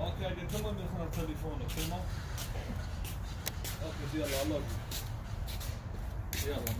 اوكي قلت لهم ياخذون تليفونك تمام. اوكي يلا الله يلا.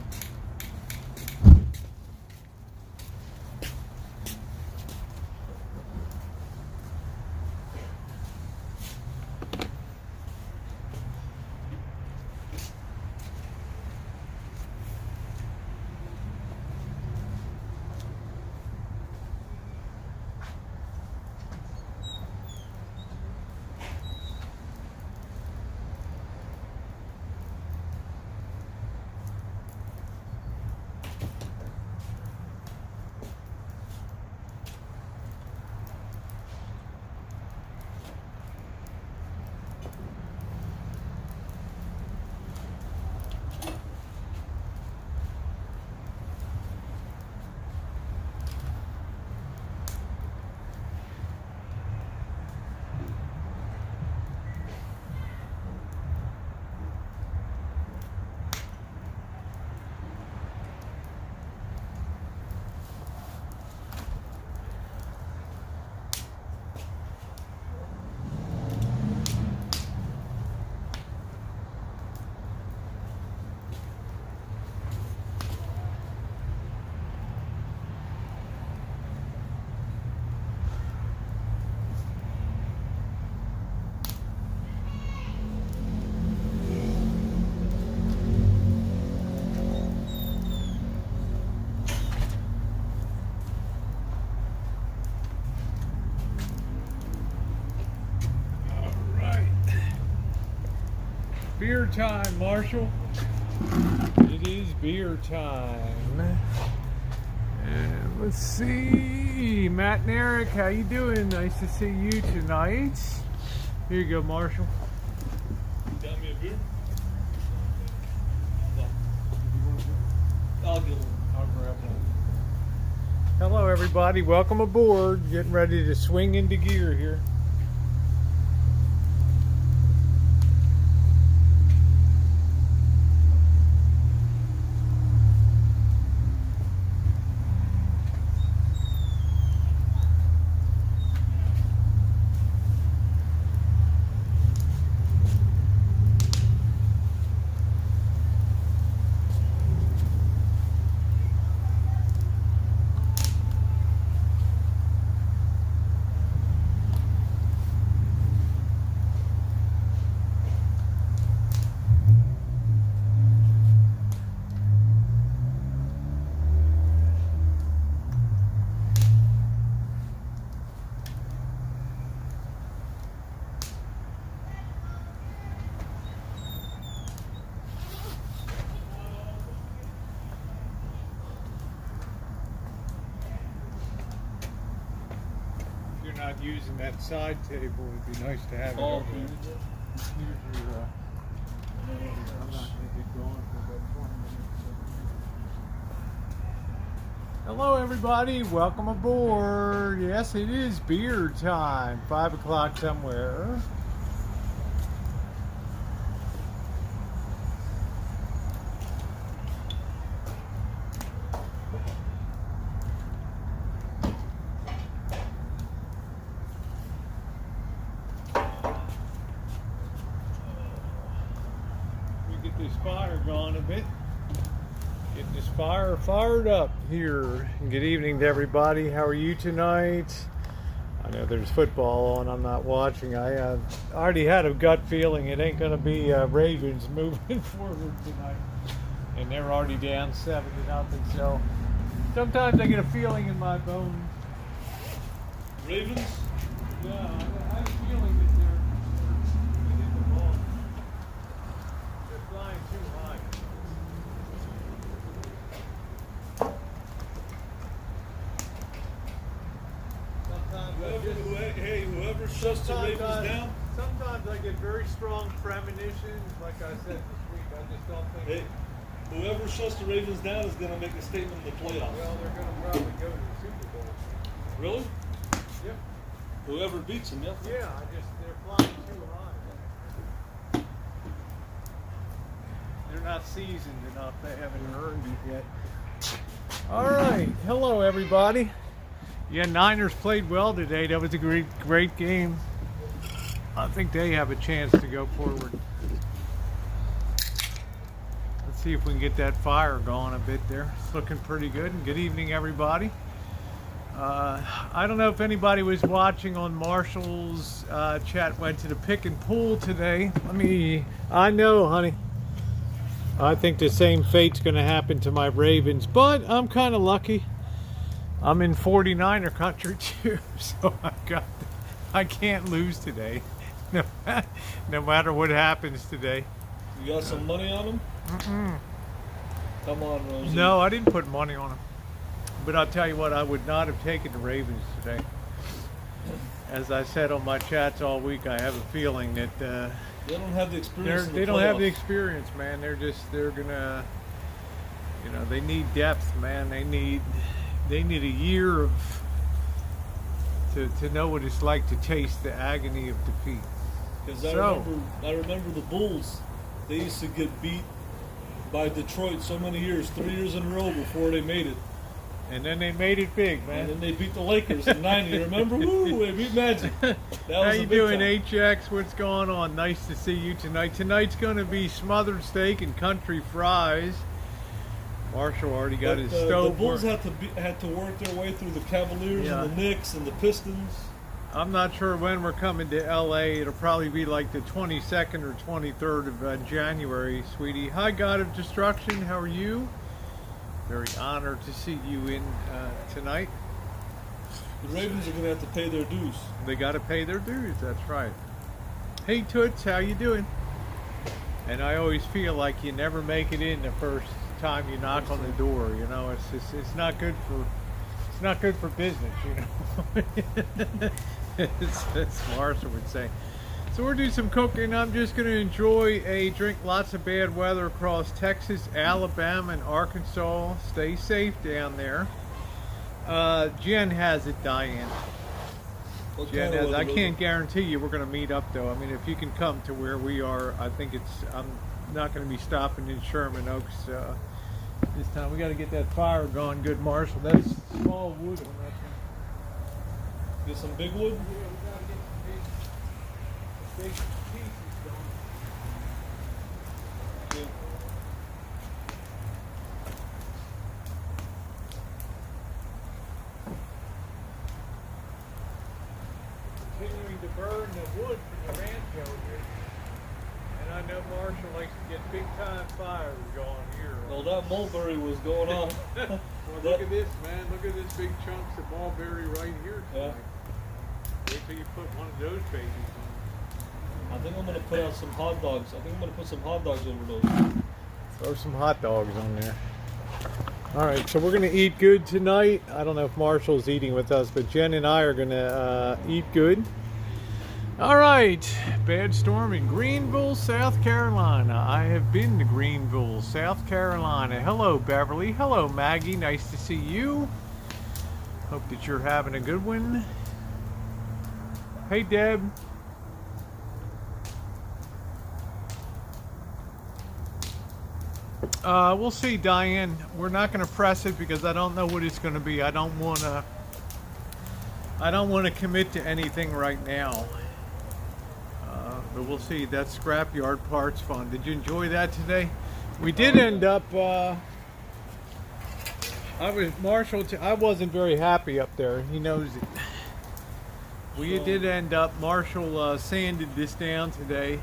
Beer time, Marshall. It is beer time. And let's see, Matt and Eric, how you doing? Nice to see you tonight. Here you go, Marshall. Got me a beer? I'll get one. I'll grab one. Hello, everybody. Welcome aboard. Getting ready to swing into gear here. Not using that side table, it'd be nice to have it over there. I'm not going to get going for about 20 minutes. Hello, everybody. Welcome aboard. Yes, it is beer time. 5 o'clock somewhere. This fire going a bit. Get this fire fired up here. Good evening to everybody. How are you tonight? I know there's football on. I'm not watching. I already had a gut feeling it ain't going to be Ravens moving forward tonight. And they're already down 7-0. So sometimes I get a feeling in my bones. Ravens? Yeah, I have a feeling that they're going to get the ball. They're flying too high. Sometimes Whoever shuts the Ravens down. sometimes I get very strong premonitions. Like I said this week, I just don't think. Hey, whoever shuts the Ravens down is going to make a statement in the playoffs. Well, they're going to probably go to the Super Bowl. Really? Yep. Whoever beats them, yeah. Yeah, they're flying too high. They're not seasoned enough. They haven't earned it yet. All right. Hello, everybody. Yeah, Niners played well today. That was a great game. I think they have a chance to go forward. Let's see if we can get that fire going a bit there. It's looking pretty good. And good evening, everybody. I don't know if anybody was watching on Marshall's chat. Went to the pick and pull today. I know, honey. I think the same fate's going to happen to my Ravens, but I'm kind of lucky. I'm in 49er country too, so I can't lose today, no matter what happens today. You got some money on them? Mm-mm. Come on, Rosie. No, I didn't put money on them. But I'll tell you what, I would not have taken the Ravens today. As I said on my chats all week, I have a feeling that they don't have the experience. They don't have the experience, man. They're gonna, they need depth, man. They need a year of to know what it's like to taste the agony of defeat. Because I remember the Bulls. They used to get beat by Detroit so many years, 3 years in a row before they made it. And then they made it big, man. And then they beat the Lakers in '90. Remember? Woo! They beat Magic. How you doing, HX? What's going on? Nice to see you tonight. Tonight's going to be smothered steak and country fries. Marshall already got his stove. The Bulls had to work their way through the Cavaliers and the Knicks and the Pistons. I'm not sure when we're coming to LA. It'll probably be like the 22nd or 23rd of January, sweetie. Hi, God of Destruction. How are you? Very honored to see you in tonight. The Ravens are going to have to pay their dues. They got to pay their dues. That's right. Hey, Toots, how you doing? And I always feel like you never make it in the first time you knock on the door. It's not good for business. That's Martha would say. So we're doing some cooking. I'm just going to enjoy a drink. Lots of bad weather across Texas, Alabama, and Arkansas. Stay safe down there. Jen has it, Diane. Jen has it. I can't guarantee you we're going to meet up, though. If you can come to where we are, I'm not going to be stopping in Sherman Oaks this time. We got to get that fire going. Good, Marshall. That's small wood on that thing. Get some big wood? Yeah, we got to get some big pieces going. Yeah. Continuing to burn the wood from the Rancho here. And I know Marshall likes to get big time fires going here. Well, that mulberry was going on. Well, look at this, man. Look at this big chunks of mulberry right here tonight. Wait till you put one of those babies on. I think I'm going to put out some hot dogs. I think I'm going to put some hot dogs over those. Throw some hot dogs on there. All right, so we're going to eat good tonight. I don't know if Marshall's eating with us, but Jen and I are going to eat good. All right, bad storm in Greenville, South Carolina. I have been to Greenville, South Carolina. Hello, Beverly. Hello, Maggie. Nice to see you. Hope that you're having a good one. Hey, Deb. We'll see, Diane. We're not going to press it because I don't know what it's going to be. I don't want to commit to anything right now. But we'll see. That Scrapyard part's fun. Did you enjoy that today? We did end up. I wasn't very happy up there. He knows it. We did end up. Marshall sanded this down today,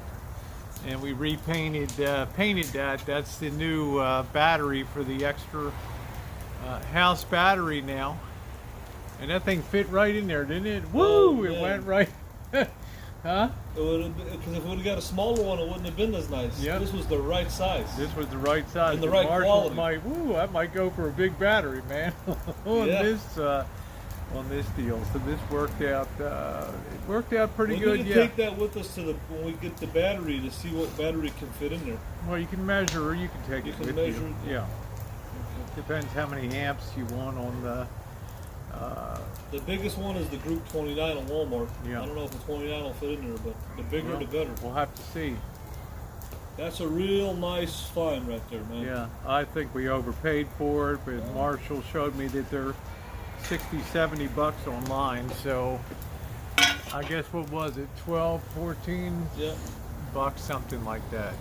and we repainted, painted that. That's the new battery for the extra house battery now. And that thing fit right in there, didn't it? Woo! It went right. Huh? Because if we would have got a smaller one, it wouldn't have been as nice. Yep. This was the right size. This was the right size. And the right quality. That might go for a big battery, man. On this on this deal. So this worked out. It worked out pretty We good. need to Yeah. take that with us to when we get the battery to see what battery can fit in there. Well, you can measure, or you can take You it can with measure you. it. Yeah. Depends how many amps you want on the. The biggest one is the Group 29 at Walmart. Yeah. I don't know if the 29 will fit in there, but the bigger the better. We'll have to see. That's a real nice find right there, man. Yeah, I think we overpaid for it, but Marshall showed me that they're 60, 70 bucks online. So I guess what was it, 12, 14 Yeah. bucks, something like that.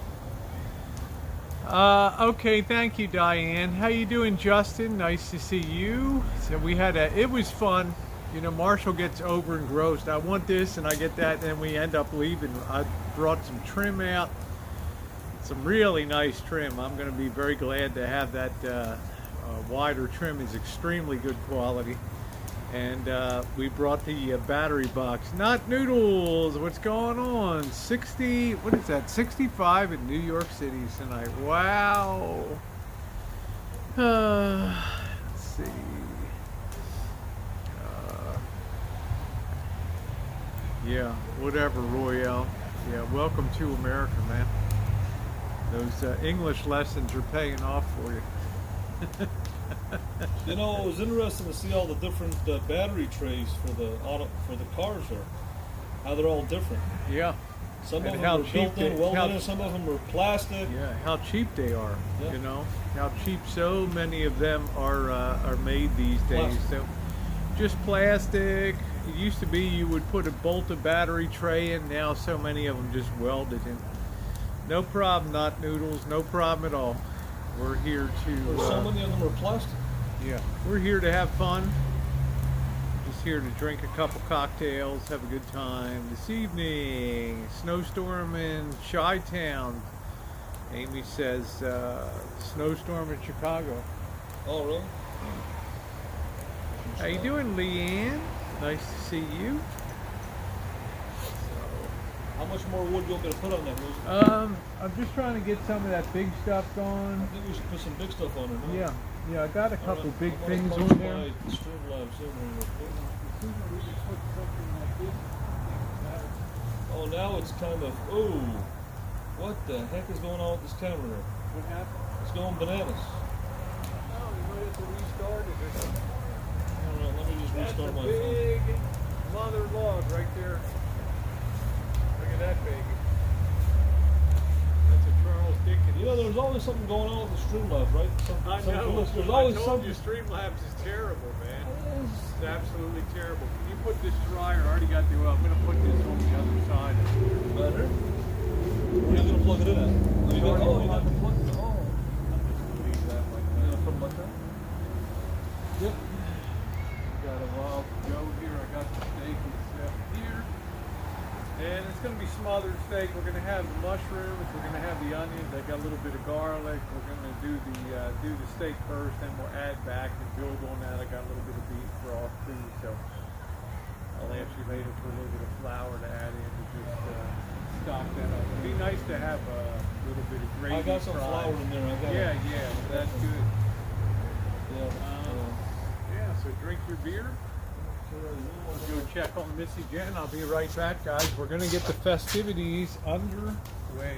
Okay, thank you, Diane. How you doing, Justin? Nice to see you. So we had it was fun. You know, Marshall gets over engrossed. I want this and I get that, and then we end up leaving. I brought some trim out, some really nice trim. I'm going to be very glad to have that wider trim. Is extremely good quality. And we brought the battery box. Not Noodles, what's going on? 60, what is that? 65 in New York City tonight. Wow. Let's see. Yeah, whatever, Royale. Yeah, welcome to America, man. Those English lessons are paying off for you. You know, it was interesting to see all the different battery trays for the cars there. How they're all different. Yeah. Some And of how them are cheap built in, they- welded how- in, some of them are plastic. Yeah, how cheap they are. Yeah. You know, how cheap so many of them are made these days. Plastic. So, just plastic. It used to be you would put a bolt of battery tray in. Now so many of them just welded in. No problem, Not Noodles. No problem at all. We're here to. So many of them are plastic. Yeah, we're here to have fun. Just here to drink a couple cocktails, have a good time this evening. Snowstorm in Chi-Town. Amy says snowstorm in Chicago. Oh, really? How you doing, Leanne? Nice to see you. How much more wood do you want me to put on that, Lucy? I'm just trying to get some of that big stuff I going. think we should put some big stuff on it. Huh? Yeah, I got a couple big I'm things gonna on punch there. my Streamlabs in here real quick. Oh, now it's kind of, ooh, what the heck is going on with this camera here? What happened? It's going bananas. Oh, you might have to restart it or something. I don't know, let me just restart my phone. Big mother log right there. Look at that baby. That's a Charles Dickens. You know, there's always something going on with the Streamlabs, right? I know. There's always I told something. you Streamlabs is terrible, man. It's absolutely terrible. Can you put this dryer? I already got the oil. I'm going to put this on the other side. Better? Where are you going to plug it in at? Oh, you got the plug? Oh. I'm just going to leave that like You that. gonna put it like that? Yep. Got a while to go here. I got the steak and stuff here. And it's going to be smothered steak. We're going to have the mushrooms. We're going to have the onions. I got a little bit of garlic. We're going to do the steak first, then we'll add back and build on that. I got a little bit of beef broth too, so I'll ask you later for a little bit of flour to add in to just stock that up. It'd be nice to have a little bit of gravy. I got some fried. flour in there. I got Yeah, that's good. Yeah. Yeah, so drink your beer. Go check on Missy Jen. I'll be right back, guys. We're going to get the festivities underway.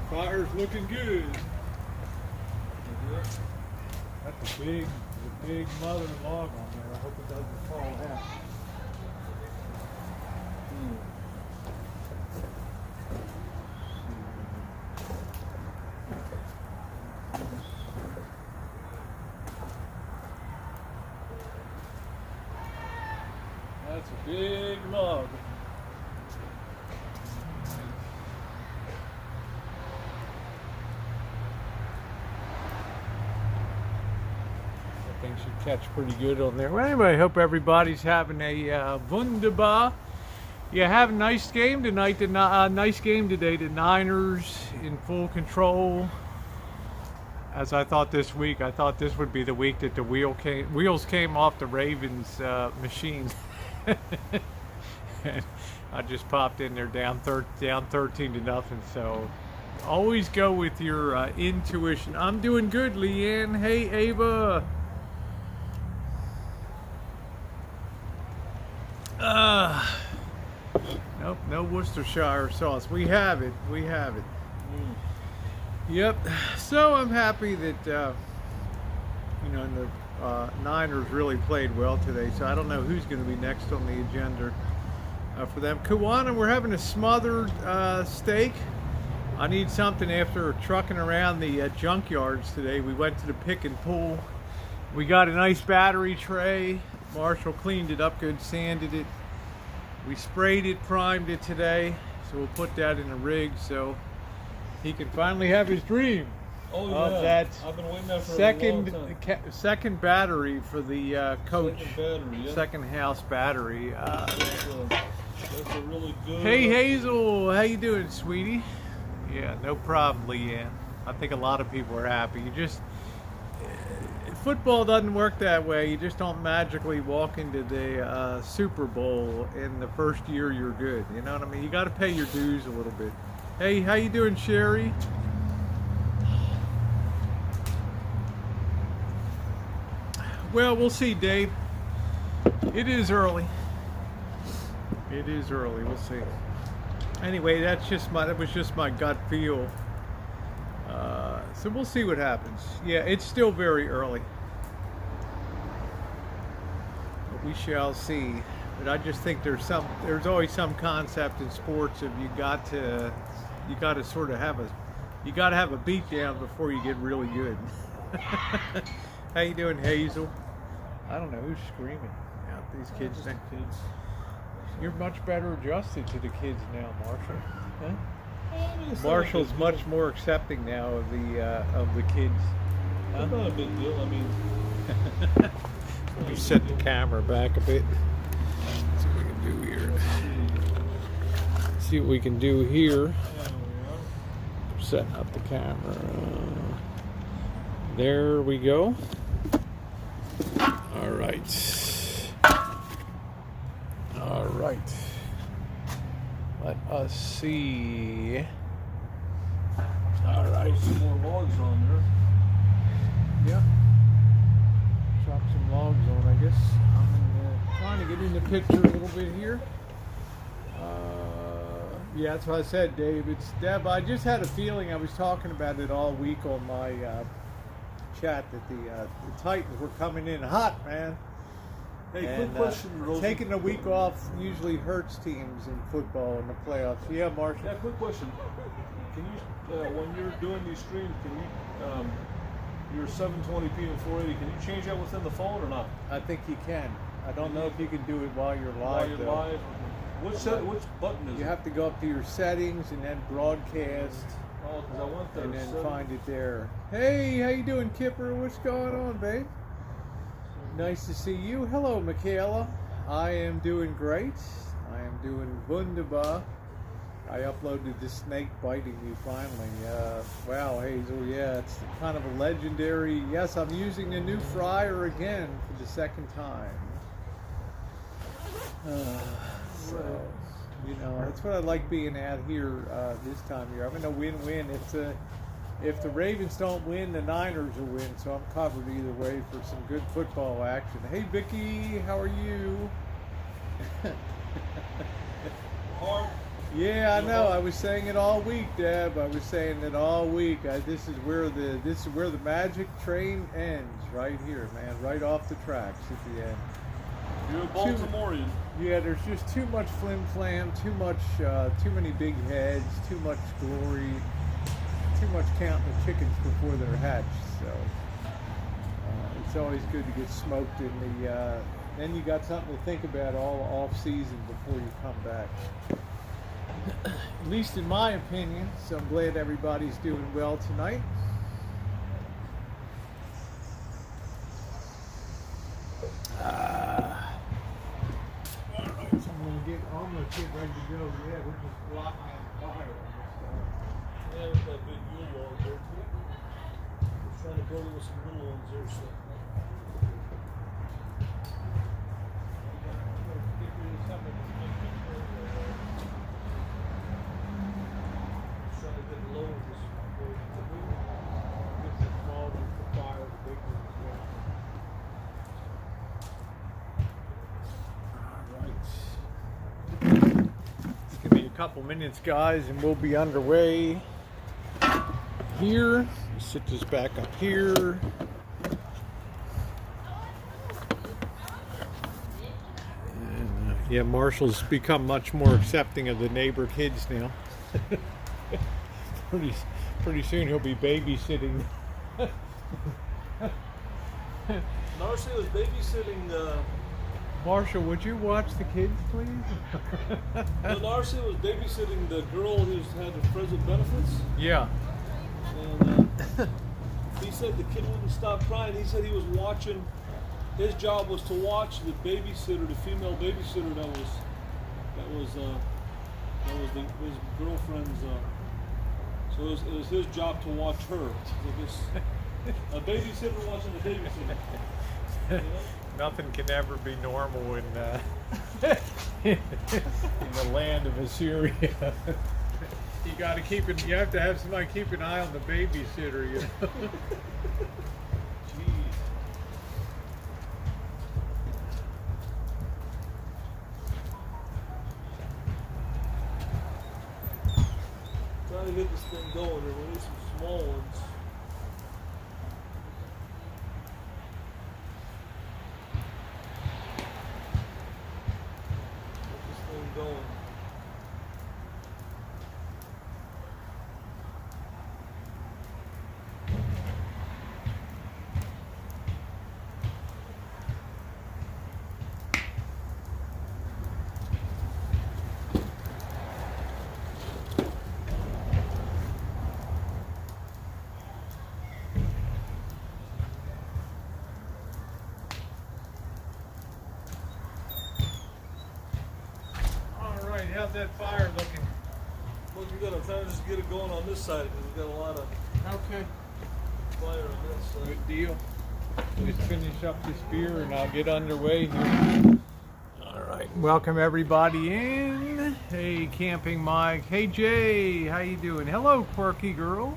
Fire's looking good. That's a big mother log on there. I hope it doesn't fall out. That's a big log. That thing should catch pretty good on there. Well, anyway, I hope everybody's having a wunderbar. Yeah, have a nice game tonight. Nice game today. The Niners in full control. As I thought this week, I thought this would be the week that the wheels came off the Ravens machine. And I just popped in there down 13-0. So always go with your intuition. I'm doing good, Leanne. Hey, Ava. Nope, no Worcestershire sauce. We have it. We have it. Yep. So I'm happy that the Niners really played well today. So I don't know who's going to be next on the agenda for them. Kiwana, we're having a smothered steak. I need something after trucking around the junkyards today. We went to the pick and pull. We got a nice battery tray. Marshall cleaned it up good, sanded it. We sprayed it, primed it today. So we'll put that in the rig so he can finally have his dream of that I've been waiting there for a long time. second battery for the coach. Second House battery. That's a really good. Hey Hazel, how you doing, sweetie? Yeah, no problem, Leanne. I think a lot of people are happy. Football doesn't work that way. You just don't magically walk into the Super Bowl in the first year you're good. You know what I mean? You got to pay your dues a little bit. Hey, how you doing, Sherry? Well, we'll see, Dave. It is early. It is early. We'll see. Anyway, that was just my gut feel. So we'll see what happens. Yeah, it's still very early. But we shall see. But I just think there's always some concept in sports of you got to sort of have a beat down before you get really good. How you doing, Hazel? I don't know who's screaming out. These kids think you're much better adjusted to the kids now, Marshall. Huh? Marshall's much more accepting now of the kids. Huh? It's not a big deal. I mean, let me set the camera back a bit. Let's see what we can do here. See what we can do here. Setting up the camera. There we go. All right. All right. Let us see. All right. Put some more logs on there. Yeah. Chop some logs on, I guess. I'm trying to get in the picture a little bit here. Yeah, that's what I said, Dave. It's Deb. I just had a feeling. I was talking about it all week on my chat that the Titans were coming in hot, man. Hey, and, quick question, Rosie. Taking a week off usually hurts teams in football in the playoffs. Yeah, Marshall. Yeah, quick question. Can you, when you're doing these streams, can you, your 720p and 480, can you change that within the phone or not? I think you can. I don't know if you can do it while you're live. While you're live. Which button is it? You have to go up to your settings and then broadcast. Oh, because I went there. And then find it there. Hey, how you doing, Kipper? What's going on, babe? Nice to see you. Hello, Michaela. I am doing great. I am doing wunderbar. I uploaded the snake biting me finally. Wow, Hazel, yeah, it's kind of a legendary. Yes, I'm using the new fryer again for the second time. So, you know, that's what I like being out here this time of year. I'm in a win-win. If the Ravens don't win, the Niners will win. So I'm covered either way for some good football action. Hey, Vicky, how are you? Hard. Yeah, I know. I was saying it all week, Deb. I was saying it all week. This is where the magic train ends, right here, man. Right off the tracks at the end. You're a Baltimorean. Yeah, there's just too much flim-flam, too many big heads, too much glory, too much counting the chickens before they're hatched. So it's always good to get smoked in Then you got something to think about all off season before you come back. At least in my opinion. So I'm glad everybody's doing well tonight. Alright, so I'm gonna get ready to go. Yeah, we're just blocking on fire on this stuff. Yeah, with that big Yule log there too. We're trying to build it with some little ones there, so. Trying to get low with this one. Get the small ones to fire, the big ones as well. Alright. Give me a couple minutes, guys, and we'll be underway here. Sit this back up here. And, yeah, Marshall's become much more accepting of the neighbor kids now. Pretty soon he'll be babysitting. Marcy was babysitting. Marshall, would you watch the kids, please? Marcy was babysitting the girl who had the present benefits. Yeah. And he said the kid wouldn't stop crying. He said he was watching. His job was to watch the babysitter, the female babysitter that was his girlfriend's. So it was his job to watch her. A babysitter watching a babysitter. You know? Nothing can ever be normal in in the land of Assyria. You got to keep it. You have to have somebody keep an eye on the babysitter. You know? Jeez. Trying to get this thing going. There were some small ones. Get this thing going. How's that fire looking? Looking good. I'm trying to just get it going on this side because we've got a lot of fire on this side. Good deal. Just finish up this beer and I'll get underway here. All right. Welcome everybody in. Hey, Camping Mike. Hey, Jay. How you doing? Hello, quirky girl.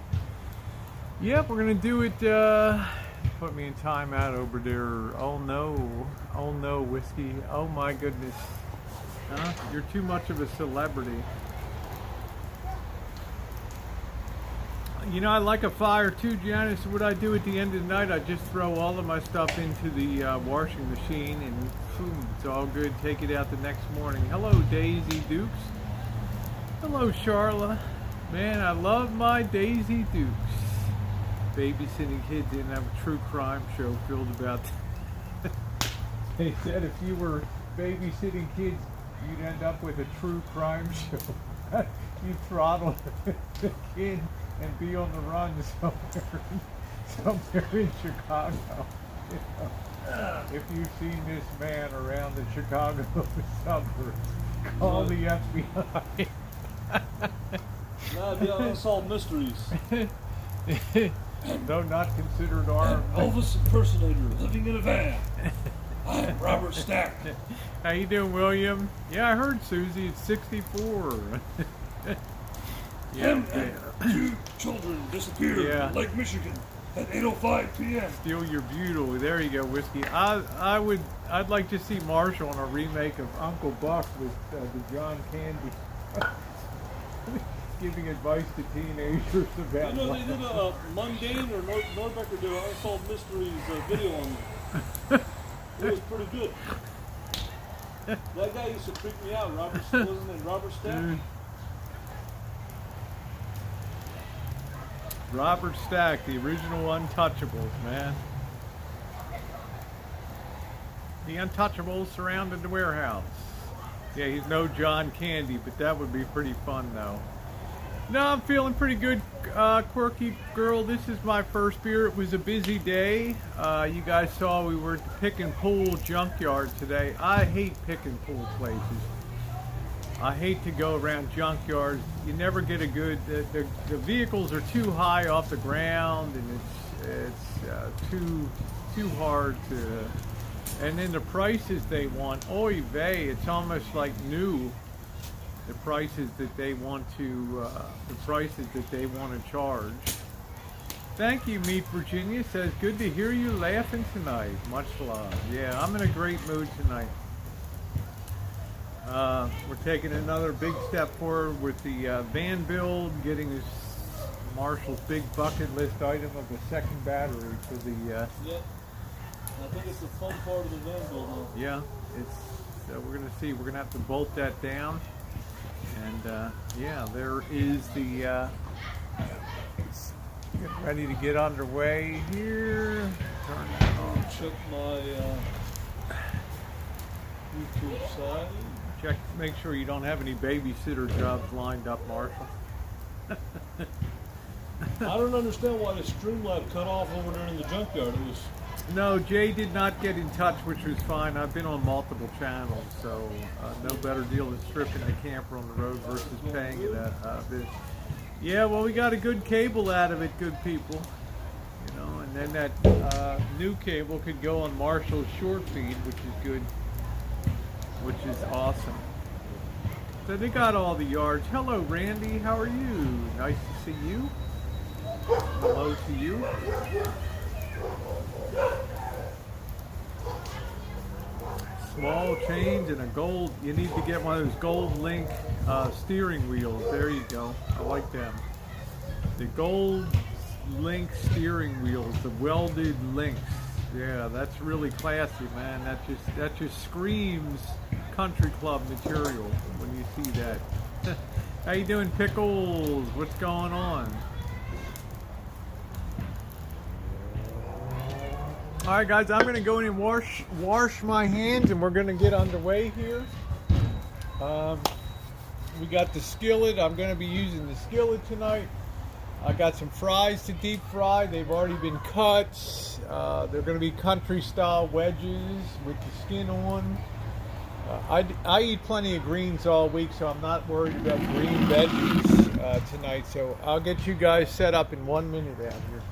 Yep, we're gonna do it. Put me in timeout over there. Oh no, whiskey. Oh my goodness. Huh? You're too much of a celebrity. You know, I like a fire too, Janice. What I do at the end of the night, I just throw all of my stuff into the washing machine and boom, it's all good. Take it out the next morning. Hello, Daisy Dukes. Hello, Charla. Man, I love my Daisy Dukes. Babysitting kids in a true crime show filled about. They said if you were babysitting kids, you'd end up with a true crime show. You throttle the kid and be on the run somewhere in Chicago. You know? If you've seen this man around the Chicago suburbs, call the FBI. Nah, the unsolved mysteries. Though not considered armed. Elvis impersonator living in a van. I'm Robert Stack. How you doing, William? Yeah, I heard Susie. It's 64. Yeah. Two children disappeared in Lake Michigan at 8:05 p.m. Steal your beauty. There you go, whiskey. I'd like to see Marshall on a remake of Uncle Buck with the John Candy. Giving advice to teenagers about. You know, they did a Mundane or Nordbecker did an Unsolved Mysteries video on them. It was pretty good. That guy used to freak me out. Wasn't it Robert Stack? Robert Stack, the original Untouchables, man. The Untouchables surrounded the warehouse. Yeah, he's no John Candy, but that would be pretty fun though. No, I'm feeling pretty good, Quirky Girl. This is my first beer. It was a busy day. You guys saw we were at the Pick and Pull junkyard today. I hate pick and pull places. I hate to go around junkyards. You never get a good. The vehicles are too high off the ground, and it's too hard to. And then the prices they want, oy vey, it's almost like new. The prices that they want to charge. Thank you, Meet Virginia. Says good to hear you laughing tonight. Much love. Yeah, I'm in a great mood tonight. We're taking another big step forward with the van build, getting this Marshall's big bucket list item of the second battery for the. Yep. I think it's the fun part of the van build. Huh? Yeah, it's. We're gonna see. We're gonna have to bolt that down, and yeah, there is the. Getting ready to get underway here. Turn it on. Check my YouTube side. Check, make sure you don't have any babysitter jobs lined up, Marshall. I don't understand why the Streamlab cut off over there in the junkyard. It was. No, Jay did not get in touch, which was fine. I've been on multiple channels, so no better deal than stripping the camper on the road versus paying it a bit. Yeah, well, we got a good cable out of it, good people. You know, and then that new cable could go on Marshall's short feed, which is good. Which is awesome. So they got all the yards. Hello, Randy. How are you? Nice to see you. Hello to you. Small change and a gold. You need to get one of those gold link steering wheels. There you go. I like them. The gold link steering wheels, the welded links. Yeah, that's really classy, man. That just screams country club material when you see that. How you doing, Pickles? What's going on? All right, guys, I'm gonna go in and wash my hands, and we're gonna get underway here. We got the skillet. I'm gonna be using the skillet tonight. I got some fries to deep fry. They've already been cut. They're going to be country style wedges with the skin on. I eat plenty of greens all week, so I'm not worried about green veggies tonight. So I'll get you guys set up in 1 minute out here.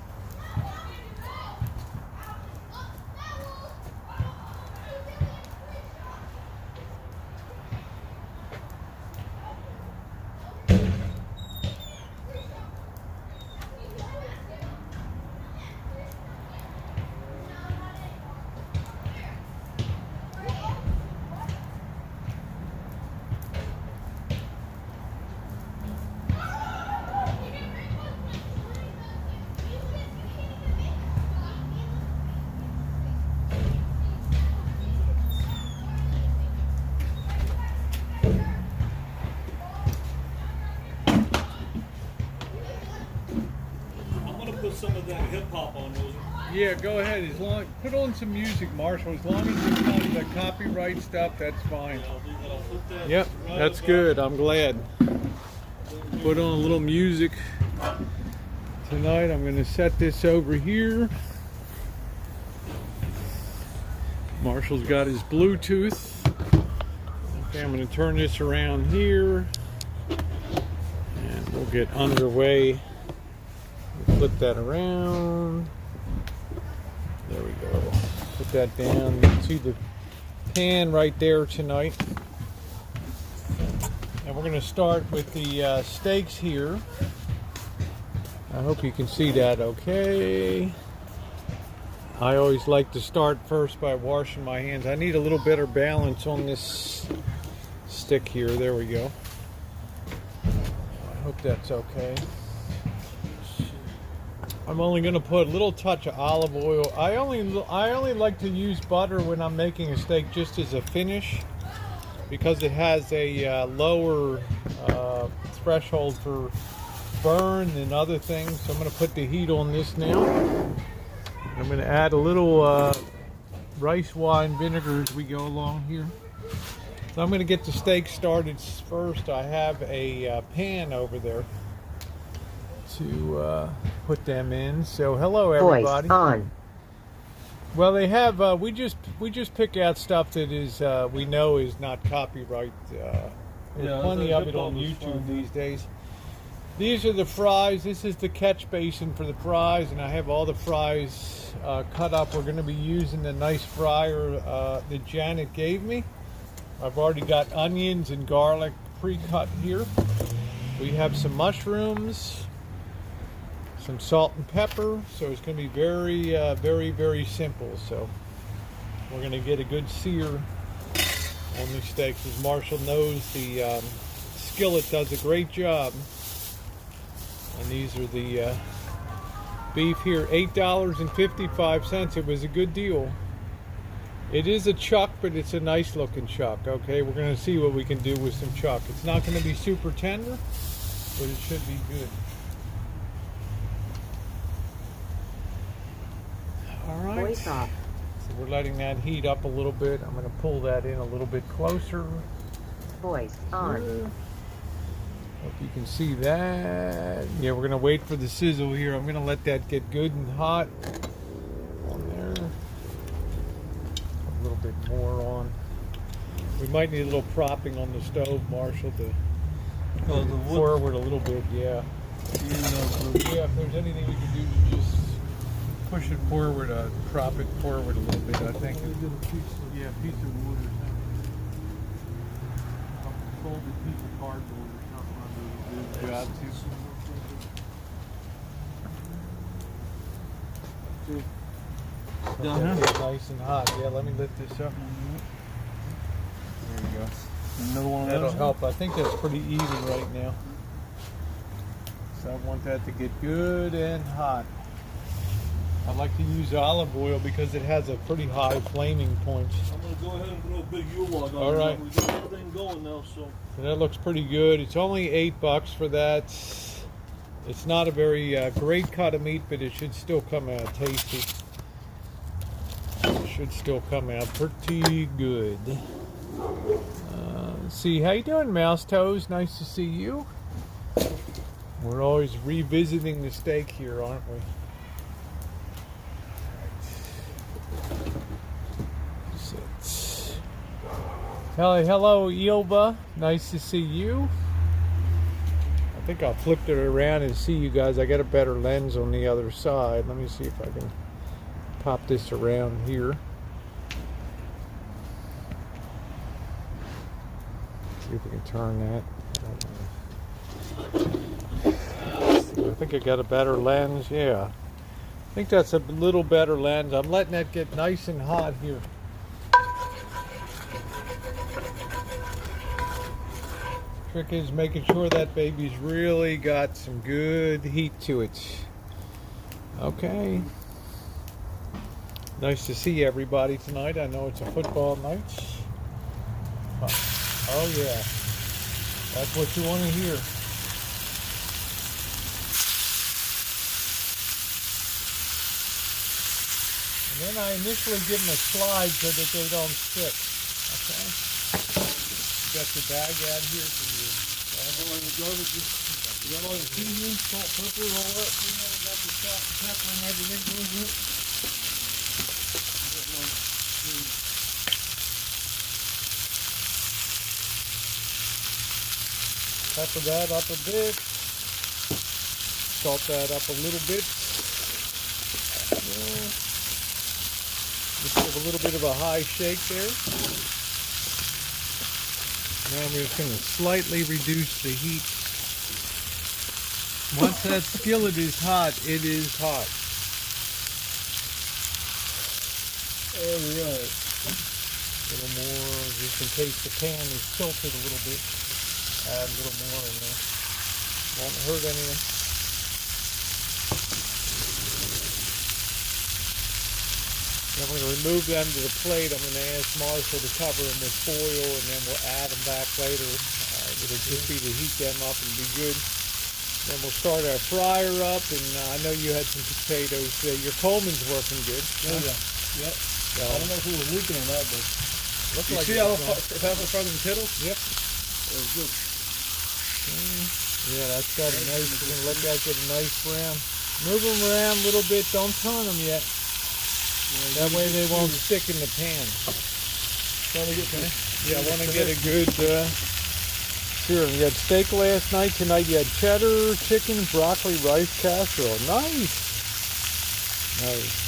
Some of that hip hop on those. Yeah, go ahead. As long put on some music, Marshall. As long as it's not the copyright stuff, that's fine. I'll put that Yep, right that's about. good. I'm glad. Put on a little music tonight. I'm going to set this over here. Marshall's got his Bluetooth. Okay, I'm going to turn this around here, and we'll get underway. Flip that around. There we go. Put that down. You can see the pan right there tonight. And we're going to start with the steaks here. I hope you can see that okay. I always like to start first by washing my hands. I need a little better balance on this stick here. There we go. I hope that's okay. I'm only going to put a little touch of olive oil. I only like to use butter when I'm making a steak just as a finish, because it has a lower threshold for burn than other things. So I'm going to put the heat on this now. I'm going to add a little rice wine vinegar as we go along here. So I'm going to get the steak started first. I have a pan over there to put them in. So hello everybody. Voice on. Well, they have. We just pick out stuff that is we know is not copyright. There's plenty of it on YouTube these days. These are the fries. This is the catch basin for the fries, and I have all the fries cut up. We're going to be using the nice fryer that Janet gave me. I've already got onions and garlic pre-cut here. We have some mushrooms, some salt and pepper. So it's going to be very, very simple. So we're going to get a good sear on these steaks. As Marshall knows, the skillet does a great job. And these are the beef here, $8.55. It was a good deal. It is a chuck, but it's a nice looking chuck. Okay, we're going to see what we can do with some chuck. It's not going to be super tender, but it should be good. All right. Voice off. So we're letting that heat up a little bit. I'm going to pull that in a little bit closer. Voice on. Hope you can see that. Yeah, we're going to wait for the sizzle here. I'm going to let that get good and hot on there. A little bit more on. We might need a little propping on the stove, Marshall, to forward a little bit. Yeah. Yeah, if there's anything we can do to just push it forward, prop it forward a little bit, I think. Yeah, a piece of wood or something. A folded piece of cardboard or something under the job too. Down here? Nice and hot. Yeah, let me lift this up. There you go. Another one of That'll those? help. I think that's pretty even right now. So I want that to get good and hot. I like to use olive oil because it has a pretty high flaming point. I'm going to go ahead and throw a big U-log on All it. right. We got everything going now, so. So that looks pretty good. It's only $8 for that. It's not a very great cut of meat, but it should still come out tasty. It should still come out pretty good. Let's see, how you doing, Mouse Toes? Nice to see you. We're always revisiting the steak here, aren't we? Hello, Ilva. Nice to see you. I think I'll flip it around and see you guys. I got a better lens on the other side. Let me see if I can pop this around here. See if we can turn that. I think I got a better lens. Yeah. I think that's a little better lens. I'm letting that get nice and hot here. Trick is making sure that baby's really got some good heat to it. Okay. Nice to see everybody tonight. I know it's a football night. Oh yeah. That's what you want to hear. And then I initially give them a slide so that they don't stick. Okay. Got your bag out here for you. All in the garbage. You got all your seasoning, salt, pepper, all that. You know, I got the salt and pepper and everything goes in it. Pepper that up a bit. Salt that up a little bit. Just give a little bit of a high shake there. Now we're just going to slightly reduce the heat. Once that skillet is hot, it is hot. All right. A little more, just in case the pan is tilted a little bit. Add a little more in there. Won't hurt anything. I'm going to remove them to the plate. I'm going to ask Marshall to cover them with foil, and then we'll add them back later. It'll just be to heat them up and be good. Then we'll start our fryer up, and I know you had some potatoes. Your Coleman's working good. Oh, yeah. Yep. I don't know if it was leaking or not, but Looked you like see it how was going. fast it started the kettles? Yep. It was good. Yeah, that's got a nice. We're gonna let that get a nice brown. Move them around a little bit. Don't turn them yet. That way they won't stick in the pan. Trying to get Yeah, I want to get a good serum. You had steak last night. Tonight you had cheddar, chicken, broccoli, rice casserole. Nice. Nice.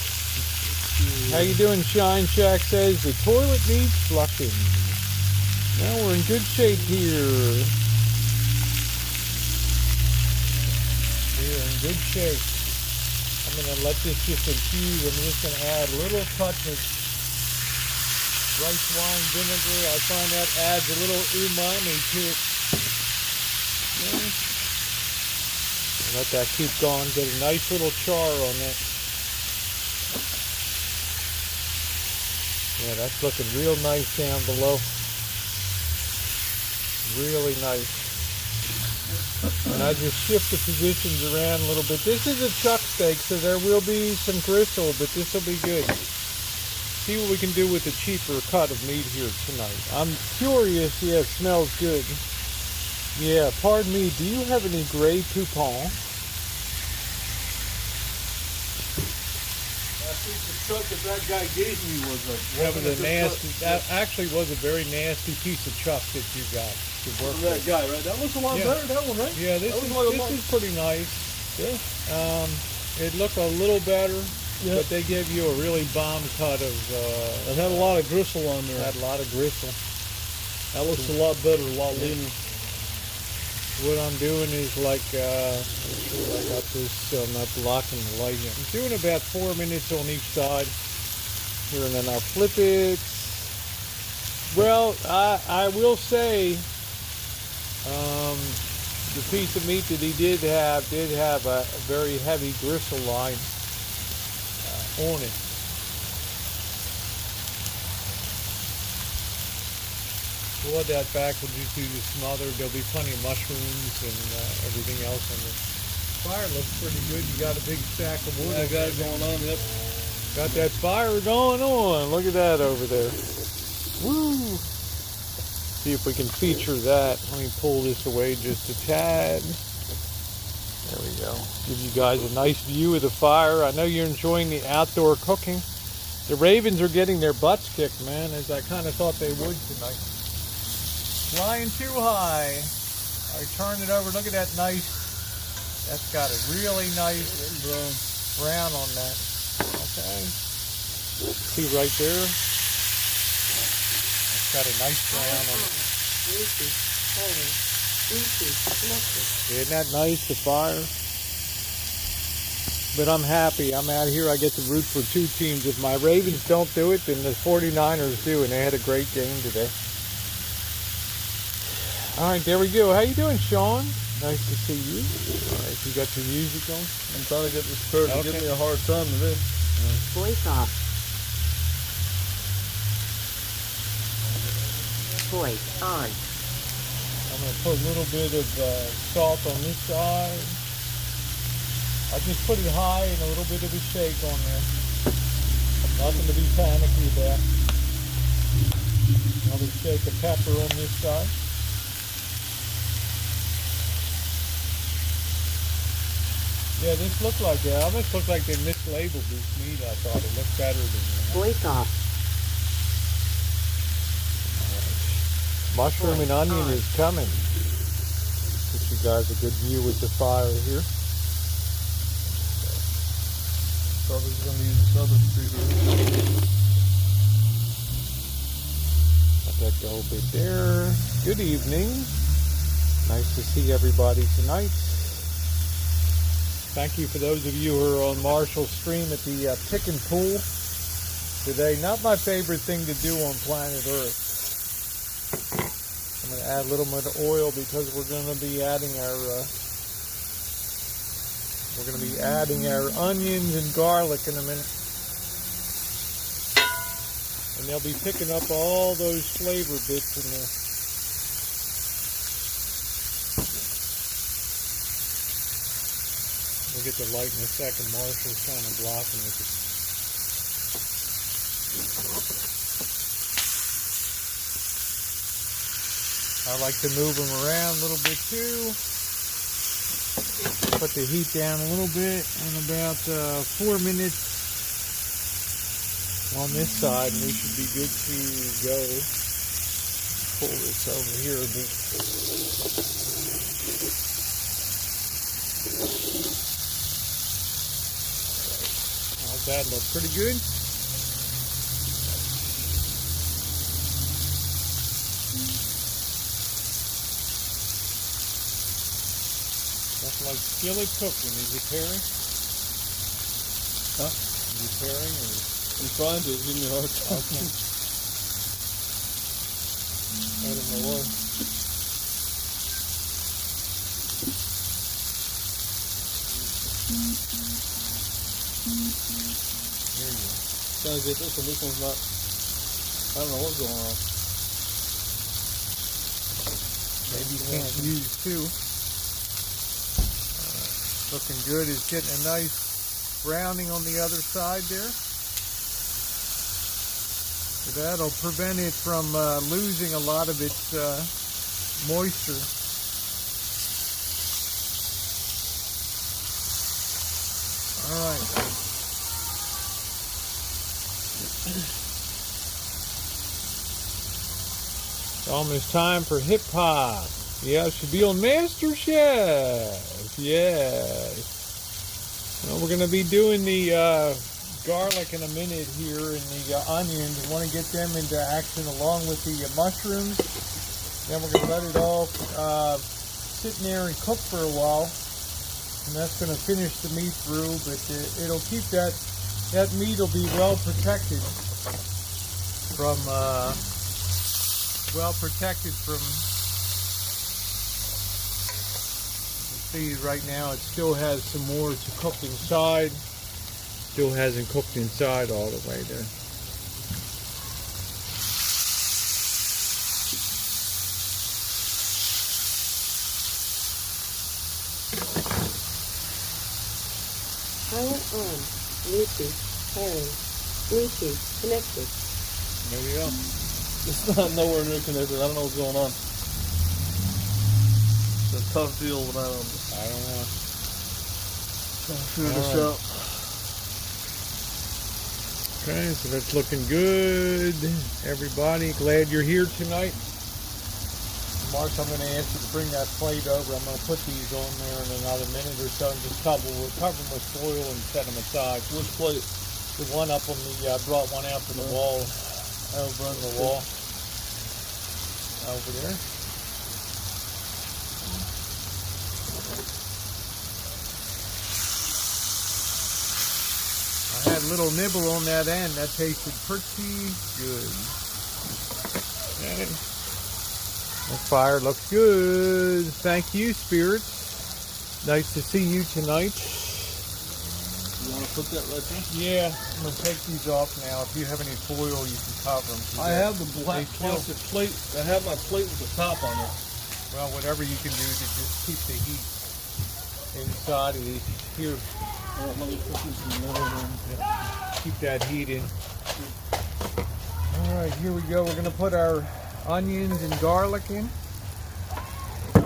How you doing, Shine Shack says the toilet needs flushing. Now we're in good shape here. We're in good shape. I'm going to let this just infuse. I'm just going to add a little touch of rice wine vinegar. I find that adds a little umami to it. Okay. Let that keep going. Get a nice little char on that. Yeah, that's looking real nice down below. Really nice. And I just shift the positions around a little bit. This is a chuck steak, so there will be some gristle, but this will be good. See what we can do with a cheaper cut of meat here tonight. I'm curious. Yeah, it smells good. Yeah, pardon me. Do you have any gray poupon? I think the truck that guy gave me was That was a nasty. That actually was a very nasty piece of chuck that you got to work that with. guy, right? That looks a lot better, that one, right? Yeah, this That was like a is pretty nice. Yeah. It looked a little better, Yeah. but they gave you a really bomb cut of. It had a lot of gristle on there. Had a lot of gristle. That looks a lot better, a lot leaner. What I'm doing is like, make sure I got this so I'm not blocking the light here. I'm doing about 4 minutes on each side here, and then I'll flip it. Well, I will say, the piece of meat that he did have a very heavy gristle line on it. We'll let that back. We'll just do the smothered. There'll be plenty of mushrooms and everything else on the fire. Looks pretty good. You got a big stack of wood. I got it going on, yep. Got that fire going on. Look at that over there. Woo! See if we can feature that. Let me pull this away just a tad. There we go. Give you guys a nice view of the fire. I know you're enjoying the outdoor cooking. The Ravens are getting their butts kicked, man, as I kind of thought they would tonight. Flying too high. I turn it over. Look at that nice. That's got a really nice brown on that. Okay. See right there. It's got a nice brown on it. Isn't that nice, the fire? But I'm happy. I'm out here. I get to root for two teams. If my Ravens don't do it, then the 49ers do, and they had a great game today. All right, there we go. How you doing, Sean? Nice to see you. All right, you got your music on? I'm trying to get this bird to give me a hard time today. Voice off. Voice on. I'm going to put a little bit of salt on this side. I just put it high and a little bit of a shake on there. Nothing to be panicky about. Another shake of pepper on this side. Yeah, this looked like that. Almost looked like they mislabeled this meat. I thought it looked better than that. Voice off. Mushroom and onion is coming. Get you guys a good view with the fire here. Probably going to use this other street here. Let that go a bit there. Good evening. Nice to see everybody tonight. Thank you for those of you who are on Marshall's stream at the pick and pool today. Not my favorite thing to do on planet Earth. I'm going to add a little bit of oil because we're going to be adding our onions and garlic in a minute. And they'll be picking up all those flavor bits in there. We'll get the light in a second. Marshall's kind of blocking it. I like to move them around a little bit too. Put the heat down a little bit, and about 4 minutes on this side, and we should be good to go. Pull this over here a bit. How's that look? Pretty good? That's like skillet cooking. Is it pairing? Huh? Is it pairing or? I'm trying to. It's giving me a hard time. Okay. I don't know why. There you go. Trying to get this one. This one's not. I don't know what's going on. Maybe you can't use two. Looking good. Is getting a nice browning on the other side there. So that'll prevent it from losing a lot of its moisture. All right. It's almost time for hip hop. Yeah, it should be on MasterChef. Yes. Well, we're going to be doing the garlic in a minute here and the onions. We want to get them into action along with the mushrooms. Then we're going to let it all sit in there and cook for a while. And that's going to finish the meat through, but it'll keep that meat will be well protected from see right now it still has some more to cook inside. Still hasn't cooked inside all the way there. Power on. Bluetooth pairing. Bluetooth connected. There we go. It's not nowhere near connected. I don't know what's going on. It's a tough deal when I don't know. trying to figure this All right. out. Okay, so that's looking good. Everybody, glad you're here tonight. Mark, I'm going to ask you to bring that plate over. I'm going to put these on there in another minute or so and just cover them with foil and set them aside. Which plate? The one up on the, brought one out to the wall, over on the wall. Over there. I had a little nibble on that end. That tasted pretty good. Okay. The fire looks good. Thank you, spirits. Nice to see you tonight. You want to put that right there? Yeah, I'm going to take these off now. If you have any foil, you can cover them. I have the black plastic plate. I have my plate with the top on it. Well, whatever you can do to just keep the heat inside of these here. Let me put this in the middle then. Keep that heat in. All right, here we go. We're going to put our onions and garlic in. We're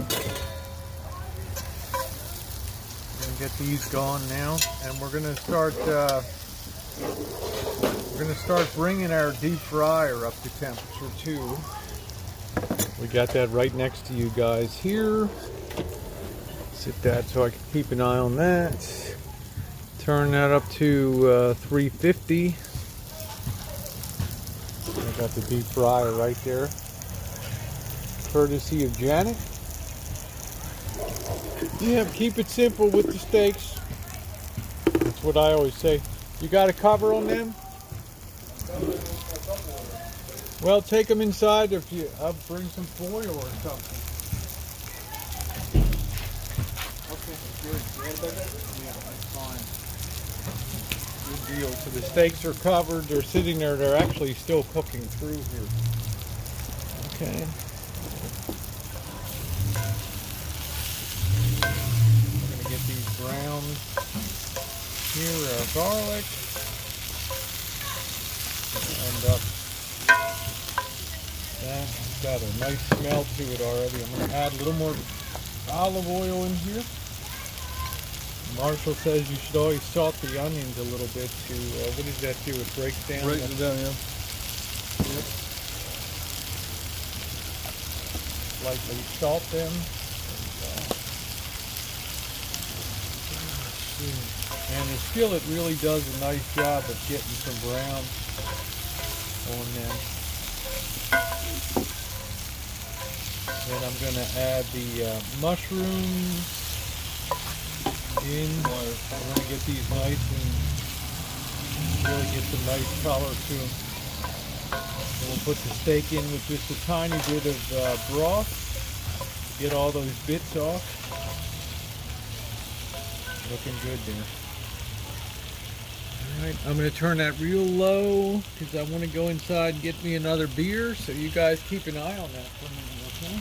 going to get these going now, and we're going to start. We're going to start bringing our deep fryer up to temperature too. We got that right next to you guys here. Sit that so I can keep an eye on that. Turn that up to 350. I got the deep fryer right there. Courtesy of Janet. Yeah, keep it simple with the steaks. That's what I always say. You got a cover on them? Well, take them inside if you. I'll bring some foil or something. Okay, good. Yeah, that's fine. Good deal. So the steaks are covered. They're sitting there. They're actually still cooking through here. Okay. We're going to get these browned. Here, our garlic. And up that. got a nice smell to it already. I'm going to add a little more olive oil in here. Marshall says you should always salt the onions a little bit to, what does that do? It breaks down. Breaks it down, yeah. Yep. Lightly salt them. And the skillet really does a nice job of getting some brown on them. Then I'm going to add the mushrooms in. I want to get these nice and really get some nice color to them. And we'll put the steak in with just a tiny bit of broth to get all those bits off. Looking good there. Alright, I'm going to turn that real low because I want to go inside and get me another beer, so you guys keep an eye on that for me, okay?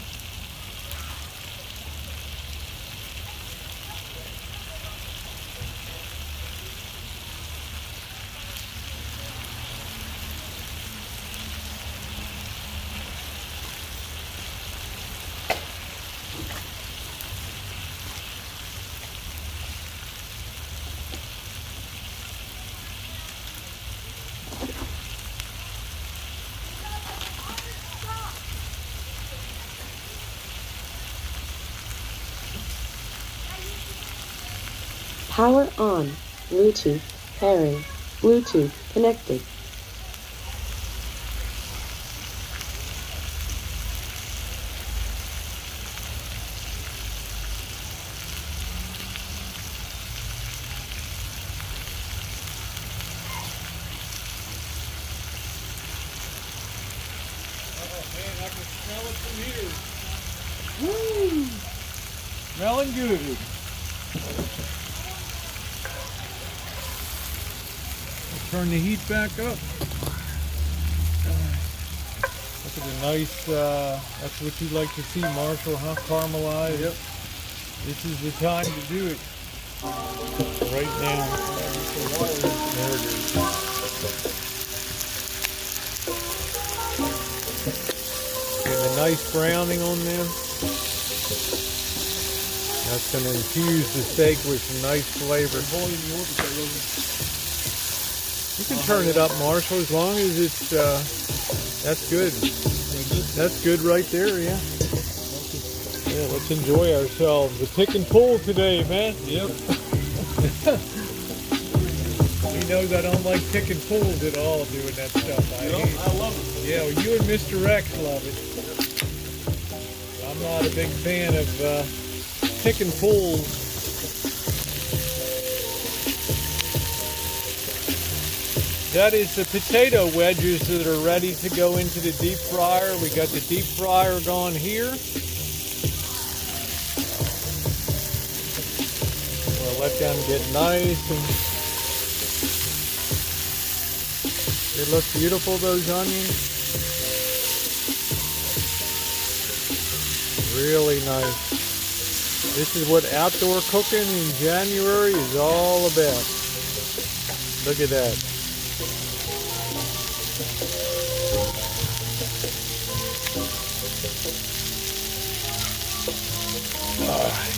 Power on. Bluetooth pairing. Bluetooth connected. Oh man, I can smell it from here. Woo! Smelling good. Turn the heat back up. Look at the nice, that's what you like to see, Marshall, huh? Caramelized. Yep. This is the time to do it. Right now. There it is. Getting a nice browning on them. That's going to infuse the steak with some nice flavor. You can turn it up, Marshall, as long as it's, that's good. That's good right there, yeah. Yeah, let's enjoy ourselves. The pick and pull today, man. Yep. He knows I don't like pick and pulls at all doing that stuff. I love it. Yeah, well, you and Mr. Rex love it. I'm not a big fan of pick and pulls. That is the potato wedges that are ready to go into the deep fryer. We got the deep fryer going here. We'll let them get nice and they look beautiful, those onions. Really nice. This is what outdoor cooking in January is all about. Look at that.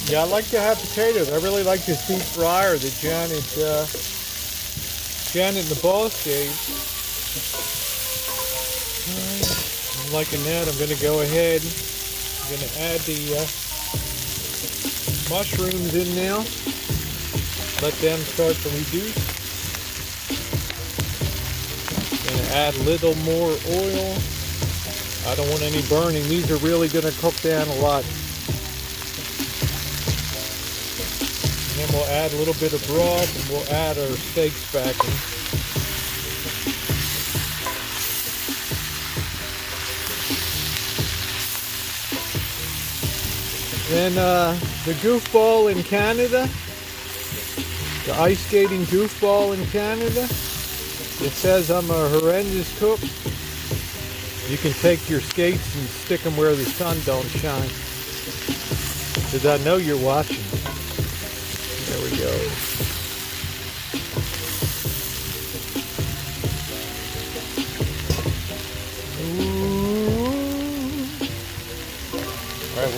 Yeah, I like to have potatoes. I really like this deep fryer that Janet and the boss gave. I'm liking that. I'm going to go ahead. I'm going to add the mushrooms in now. Let them start to reduce. Going to add a little more oil. I don't want any burning. These are really going to cook down a lot. And then we'll add a little bit of broth and we'll add our steaks back in. Then the goofball in Canada, the ice skating goofball in Canada, it says I'm a horrendous cook. You can take your skates and stick them where the sun don't shine. Because I know you're watching. There we go. Ooh.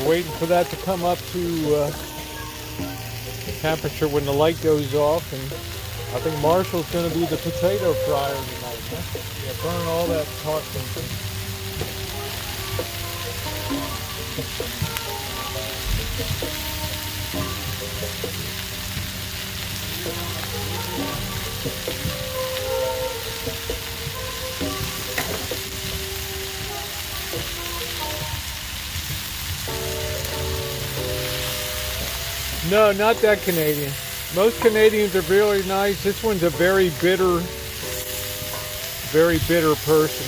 waiting for that to come up to temperature when the light goes off, and I think Marshall's going to be the potato fryer tonight. Huh? Yeah, burn all that toxin. No, not that Canadian. Most Canadians are really nice. This one's a very bitter person.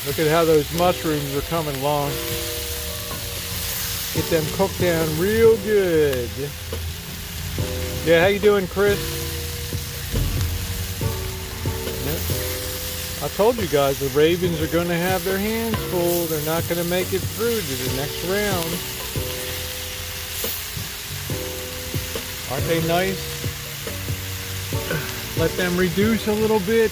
Look at how those mushrooms are coming along. Get them cooked down real good. Yeah, how you doing, Chris? I told you guys the Ravens are going to have their hands full. They're not going to make it through to the next round. Aren't they nice? Let them reduce a little bit.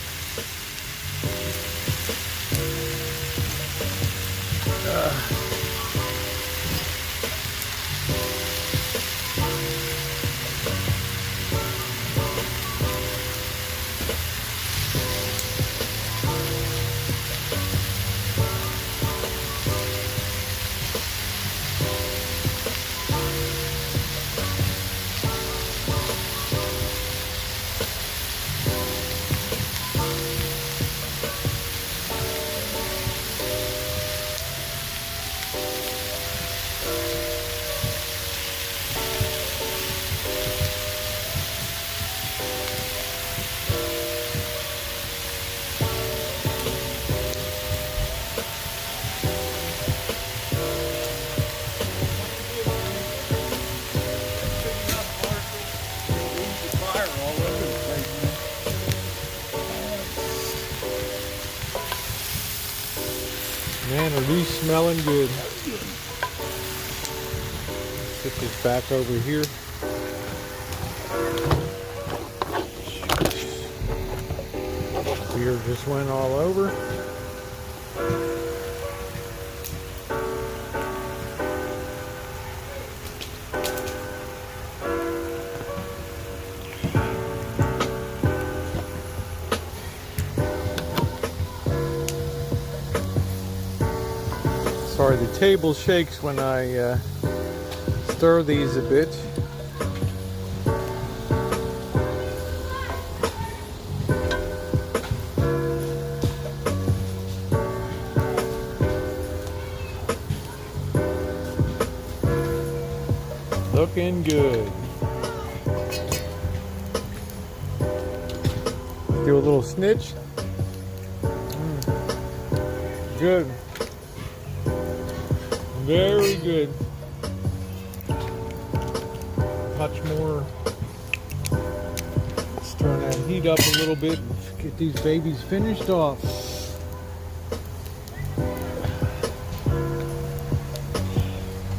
Man, are these smelling good. Put this back over here. Beer just went all over. Sorry, the table shakes when I stir these a bit. Looking good. Do a little snitch. Good. Very good. Much more. Let's turn that heat up a little bit and get these babies finished off.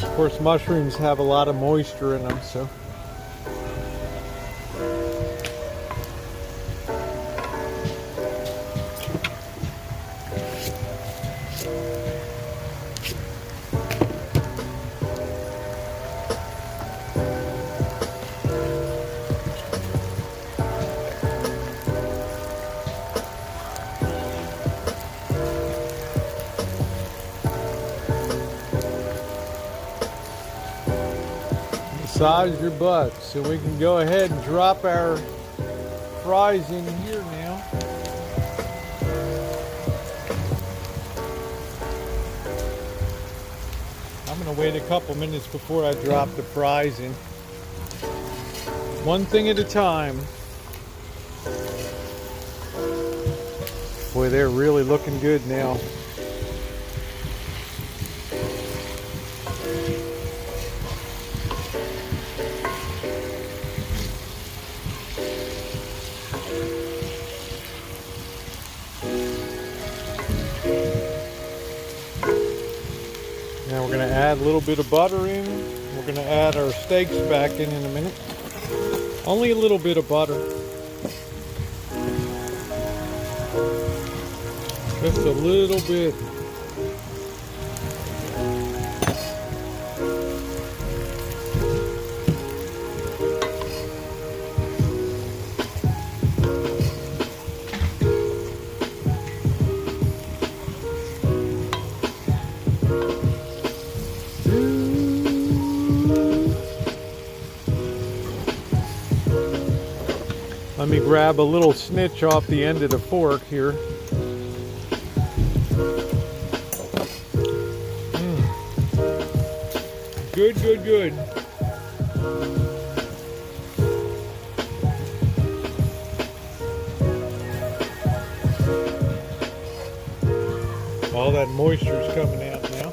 Of course, mushrooms have a lot of moisture in them, so. Massage your butt, so we can go ahead and drop our fries in here now. I'm gonna wait a couple minutes before I drop the fries in. One thing at a time. Boy, they're really looking good now. Now we're going to add a little bit of butter in. We're going to add our steaks back in a minute. Only a little bit of butter. Just a little bit. Let me grab a little snitch off the end of the fork here. Good, good, good. All that moisture is coming out now.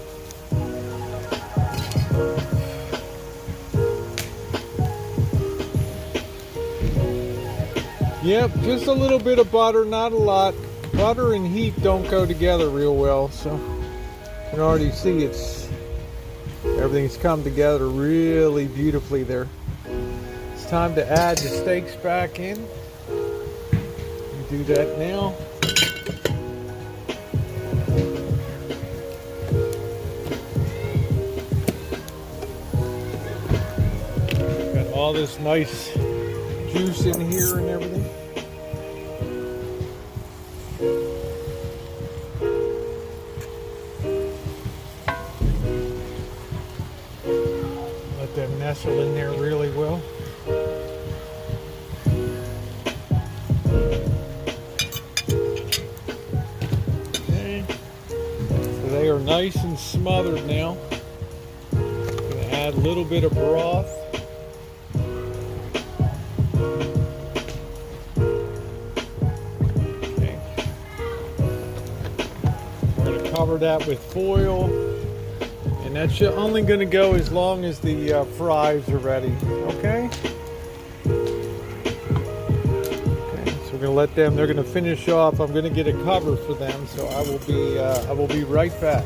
Yep, just a little bit of butter, not a lot. Butter and heat don't go together real well, so you can already see everything's come together really beautifully there. It's time to add the steaks back in. Do that now. Got all this nice juice in here and everything. Let them nestle in there really well. Okay. So they are nice and smothered now. Gonna add a little bit of broth. Cover that with foil, and that's only going to go as long as the fries are ready. Okay. Okay. So we're going to let them. They're going to finish off. I'm going to get a cover for them, so I will be right back.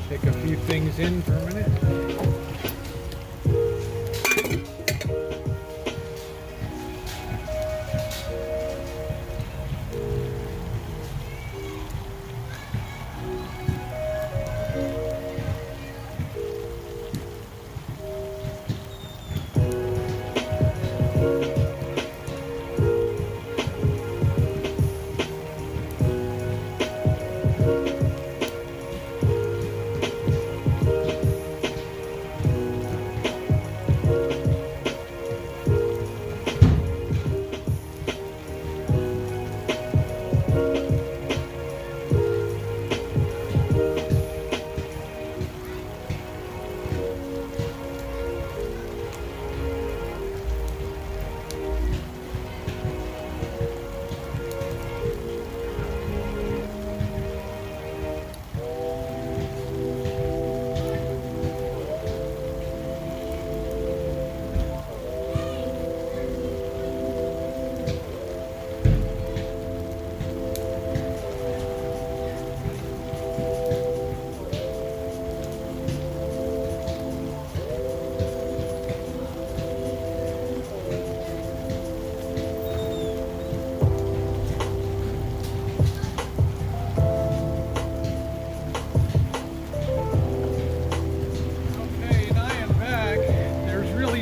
Take a few things in for a minute.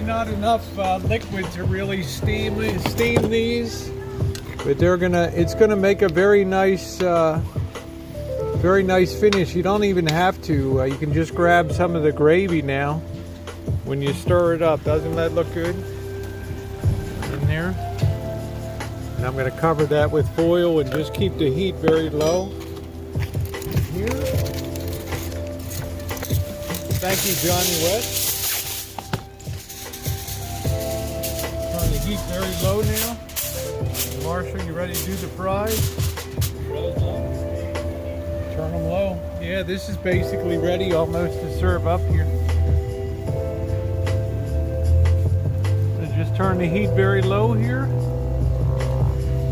Not enough liquid to really steam these, but it's gonna make a very nice finish. You don't even have to. You can just grab some of the gravy now when you stir it up. Doesn't that look good in there? And I'm gonna cover that with foil and just keep the heat very low here. Thank you, Johnny West. Heat very low now. Marshall, you ready to do the fries? Turn them low. Yeah, this is basically ready almost to serve up here. So just turn the heat very low here.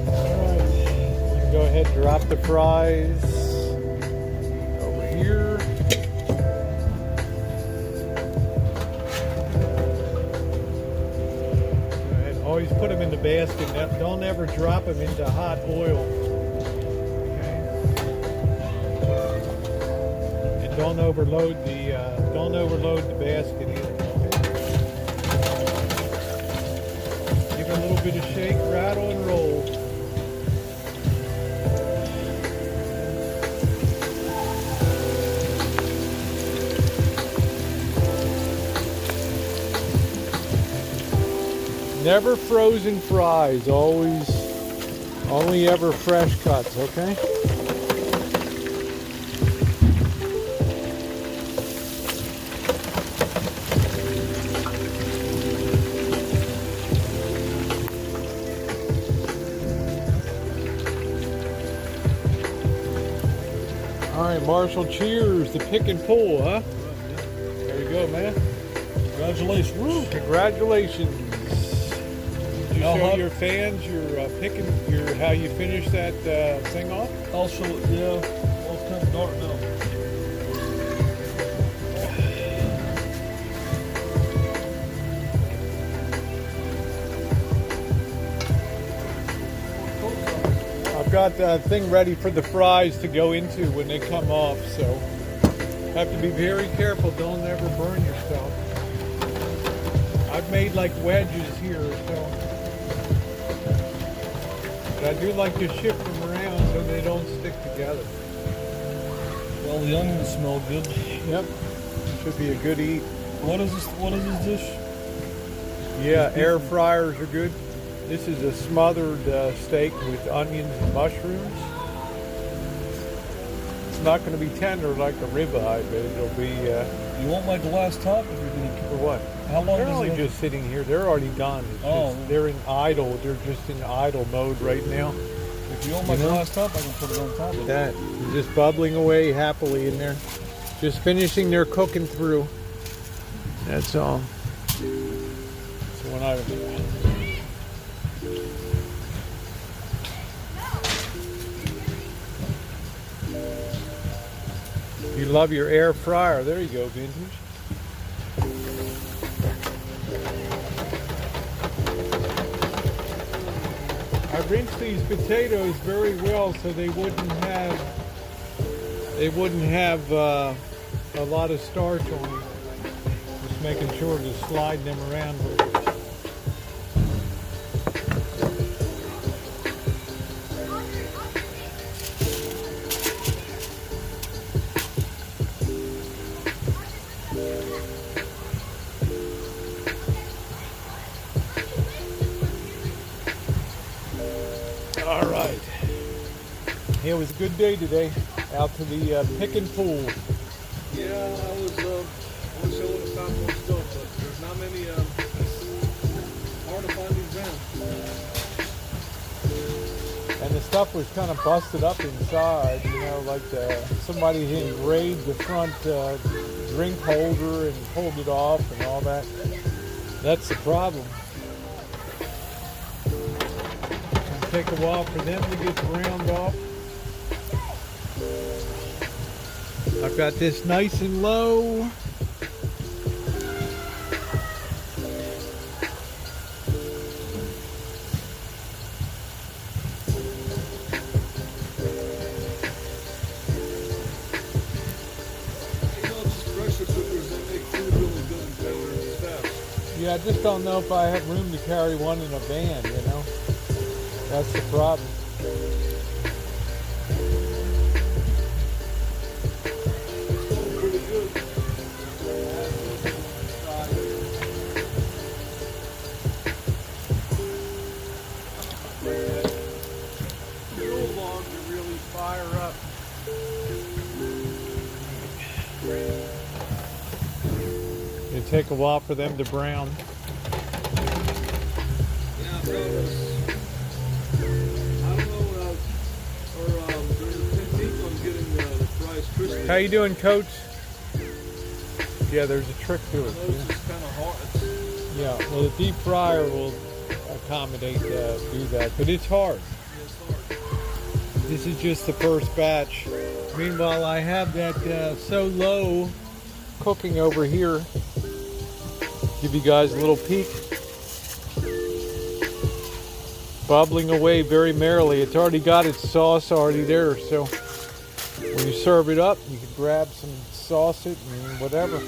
Alright, go ahead and drop the fries over basket. Don't ever drop them into hot oil. Okay. And don't overload the basket either. Okay. Give it a little bit of shake, rattle, and roll. Never frozen fries, only ever fresh cuts, okay? All right, Marshall, cheers to pick and pull, huh? There you go, man. Congratulations. Woo. Congratulations. You show your fans your how you finish that thing off? I'll show it. Yeah, well, it's kind of dark now. I've got that thing ready for the fries to go into when they come off, so have to be very careful. Don't ever burn yourself. I've made like wedges here, so. But I do like to shift them around so they don't stick together. Well, the onions smell good. Yep. Should be a good eat. What is this? What is this dish? Yeah, air fryers are good. This is a smothered steak with onions and mushrooms. It's not going to be tender like a ribeye, but it'll be. You want my glass top if you're going to? For what? How long? They're does only it just sitting here. They're already done. They're in idle. They're just in idle mode right now. If you want my glass top, I can put it on top of that. They're just bubbling away happily in there. Just finishing their cooking through. That's all. So when I You love your air fryer. There you go, vintage. I rinsed these potatoes very well so they wouldn't have a lot of starch on them. Just making sure to slide them around a little bit. All right. It was a good day today. Out to the pick and pull. Yeah, I wish I would have found more stuff, but there's not many. It's hard to find these down. And the stuff was kind of busted up inside, you know, like somebody had engraved the front drink holder and pulled it off and all that. That's the problem. Take a while for them to get ground off. I've got this nice and low. Yeah, I just don't know if I have room to carry one in a van, you know. That's the problem. Pretty good. Fuel long to really fire up. It'll take a while for them to brown. Yeah, brothers. How you doing, Coach? Yeah, there's a trick to it. It's just kind of hard. Yeah, well, the deep fryer will accommodate do that, but it's hard. Yeah, it's hard. This is just the first batch. Meanwhile, I have that so low cooking over here. Give you guys a little peek. bubbling away very merrily. It's already got its sauce already there, so when you serve it up, you can grab some sauce it and whatever.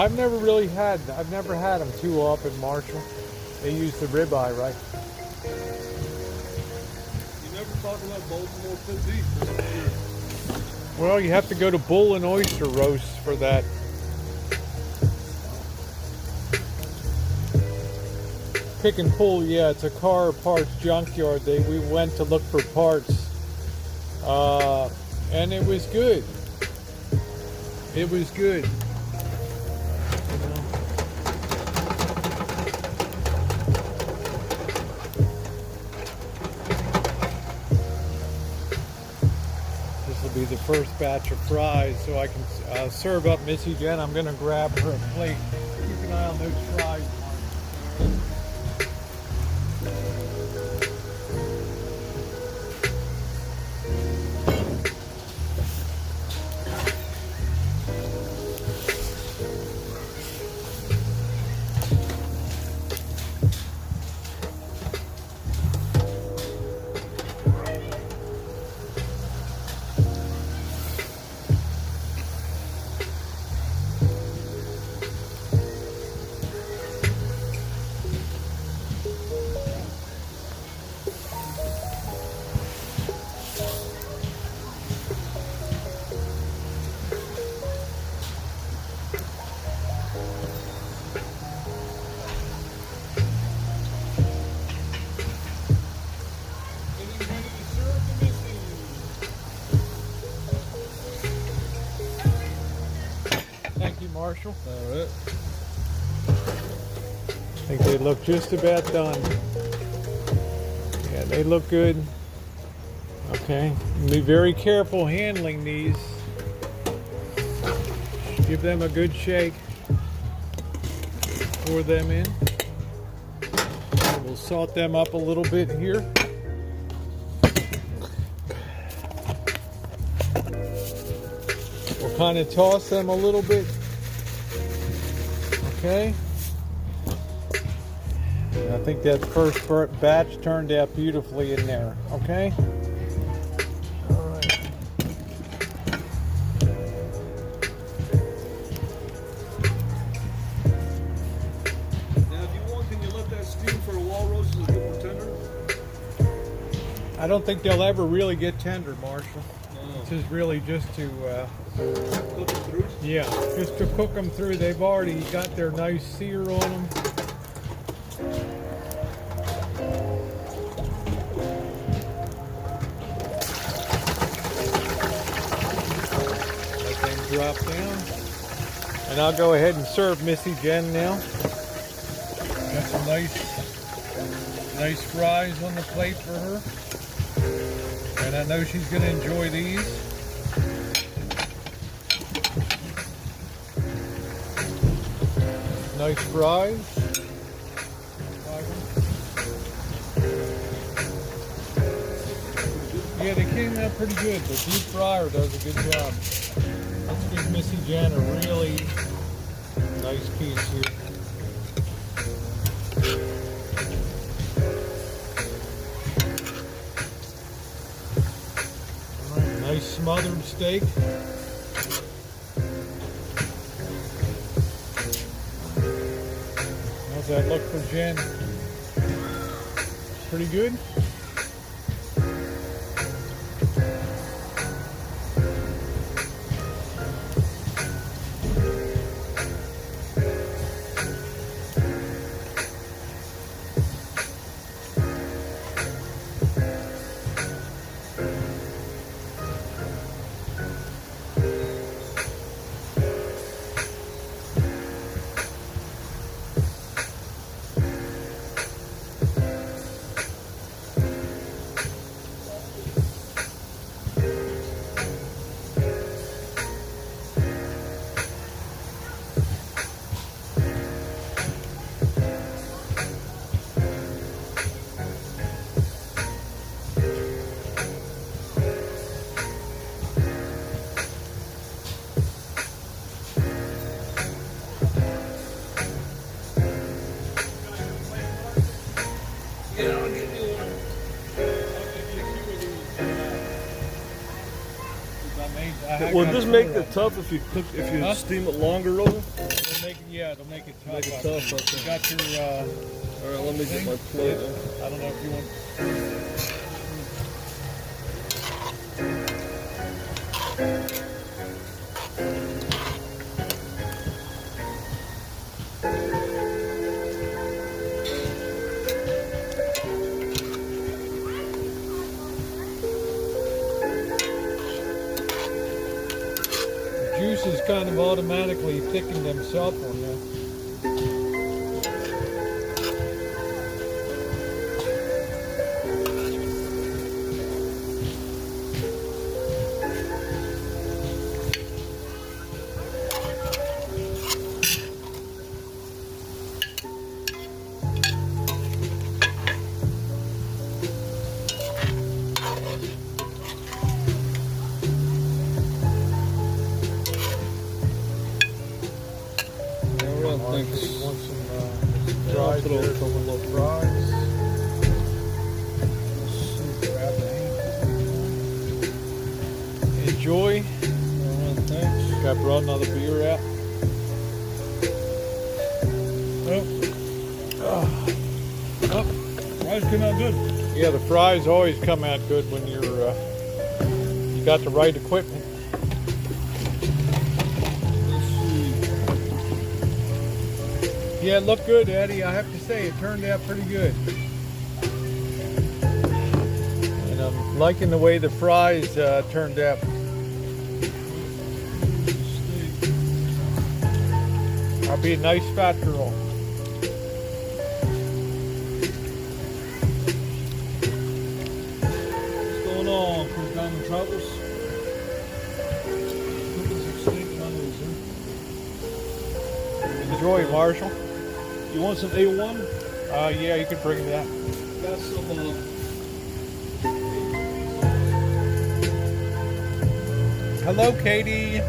I've never had them too often, Marshall. They use the ribeye, right? You never talk about Baltimore cooked beef. Well, you have to go to Bull and Oyster Roast for that. Pick and pull, yeah, it's a car parts junkyard. We went to look for parts, and it was good. It was good. This will be the first batch of fries, so I can serve up Missy Jen. I'm going to grab her a plate. Keep an eye on those fries. Marshall. All right. I think they look just about done. Yeah, they look good. Okay, be very careful handling these. Give them a good shake. Pour them in. We'll salt them up a little bit here. We'll kind of toss them a little bit. Okay. I think that first batch turned out beautifully in there. Okay. All right. Now, if you want, can you let that steam for a while, roast so it get more tender? I don't think they'll ever really get tender, Marshall. No. This is really just to Cook them through? yeah, just to cook them through. They've already got their nice sear on them. Let them drop down. And I'll go ahead and serve Missy Jen now. Got some nice fries on the plate for her. And I know she's going to enjoy these. Nice fries. Yeah, they came out pretty good. The deep fryer does a good job. Let's give Missy Jen a really nice piece here. All right, nice smothered steak. How's that look for Jen? Pretty good? Will this make it tough if you steam it longer, Roland? It'll make it tough. Make it tough. Okay. You got your. All right, let me get my plate. I don't know if you want. Juices kind of automatically thicken themselves on you. Thanks. Want some fries there, a couple of fries. Enjoy. Alright, thanks. Got brought another beer out. Oh, fries came out good. Yeah, the fries always come out good when you got the right equipment. Yeah, it looked good, Eddie. I have to say, it turned out pretty good. And I'm liking the way the fries turned out. I'll be a nice fat girl. What's going on, Chris Diamond Travels? Cooking some steak Mondays, huh? Enjoy, Marshall. You want some A1? Yeah, you could bring that. Got some. Hello, Katie.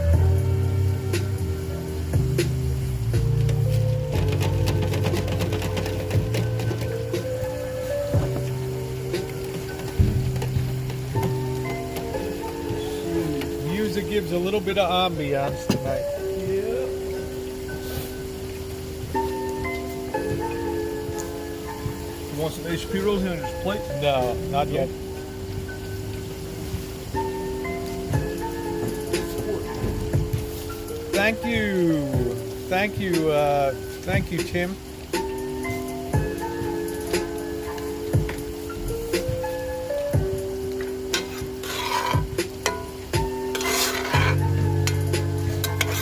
Music gives a little bit of ambiance tonight. Want some HP rolls on this plate? No, not yet. Thank you. Thank you, Tim.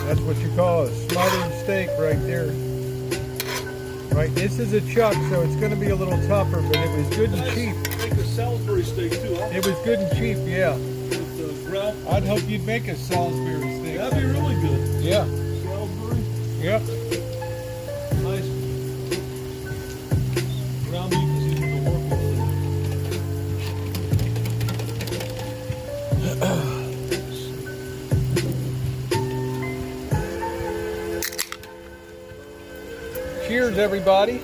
That's what you call a smothered steak right there. Right, this is a chuck, so it's going to be a little tougher, but it was good and cheap. Make a Salisbury steak too, huh? It was good and cheap, yeah. With the ground. I'd hope you'd make a Salisbury steak. That'd be really good. Yeah. Salisbury. Yep. Nice. Ground beef is easy to work with. Cheers, everybody.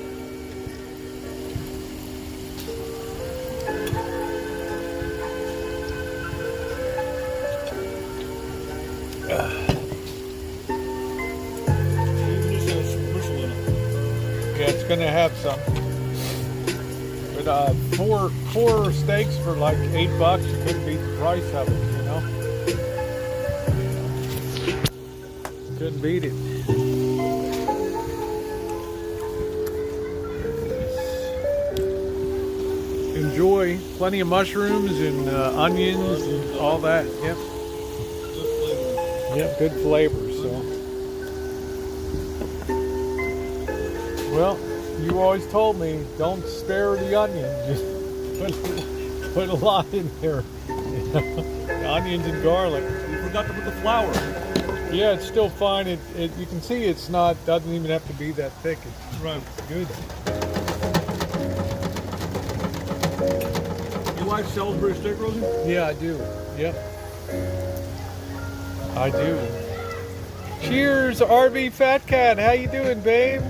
Yeah, it's gonna have some. But four steaks for like $8, you couldn't beat the price of it, you know. Couldn't beat it. Enjoy. Plenty of mushrooms and onions and all that. Yep. Yep, good flavor. So, well, you always told me don't spare the onion. Just put a lot in there. The onions and garlic. You forgot to put the flour. Yeah, it's still fine. It you can see it's not doesn't even have to be that thick. It's Right. good. You like Salisbury steak, Rosie? Yeah, I do. Yep. I do. Cheers, RV Fat Cat. How you doing, babe?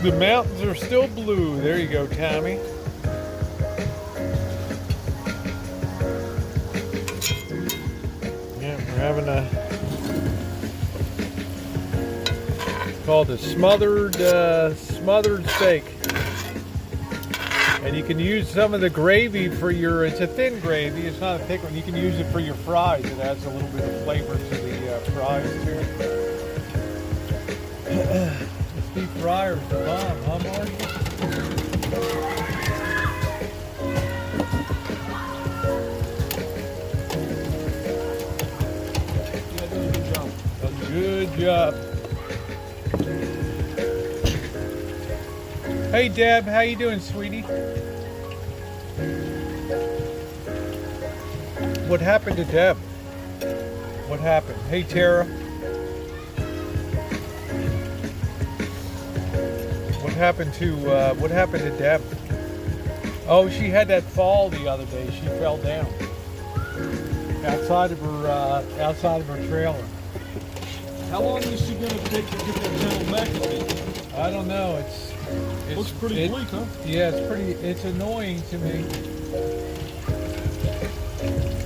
The mountains are still blue. There you go, Tommy. We're having called a smothered steak. And you can use some of the gravy for your, it's a thin gravy, it's not a thick one. You can use it for your fries. It adds a little bit of flavor to the fries too. This deep fryer's the bomb, huh, Marshall? Yeah, doing a good job. A good job. Hey Deb, how you doing, sweetie? What happened to Deb? What happened? Hey Tara. What happened to Deb? Oh, she had that fall the other day. She fell down outside of her trailer. How long is she gonna take to get that channel back again? I don't know. It Looks pretty bleak, huh? Yeah, it's annoying to me.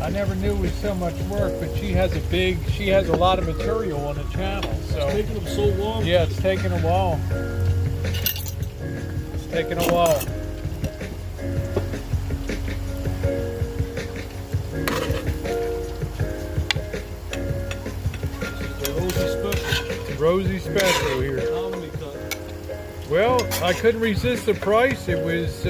I never knew it was so much work, but she has a lot of material on the channel. So It's taking them so long. yeah, it's taking a while. It's taking a while. This is the Rosie special. Rosie special here. Comedy cut. Well, I couldn't resist the price. It was,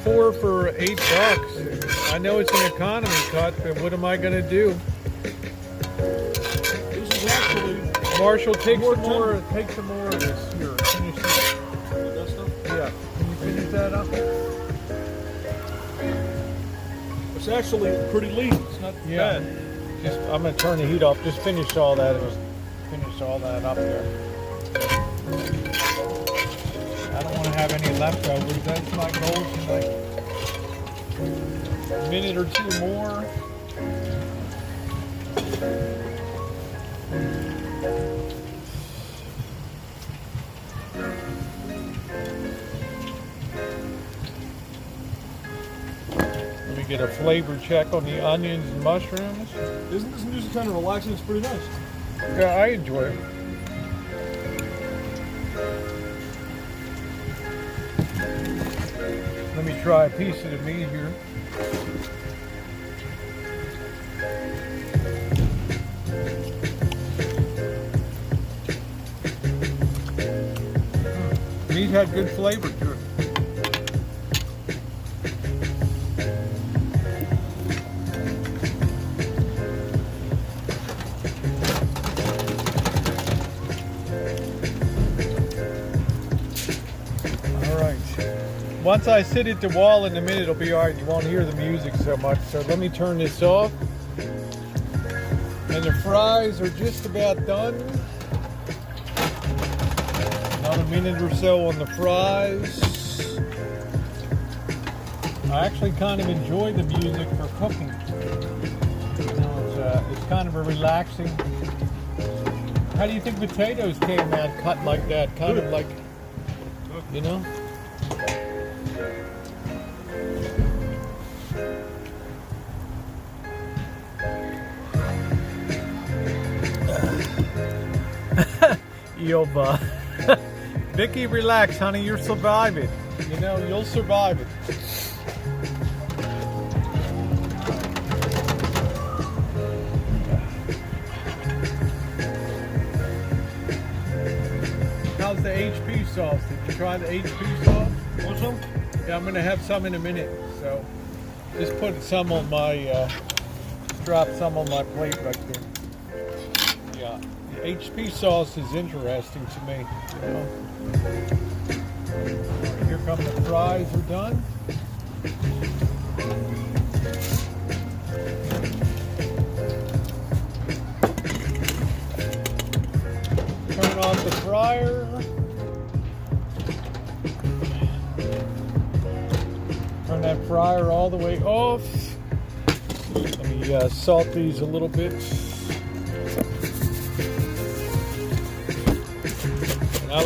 four for $8. I know it's an economy cut, but what am I gonna do? This is actually Marshall, take More some more of this. Here, finish this. that stuff. Yeah, can you finish that up? It's actually pretty lean. It's not Yeah. bad. Just, I'm gonna turn the heat off. Just finish all that. Finish all that up there. I don't want to have any leftovers. That's my goal tonight. A minute or two more. Let me get a flavor check on the onions and mushrooms. Isn't this music kind of relaxing? It's pretty nice. Yeah, I enjoy it. Let me try a piece of the meat here. Meat had good flavor to it. Once I sit at the wall in a minute, it'll be all right. You won't hear the music so much. So let me turn this off. And the fries are just about done. Another minute or so on the fries. I actually kind of enjoy the music for cooking. You know, it's kind of a relaxing. How do you think potatoes came out cut like that? Kind of like, you know? Yoba. Vicky, relax, honey. You're surviving. You know, you'll survive it. How's the HP sauce? Did you try the HP sauce? Want some? Yeah, I'm gonna have some in a minute. So just put some on my, just drop some on my plate right there. Yeah. HP sauce is interesting to me. You know? Here come the fries are done. Turn off the fryer. Turn that fryer all the way off. Let me salt these a little bit. I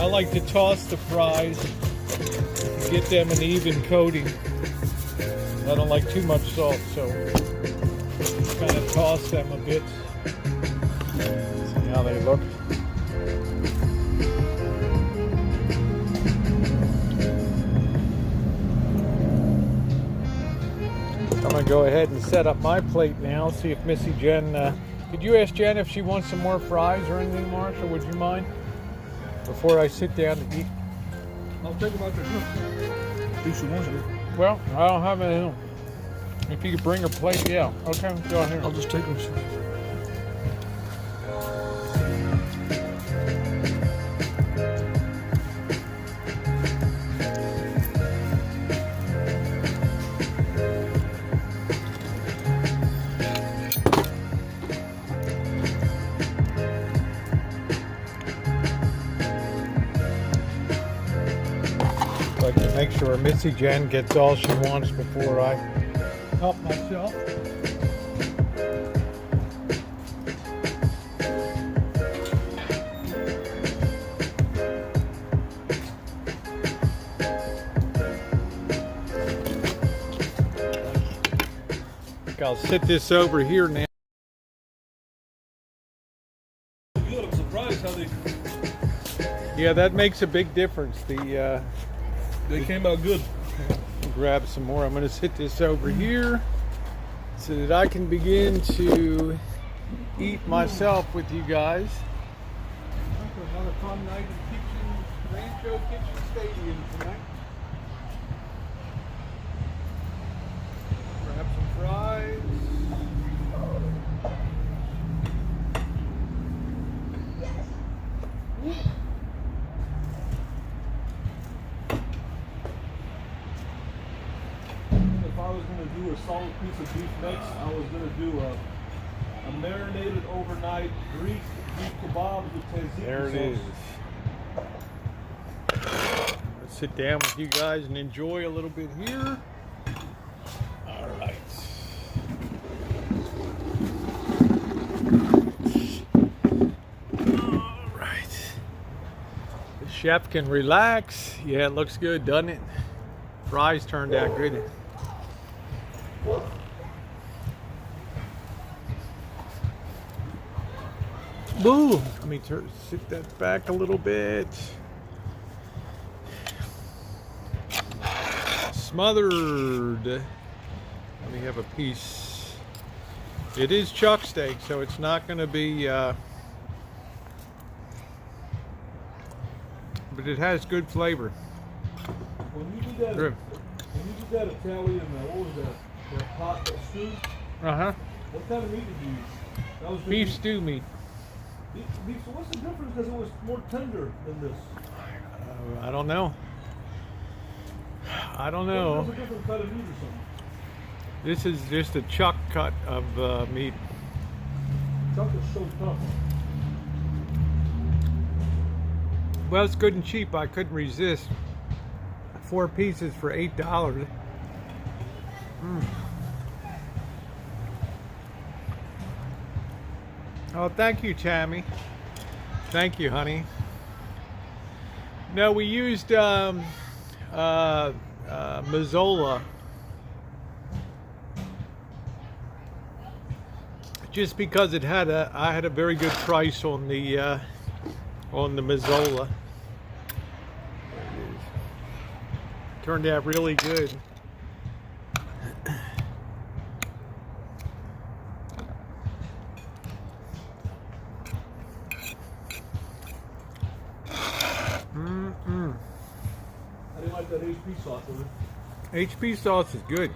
like to toss the fries to get them an even coating. I don't like too much salt, so kind of toss them a bit. See how they look. I'm gonna go ahead and set up my plate now. See if Missy Jen. Could you ask Jen if she wants some more fries or anything, Marshall? Would you mind? Before I sit down to eat. I'll take them out there. If she wants it. Well, I don't have any. If you could bring her plate, yeah. Okay, go ahead. I'll just take them. Like to make sure Missy Jen gets all she wants before I help myself. I'll sit this over here now. Good. I'm surprised how Yeah, that makes a big difference. they came out good. Grab some more. I'm going to sit this over here so that I can begin to eat myself with you guys. Another fun night in Rancho Kitchen Stadium tonight. Grab some fries. If I was going to do a solid piece of beef next, I was going to do a marinated overnight Greek beef kebabs with tzatziki There it sauce. is. Let's sit down with you guys and enjoy a little bit here. All right. All right. The chef can relax. Yeah, it looks good, doesn't it? Fries turned out good. Boo! Let me sit that back a little bit. Smothered. Let me have a piece. It is chuck steak, so it's not going to be, but it has good flavor. When you did that, Italian, what was that pot, that stew? Uh-huh. What kind of meat did you use? That was Beef stew meat. Beef. So what's the difference? Because it was more tender than this. I don't know. I don't know. It was a different cut of meat or something. This is just a chuck cut of meat. Chuck is so tough. Well, it's good and cheap. I couldn't resist. 4 pieces for $8. Oh, thank you, Tammy. Thank you, honey. No, we used Mazzola. Just because it had I had a very good price on the Mazzola. Turned out really good. I didn't like that HP sauce with it. HP sauce is good.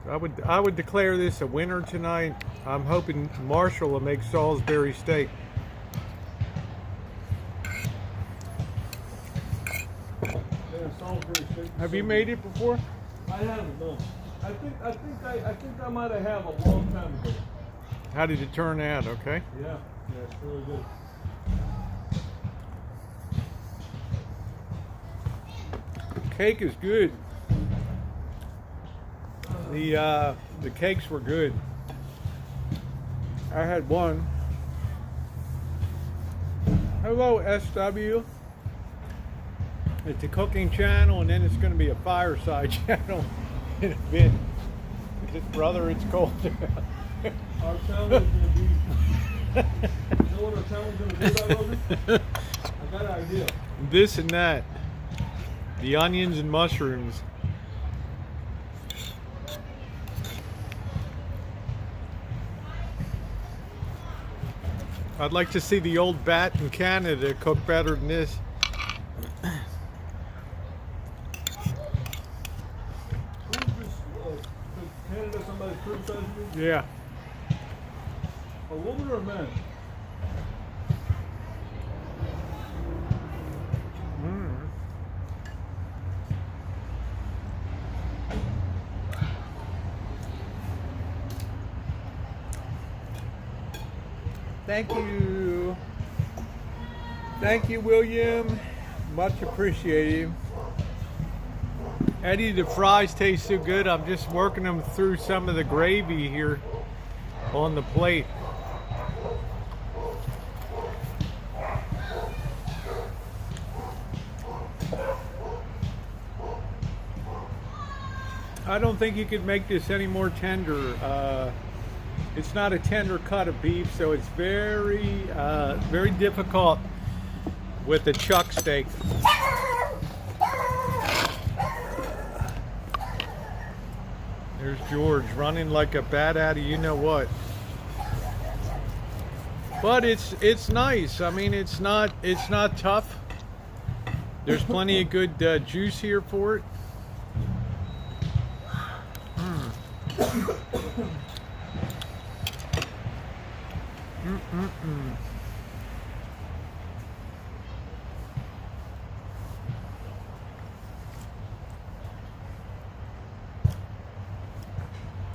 I would declare this a winner tonight. I'm hoping Marshall will make Salisbury steak. Yeah, Salisbury steak. Have you made it before? I haven't, no. I think I might have a long time ago. How did it turn out? Okay. Yeah, it's really good. Cake is good. The cakes were good. I had one. Hello, SW. It's a cooking channel, and then it's going to be a Fireside channel. in a bit. Brother, it's cold. Our town is going to be. You know what our town is going to be about, Roger? I got an idea. This and that. The onions and mushrooms. I'd like to see the old bat in Canada cook better than this. Canada, somebody criticizing me? Yeah. A woman or a man? Thank you. Thank you, William. Much appreciated. Eddie, the fries taste so good. I'm just working them through some of the gravy here on the plate. I don't think you could make this any more tender. It's not a tender cut of beef, so it's very, very difficult with the chuck steak. There's George running like a bat out of you know what. But it's nice. I mean, it's not tough. There's plenty of good juice here for it.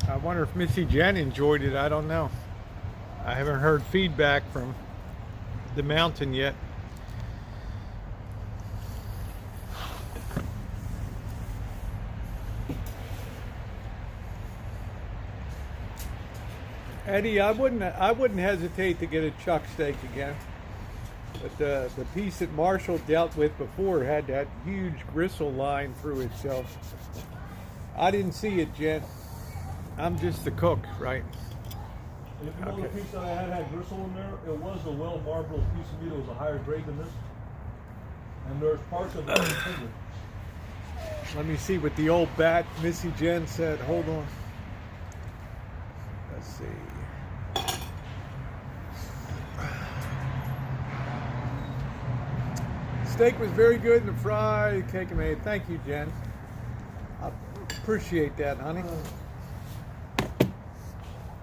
I wonder if Missy Jen enjoyed it. I don't know. I haven't heard feedback from the mountain yet. Eddie, I wouldn't hesitate to get a chuck steak again. But the piece that Marshall dealt with before had that huge gristle line through it, so I didn't see it, Jen. I'm just the cook, right? If you know the piece that I had gristle in there, it was a well marbled piece of meat. It was a higher grade than this. And there's parts of it that are tender. Let me see what the old bat Missy Jen said. Hold on. Let's see. Steak was very good in the fry. Cake and made. Thank you, Jen. I appreciate that, honey.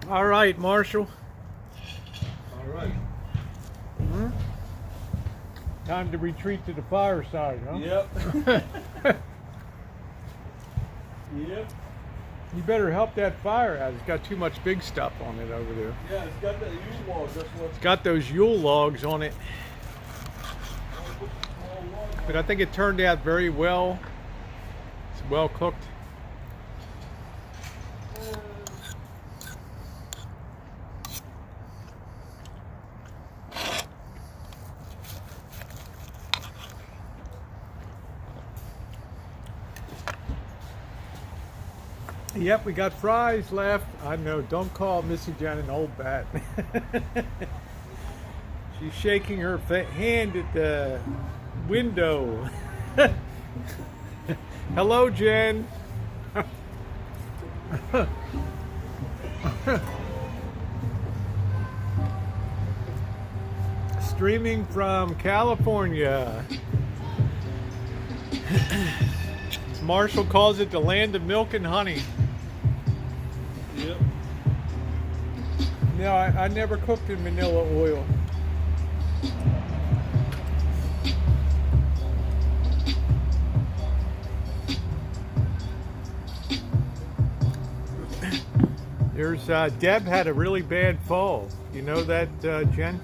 All right, Marshall. All right. Time to retreat to the fireside, huh? Yep. Yep. You better help that fire out. It's got too much big stuff on it over there. Yeah, it's got that Yule log. That's what. It's got those Yule logs on it. But I think it turned out very well. It's well cooked. Yep, we got fries left. I know, don't call Missy Jen an old bat. She's shaking her hand at the window. Hello, Jen. Streaming from California. Marshall calls it the land of milk and honey. Yep. No, I never cooked in manila oil. There's Deb had a really bad fall. You know that, Jen?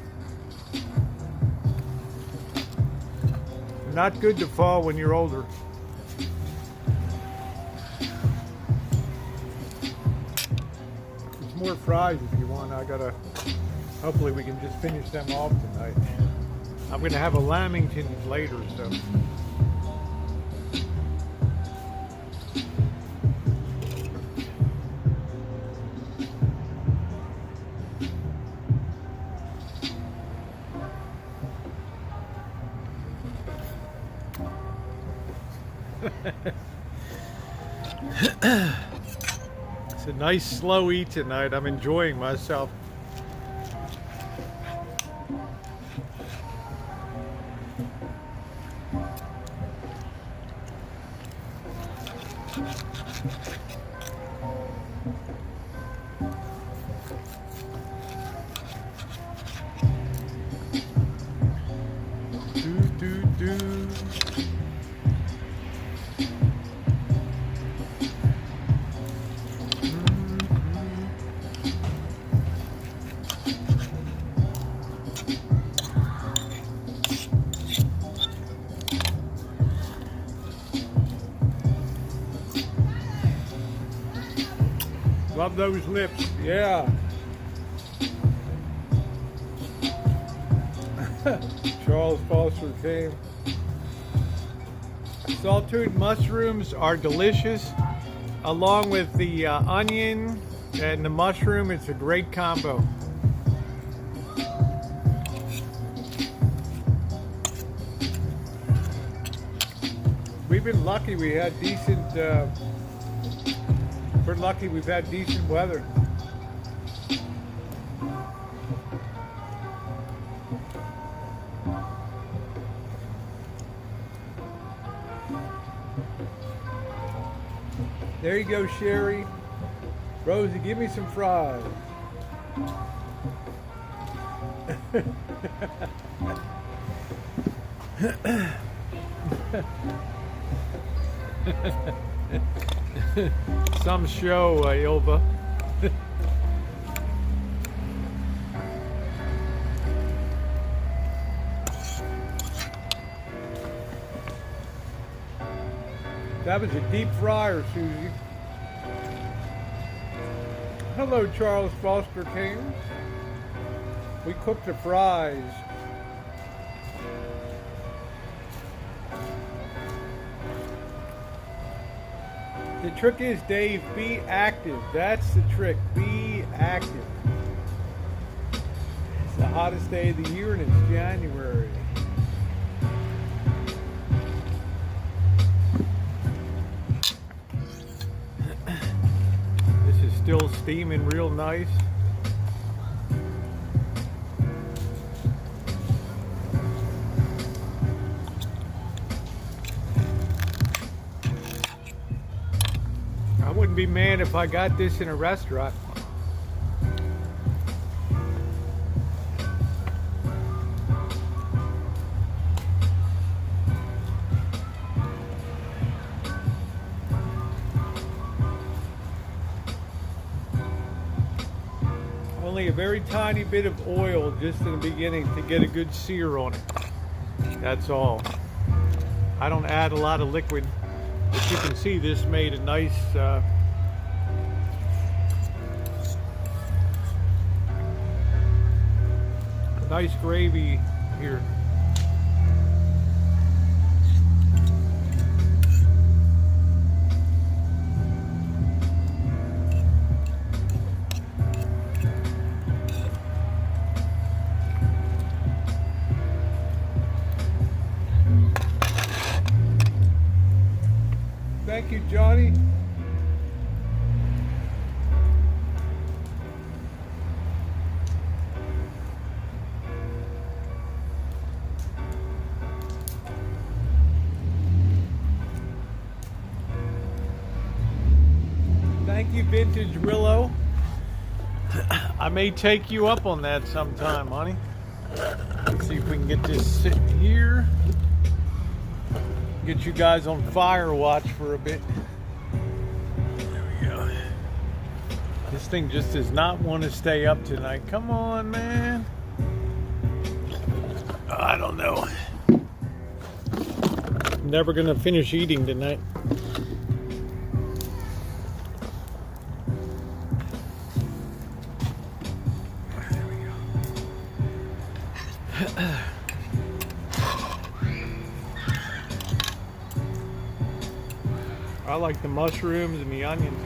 Not good to fall when you're older. There's more fries if you want. Hopefully we can just finish them off tonight. I'm gonna have a Lamingtons later, so. It's a nice slow eat tonight. I'm enjoying myself. Love those lips, yeah. Charles Foster came. Sauteed mushrooms are delicious, along with the onion and the mushroom. It's a great combo. We've been lucky. We had decent. We're lucky we've had decent weather. There you go, Sherry. Rosie, give me some fries. Some show, Ilva. That was a deep fryer, Susie. Hello, Charles Foster King. We cooked the fries. The trick is, Dave, be active. That's the trick. Be active. It's the hottest day of the year and it's January. This is still steaming real nice. I wouldn't be mad if I got this in a restaurant. Only a very tiny bit of oil just in the beginning to get a good sear on it. That's all. I don't add a lot of liquid. As you can see, this made a nice nice gravy here. Thank you, Johnny. Thank you, Vintage Willow. I may take you up on that sometime, honey. Let's see if we can get this sitting here. Get you guys on fire watch for a bit. There we go. This thing just does not want to stay up tonight. Come on, man. I don't know. Never gonna finish eating tonight. There we go. I like the mushrooms and the onions.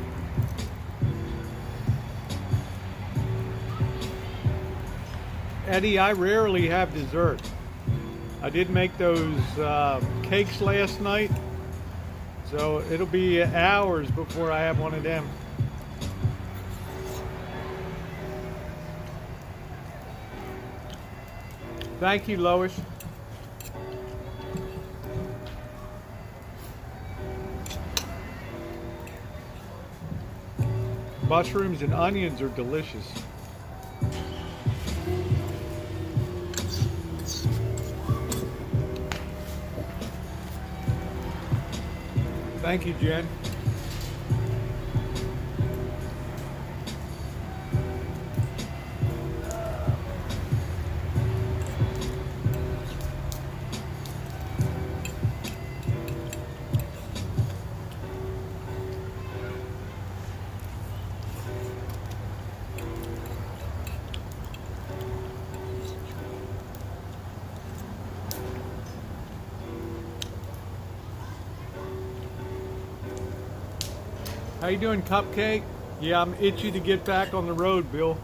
Eddie, I rarely have dessert. I did make those cakes last night, So it'll be hours before I have one of them. Thank you, Lois. Mushrooms and onions are delicious. Thank you, Jen. How you doing, Cupcake? Yeah, I'm itchy to get back on the road, Bill.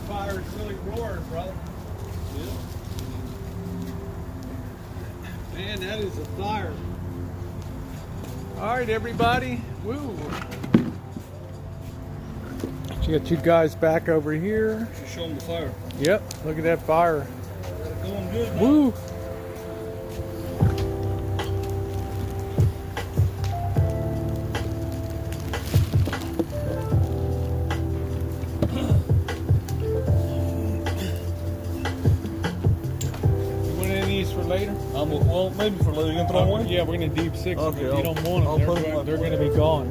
Fire's really roaring, brother. Yeah. Man, that is a fire. All right, everybody. Woo. So you got two guys back over here. Just show them the fire. Yep, look at that fire. Going good now. Woo. For later? Well, maybe for later. You gonna throw them away? Yeah, we're gonna deep six them. Okay, If you don't want I'll them, put 'em in my they're plate. gonna be gone.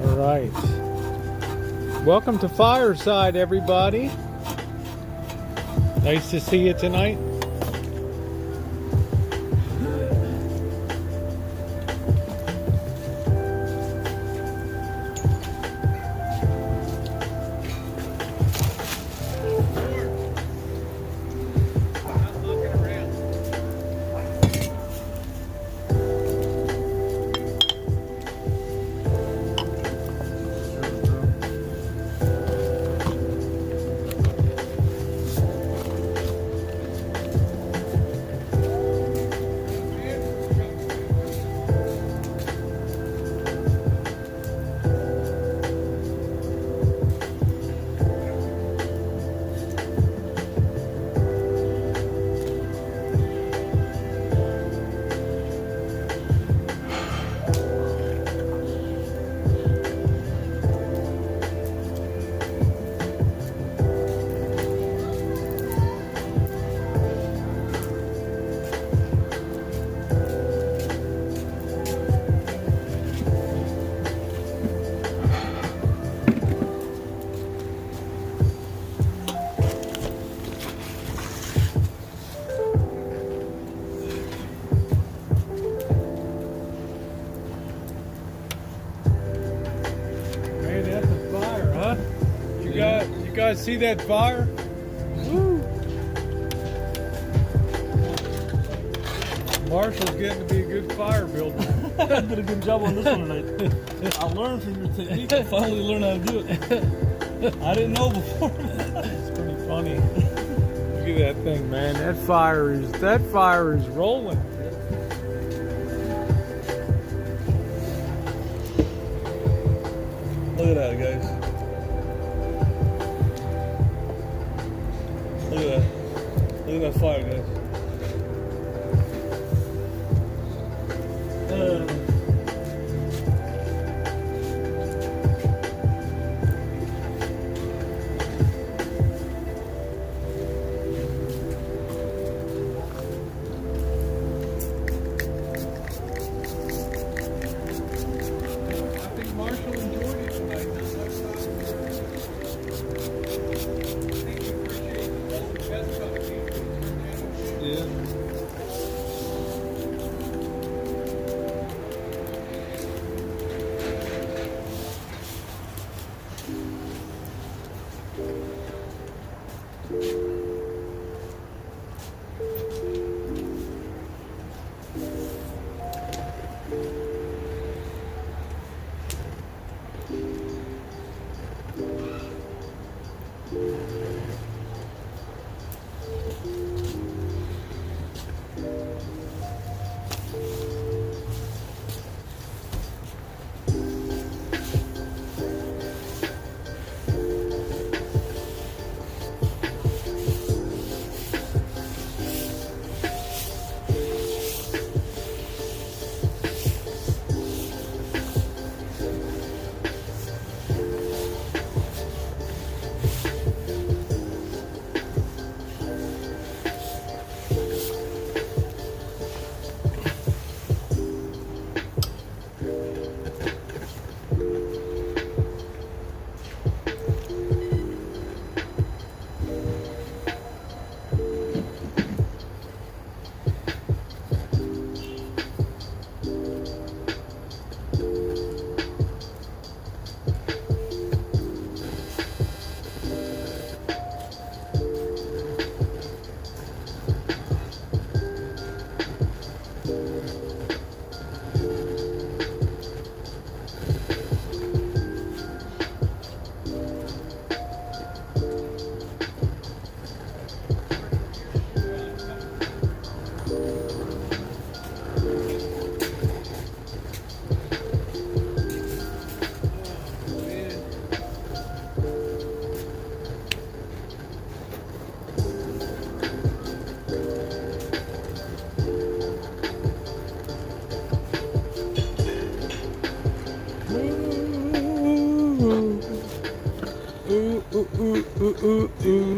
All right. Welcome to Fireside, everybody. Nice to see you tonight. You guys see that fire? Woo! Marshall's getting to be a good fire builder. I did a good job on this one tonight. I learned from your technique. I finally learned how to do it. I didn't know before. It's pretty funny. Look at that thing, man. That fire is rolling. Look at that, guys. Look at that. Look at that fire, guys.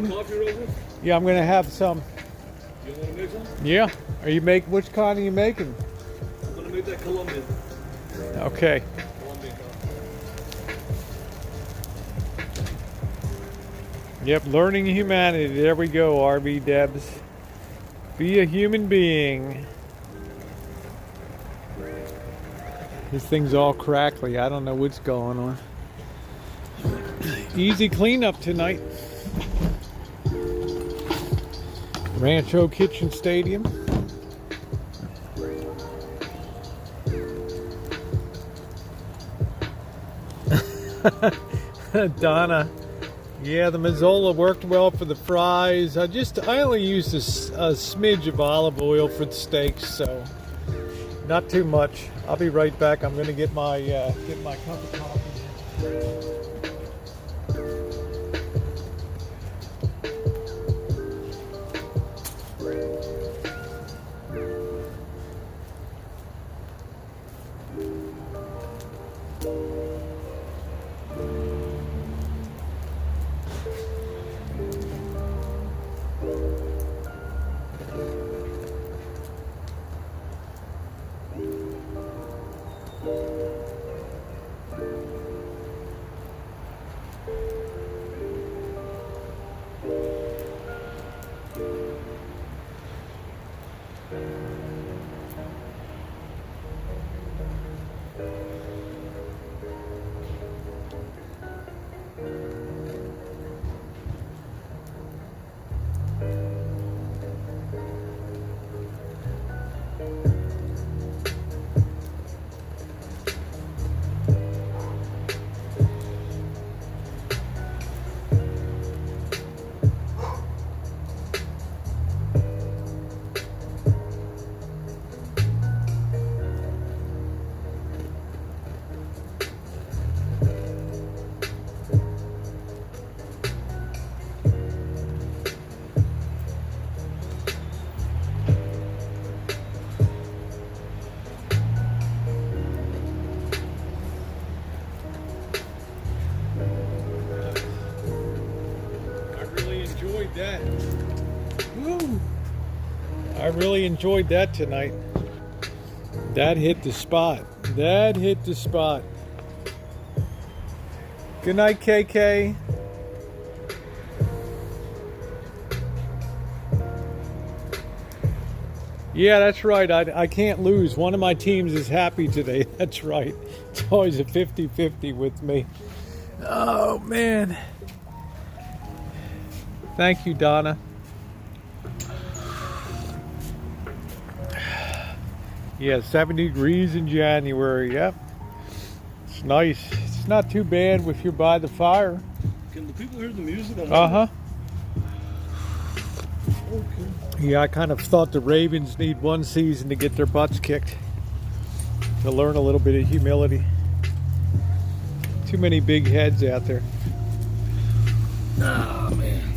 morning. Coffee, Rosa? Yeah, I'm gonna have some. You want to make some? Yeah. Are you which kind are you making? I'm going to make that Colombian. Okay. Colombian coffee. Yep, learning humanity. There we go, RB Debs. Be a human being. This thing's all crackly. I don't know what's going on. Easy cleanup tonight. Rancho Kitchen Stadium. Donna. Yeah, the Mazzola worked well for the fries. I only used a smidge of olive oil for the steaks, so not too much. I'll be right back. I'm going to get my cup of coffee. That. Woo. I really enjoyed that tonight. That hit the spot. That hit the spot. Good night, KK. Yeah, that's right. I can't lose. One of my teams is happy today. That's right. It's always a 50-50 with me. Oh, man. Thank you, Donna. Yeah, 70 degrees in January. Yep. It's nice. It's not too bad if you're by the fire. Can the people hear the music? Uh-huh. Okay. Yeah, I kind of thought the Ravens need one season to get their butts kicked. To learn a little bit of humility. Too many big heads out there. Oh, man.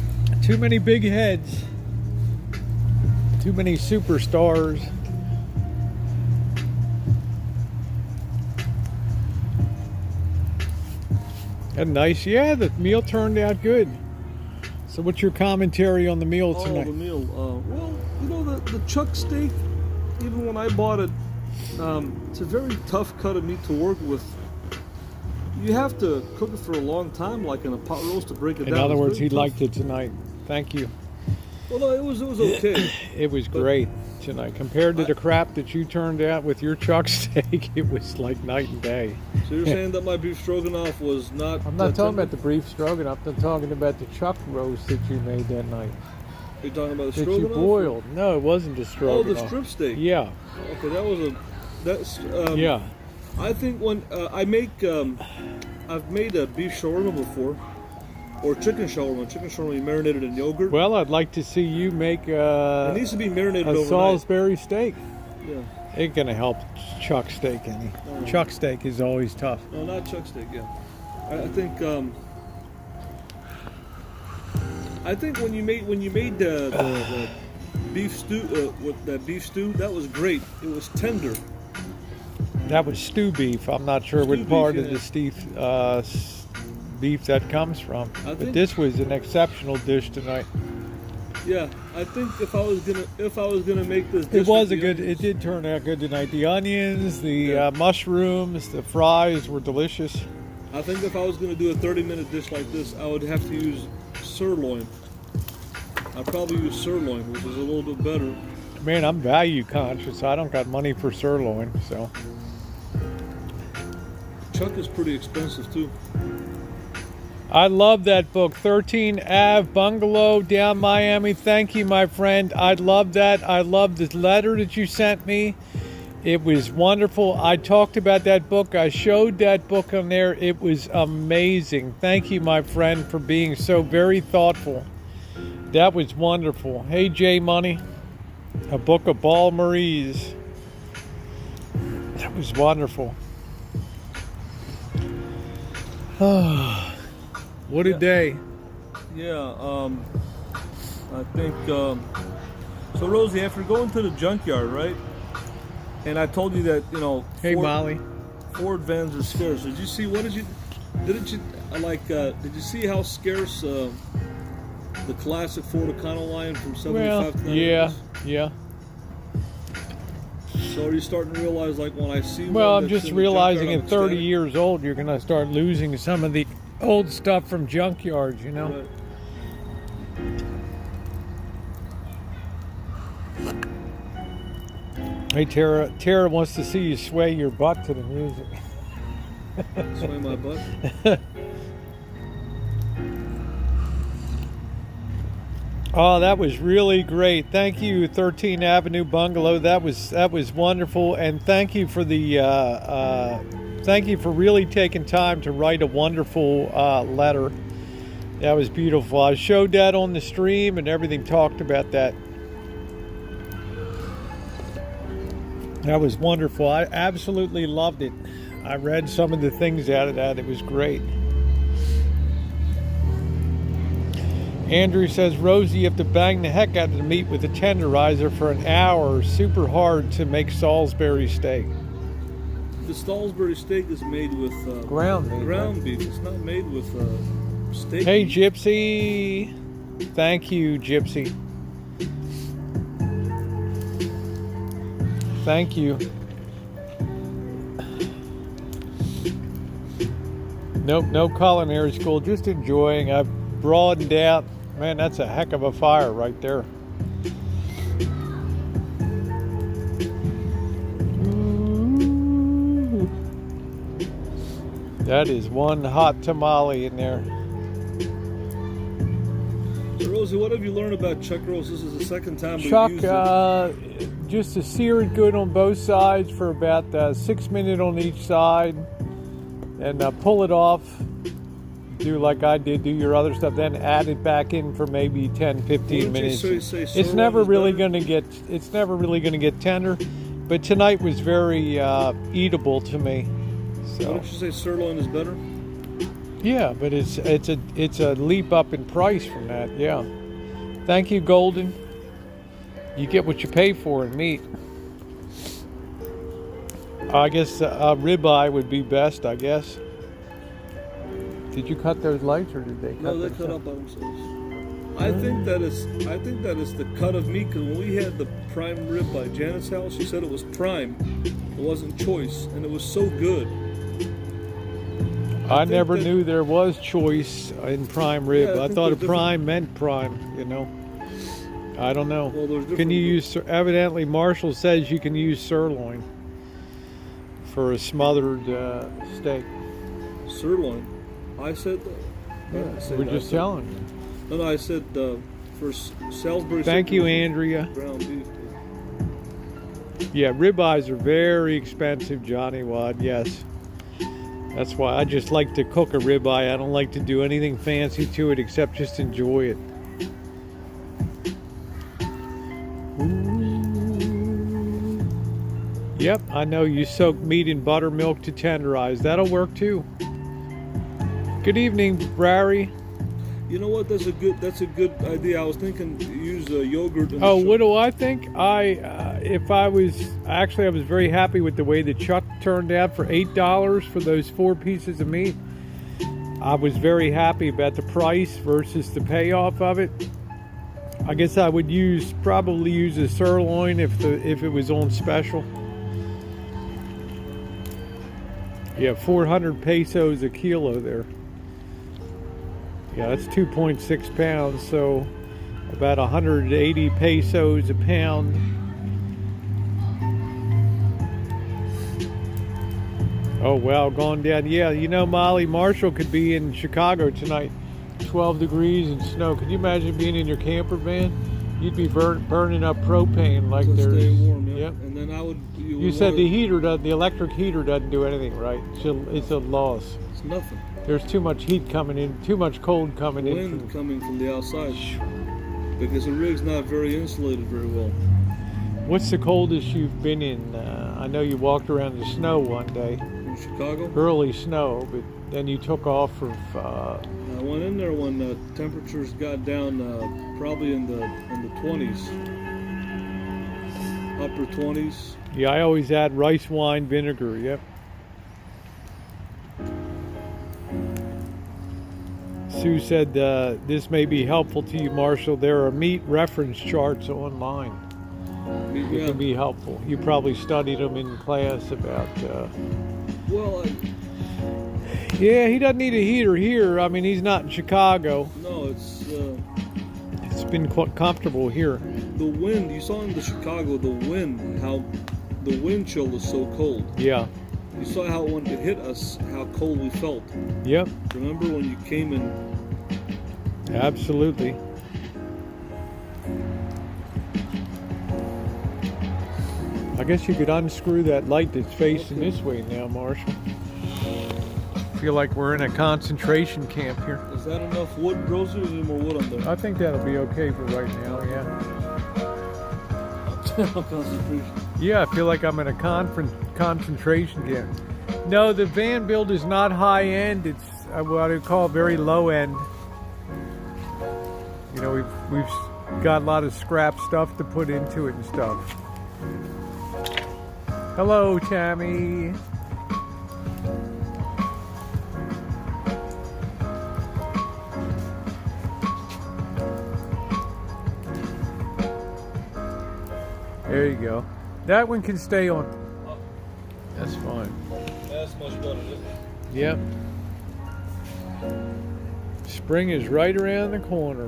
Too many big heads. Too many superstars. And nice. Yeah, the meal turned out good. So what's your commentary on the meal tonight? Oh, the meal. Well, you know, the chuck steak, even when I bought it, it's a very tough cut of meat to work with. You have to cook it for a long time, like in a pot roast, to break it down. In other words, he tough. liked it tonight. Thank you. Well, no, it was okay. It was great tonight. Compared to the crap that you turned out with your chuck steak, it was like night and day. So you're saying that my beef stroganoff was not... I'm not talking about the beef stroganoff. I'm talking about the chuck roast that you made that night. You're talking about the That stroganoff? you boiled. No, it wasn't the stroganoff. Oh, the strip steak. Yeah. Okay, that was a... That's... Yeah. I think when I make... I've made a beef shawarma before. Or chicken shawarma. Chicken shawarma, you marinated in yogurt. Well, I'd like to see you make it needs to be marinated a overnight. Salisbury steak. Yeah. Ain't gonna help chuck steak any. No. Chuck steak is always tough. No, not chuck steak. Yeah. I think when you made the beef stew with that beef stew, that was great. It was tender. That was stew beef. I'm not sure Stew what beef, part of yeah. the beef that comes from. But think- this was an exceptional dish tonight. Yeah, I think if I was gonna make this dish, It was with a the good. It onions- did turn out good tonight. The onions, the Yeah. mushrooms, the fries were delicious. I think if I was gonna do a 30-minute dish like this, I would have to use sirloin. I'd probably use sirloin, which is a little bit better. Man, I'm value conscious. I don't got money for sirloin, so. Chuck is pretty expensive too. I love that book, 13 Ave Bungalow down Miami. Thank you, my friend. I love that. I love the letter that you sent me. It was wonderful. I talked about that book. I showed that book on there. It was amazing. Thank you, my friend, for being so very thoughtful. That was wonderful. Hey, J Money. A book of Ball Marie's. That was wonderful. What a day. Yeah, I think so. Rosie, after going to the junkyard, right? And I told you that Hey, Molly. Ford vans are scarce. Did you see? Did you see how scarce the classic Ford Econoline from 75 to 90 yeah, was? yeah. So are you starting to realize, like, when I see Well, one I'm that's just in the realizing junkyard, at I'm 30 ecstatic? years old, you're going to start losing some of the old stuff from junkyards, you know? Right. Hey, Tara. Tara wants to see you sway your butt to the music. Sway my butt. Oh, that was really great. Thank you, 13 Avenue Bungalow. That was wonderful, and thank you for the thank you for really taking time to write a wonderful letter. That was beautiful. I showed that on the stream, and everything talked about that. That was wonderful. I absolutely loved it. I read some of the things out of that. It was great. Andrew says, Rosie, you have to bang the heck out of the meat with a tenderizer for an hour. Super hard to make Salisbury steak. The Salisbury steak is made with Ground beef. ground beef. It's not made with steak. Hey, beef. Gypsy. Thank you, Gypsy. Thank you. Nope, no culinary school. Just enjoying. I've broadened out. Man, that's a heck of a fire right there. Ooh. That is one hot tamale in there. So, Rosie, what have you learned about chuck roast? This is the second time we've Chuck, used it. just to sear it good on both sides for about 6 minutes on each side, and pull it off. Do like I did, do your other stuff, then add it back in for maybe 10, 15 minutes. Say It's sirloin never is really better? going to get tender, but tonight was very eatable to me. Why So don't you say sirloin is better? yeah, but it's a leap up in price from that. Yeah. Thank you, Golden. You get what you pay for in meat. I guess ribeye would be best, I guess. Did you cut those lights, or did they cut? No, they cut themselves? up by themselves. I think that is the cut of meat, because when we had the prime rib by Janet's house, she said it was prime. It wasn't choice, and it was so good. I think never that- knew there was choice in prime rib. Yeah, I I think thought a there's prime meant prime, you know. I don't know. Well, there's Can you different- use, evidently Marshall says you can use sirloin for a smothered steak. Sirloin. I said that. I didn't say We're that. just I said- telling you. No, I said for Salisbury. Thank steak, you, it was Andrea. Ground beef. Yeah, ribeyes are very expensive, Johnny Wad, yes. That's why I just like to cook a ribeye. I don't like to do anything fancy to it except just enjoy it. Ooh. Yep, I know you soak meat in buttermilk to tenderize. That'll work too. Good evening, Brary. You know what? That's a good idea. I was thinking to use yogurt. In Oh, the what do I think? I was very happy with the way the chuck turned out for $8 for those 4 pieces of meat. I was very happy about the price versus the payoff of it. I guess I would probably use a sirloin if it was on special. Yeah, 400 pesos a kilo there. Yeah, that's 2.6 pounds, so about 180 pesos a pound. Oh wow, gone down. Yeah, you know, Molly, Marshall could be in Chicago tonight. 12 degrees and snow. Could you imagine being in your camper van? You'd be burning up propane like To there's. stay warm, yeah. Yep. And then You said the electric heater doesn't do anything, right? It's a loss. It's nothing. There's too much heat coming in, too much cold coming in. Wind coming from the outside. Because the rig's not very insulated very well. What's the coldest you've been in? I know you walked around the snow one day. In Chicago? Early snow, but then you took off for. I went in there when temperatures got down probably in the 20s. Upper 20s. Yeah, I always add rice wine vinegar, yep. Sue said this may be helpful to you, Marshall. There are meat reference charts online. It can be helpful. You probably studied them in class about... Well, yeah, he doesn't need a heater here. I mean, he's not in Chicago. No, it's been quite comfortable here. The wind, you saw in the Chicago, the wind, how the wind chill is so cold. Yeah. You saw how when it hit us, how cold we felt. Yep. Remember when you came in? Absolutely. I guess you could unscrew that light that's facing this way now, Marshall. Feel like we're in a concentration camp here. Is that enough wood, Rosie, or is there more wood on there? I think that'll be okay for right now, yeah. Concentration. Yeah, I feel like I'm in a concentration camp. No, the van build is not high end. It's what I would call very low end. You know, we've got a lot of scrap stuff to put into it and stuff. Hello, Tammy. There you go. That one can stay on. That's fine. That's much better, isn't it? Yep. Spring is right around the corner.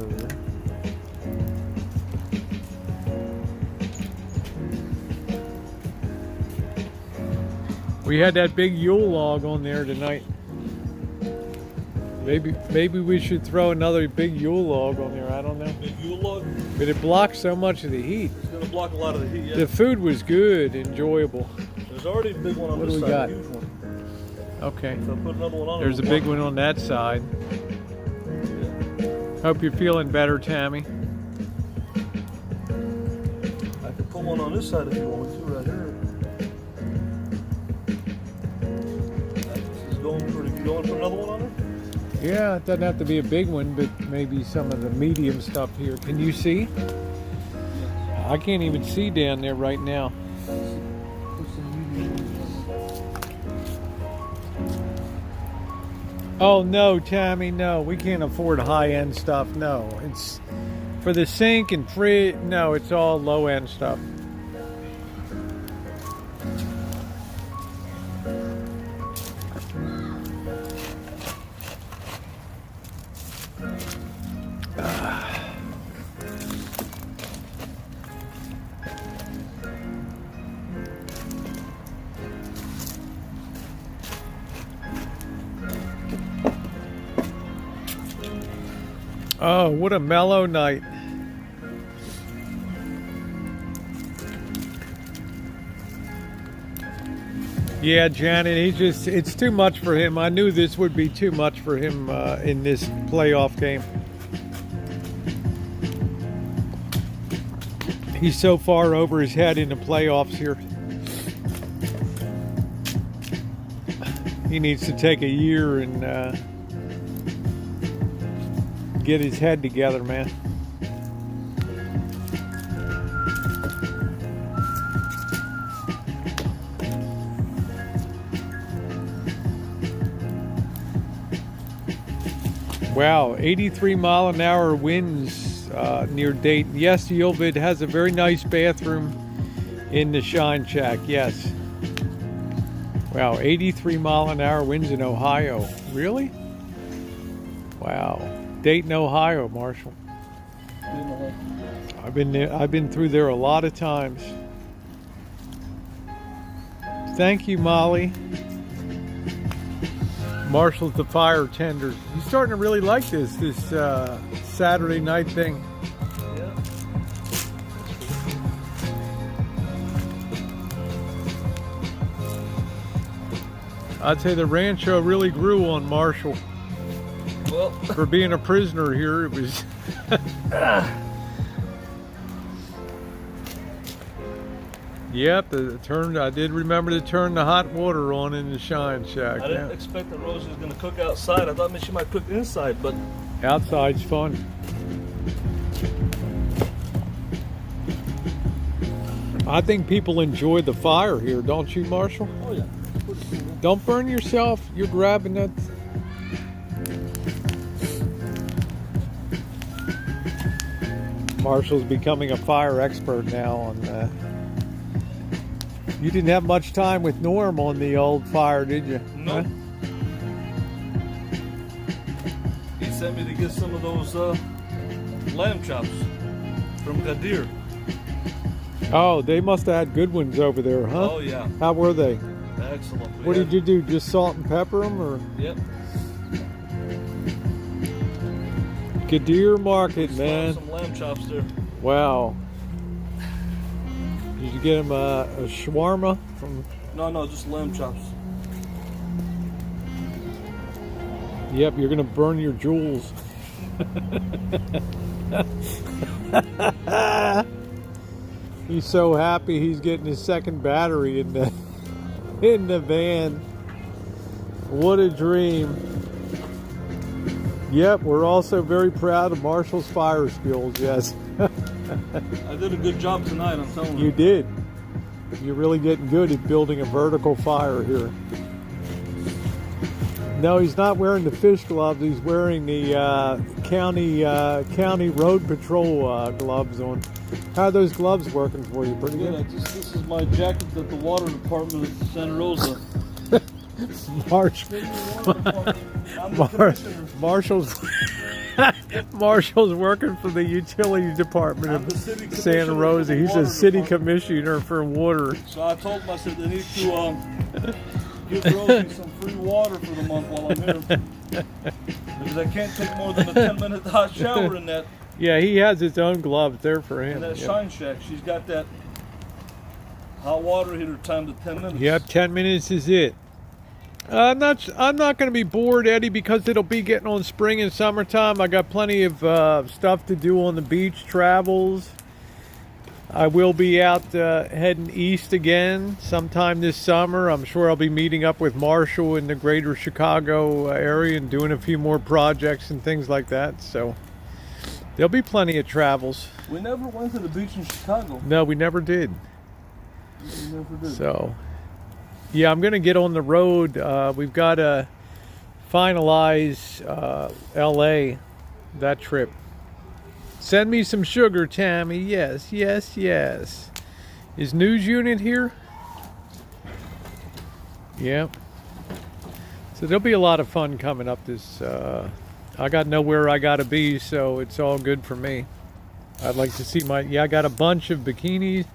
We had that big Yule log on there tonight. Maybe we should throw another big Yule log on there. I don't know. Big Yule log? But it blocks so much of the heat. It's going to block a lot of the heat, yeah. The food was good, enjoyable. There's already a big one on What this do we side, got? a huge one. Okay. So put another one on. There's a big one on that side. Hope you're feeling better, Tammy. I could put one on this side if you want me to, right here. This is going pretty good. You going for another one on there? Yeah, it doesn't have to be a big one, but maybe some of the medium stuff here. Can you see? I can't even see down there right now. Oh no, Tammy, no. We can't afford high-end stuff. No, it's for the sink and fridge. No, it's all low-end stuff. Oh, what a mellow night. Yeah, Janet, it's too much for him. I knew this would be too much for him in this playoff game. He's so far over his head in the playoffs here. He needs to take a year and get his head together, man. Wow, 83 mile an hour winds near Dayton. Yes, the Yulvid has a very nice bathroom in the Shine Shack, yes. Wow, 83 mile an hour winds in Ohio. Really? Wow. Dayton, Ohio, Marshall. I've been there, I've been through there a lot of times. Thank you, Molly. Marshall's the fire tender. He's starting to really like this Saturday night thing. Yeah. I'd say the Rancho really grew on Marshall. Well, For being a prisoner here, it was... Yep, I did remember to turn the hot water on in the Shine Shack. I didn't expect that Rosie was going to cook outside. I thought maybe she might cook inside, but Outside's fun. I think people enjoy the fire here, don't you, Marshall? oh yeah. Don't burn yourself. You're grabbing that. Marshall's becoming a fire expert now on you didn't have much time with Norm on the old fire, did you? No. Huh? He sent me to get some of those lamb chops from Gadir. Oh, they must have had good ones over there, huh? Oh yeah, How were they? excellent. What did you do? Just salt and pepper them, or? Yep. Gadir Market, man. Some lamb chops there. Wow. Did you get him a shawarma from? No, just lamb chops. Yep, you're gonna burn your jewels. He's so happy he's getting his second battery in the van. What a dream. Yep, we're also very proud of Marshall's fire skills, yes. I did a good job tonight, I'm telling you. You did. You're really getting good at building a vertical fire here. No, he's not wearing the fish gloves. He's wearing the county road patrol gloves on. How are those gloves working for you? Pretty good? This is my jacket that the water department at Santa Rosa. Marshall's working for the utility department of Santa Rosa. He's a city commissioner for water. So I told him, I said, they need to give Rosie some free water for the month while I'm here. Because I can't take more than a 10-minute hot shower in that. Yeah, he has his own gloves there for him. In that Shine Shack, she's got that hot water heater timed to 10 minutes. Yep, 10 minutes is it. I'm not going to be bored, Eddie, because it'll be getting on spring and summertime. I got plenty of stuff to do on the beach, travels. I will be out heading east again sometime this summer. I'm sure I'll be meeting up with Marshall in the greater Chicago area and doing a few more projects and things like that. So there'll be plenty of travels. We never went to the beach in Chicago. No, we never did. We never did. So, yeah, I'm going to get on the road. We've got to finalize LA, that trip. Send me some sugar, Tammy. Yes, yes, yes. Is News Unit here? Yep. So there'll be a lot of fun coming up this. I got nowhere I got to be, so it's all good for me. I'd like to see I got a bunch of bikinis.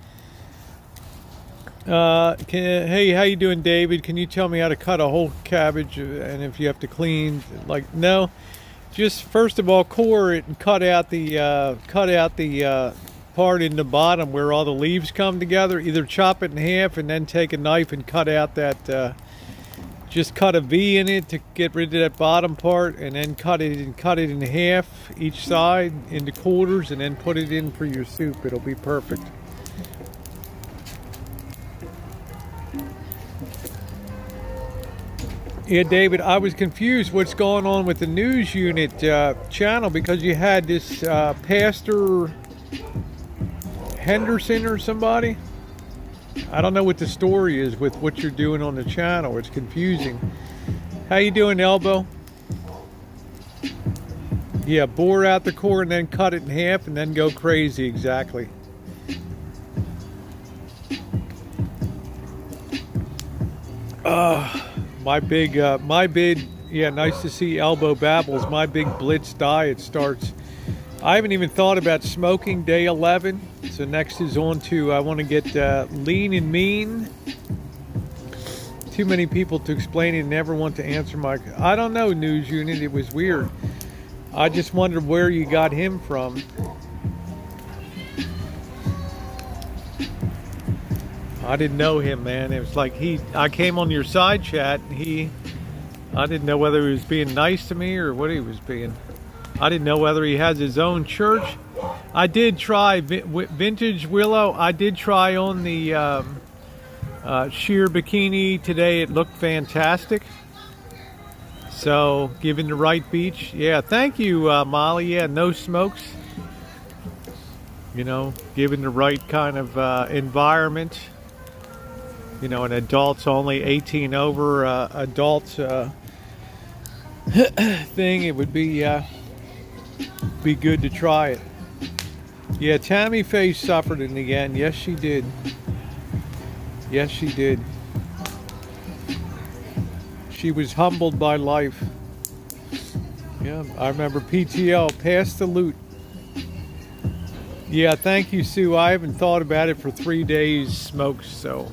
Hey, how you doing, David? Can you tell me how to cut a whole cabbage and if you have to clean? No. Just first of all, core it and cut out the part in the bottom where all the leaves come together. Either chop it in half and then take a knife and cut out that. Just cut a V in it to get rid of that bottom part, and then cut it in half each side into quarters, and then put it in for your soup. It'll be perfect. Yeah, David, I was confused what's going on with the News Unit channel, because you had this Pastor Henderson or somebody. I don't know what the story is with what you're doing on the channel. It's confusing. How you doing, Elbow? Yeah, bore out the core and then cut it in half and then go crazy, exactly. Yeah, nice to see Elbow Babbles. My big blitz diet starts. I haven't even thought about smoking day 11. So next is on to, I want to get lean and mean. Too many people to explain it and never want to answer my, I don't know, news unit. It was weird. I just wondered where you got him from. I didn't know him, man. It was like I came on your side chat and I didn't know whether he was being nice to me or what he was being. I didn't know whether he has his own church. I did try Vintage Willow. I did try on the sheer bikini today. It looked fantastic. So, given the right beach. Yeah, thank you, Molly. Yeah, no smokes. You know, given the right kind of environment. You know, an adults only 18 over adult thing, it would be good to try it. Yeah, Tammy Faye suffered in the end. Yes, she did. Yes, she did. She was humbled by life. Yeah, I remember PTL, pass the loot. Yeah, thank you, Sue. I haven't thought about it for 3 days smoked, so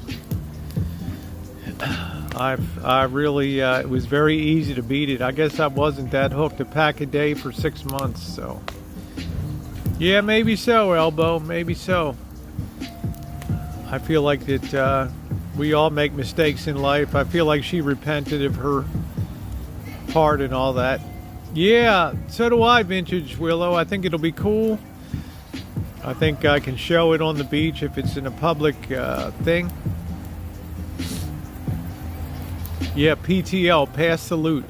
I really, it was very easy to beat it. I guess I wasn't that hooked. A pack a day for 6 months, so. Yeah, maybe so, Elbow, maybe so. I feel like that we all make mistakes in life. I feel like she repented of her part and all that. Yeah, so do I, Vintage Willow. I think it'll be cool. I think I can show it on the beach if it's in a public thing. Yeah, PTL, pass the loot.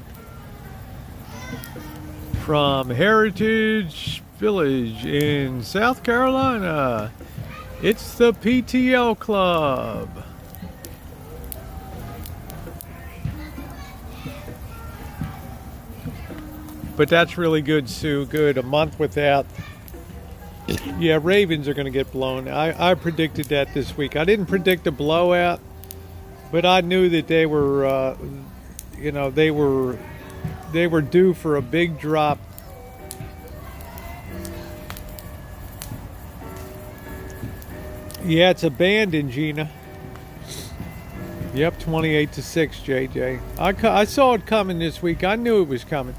From Heritage Village in South Carolina. It's the PTL Club. But that's really good, Sue. Good. A month without. Yeah, Ravens are going to get blown. I predicted that this week. I didn't predict a blowout, but I knew that they were, you know, they were due for a big drop. Yeah, it's abandoned, Gina. Yep, 28-6, JJ. I saw it coming this week. I knew it was coming.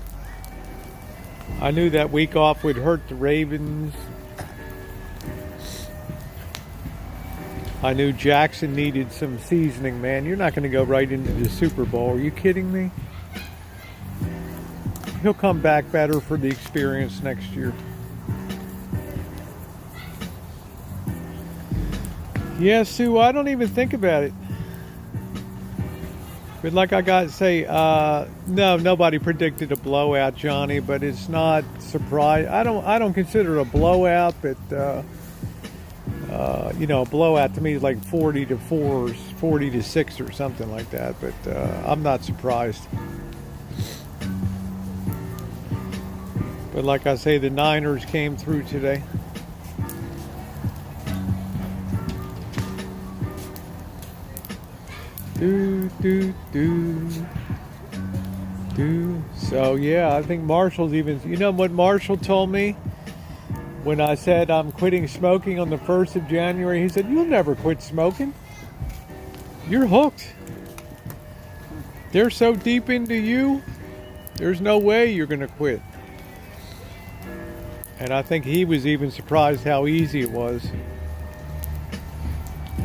I knew that week off would hurt the Ravens. I knew Jackson needed some seasoning, man. You're not going to go right into the Super Bowl. Are you kidding me? He'll come back better for the experience next year. Yeah, Sue, I don't even think about it. But like I got to say, no, nobody predicted a blowout, Johnny, but it's not surprise. I don't consider it a blowout, but you know, a blowout to me is like 40-4, 40-6 or something like that, but I'm not surprised. But like I say, the Niners came through today. So yeah, I think Marshall's even, you know what Marshall told me when I said I'm quitting smoking on the 1st of January? He said, you'll never quit smoking. You're hooked. They're so deep into you, there's no way you're going to quit. And I think he was even surprised how easy it was.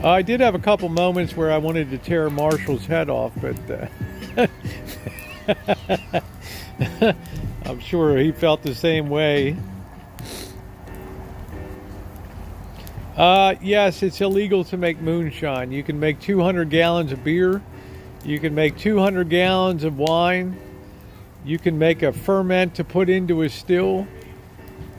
I did have a couple moments where I wanted to tear Marshall's head off, but I'm sure he felt the same way. Yes, it's illegal to make moonshine. You can make 200 gallons of beer. You can make 200 gallons of wine. You can make a ferment to put into a still.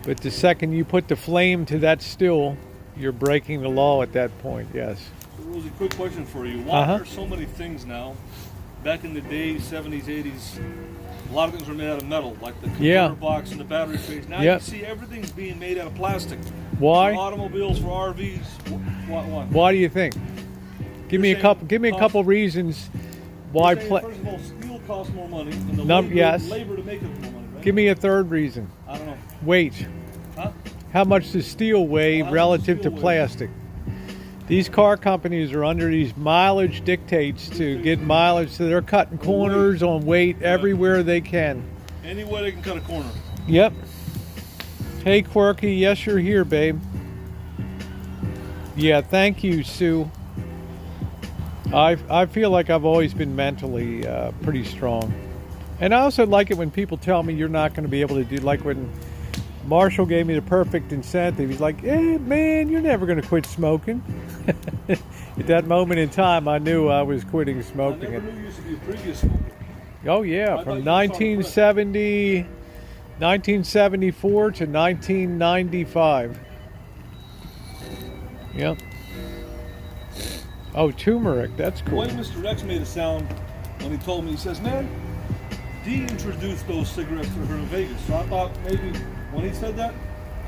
But the second you put the flame to that still, you're breaking the law at that point, yes. So, Rosie, quick question for you. Why are so many things now, back in the days, 70s, 80s, A lot of things were made out of metal, like the computer Yeah. box and the battery trays. Now Yep. you see everything's being made out of plastic. Why? For automobiles, for RVs. What? Why do you think? Give me a saying couple. Give me a cost- couple reasons why. You're saying, first of all, steel costs more money, and the Yes. labor to make it more money, right? Give me a third reason. I don't know. Weight. Huh? How much does steel weigh How much does relative to steel weigh? plastic? These car companies are under these mileage dictates to get mileage, so they're cutting corners on weight everywhere they can. Any way they can cut a corner. Yep. Hey, Quirky. Yes, you're here, babe. Yeah, thank you, Sue. I feel like I've always been mentally pretty strong. And I also like it when people tell me you're not going to be able to do, like when Marshall gave me the perfect incentive. He's like, hey, man, you're never going to quit smoking. At that moment in time, I knew I was quitting I smoking. never knew you used to be a previous smoker. Oh, yeah, I from thought you were starting to 1974 to 1995. Yep. Oh, turmeric, that's The cool. way Mr. X made a sound when he told me, he says, man, Dee introduced those cigarettes to her in Vegas. So I thought maybe when he said that,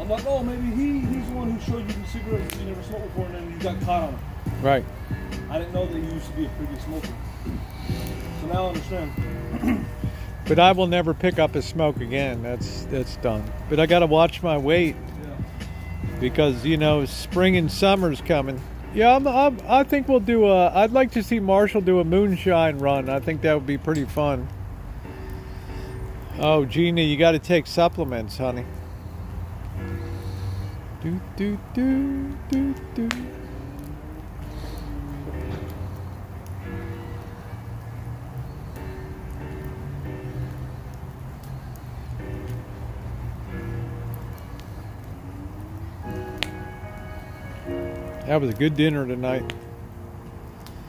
I'm like, oh, maybe he's the one who showed you the cigarettes that you never smoked before, and then you got caught on it. Right. I didn't know that you used to be a previous smoker. So now I understand. But I will never pick up a smoke again. That's done. But I got to watch my weight Yeah. because, you know, spring and summer's coming. Yeah, I think we'll do I'd like to see Marshall do a moonshine run. I think that would be pretty fun. Oh, Gina, you got to take supplements, honey. Do, do, do, do, do. That was a good dinner tonight.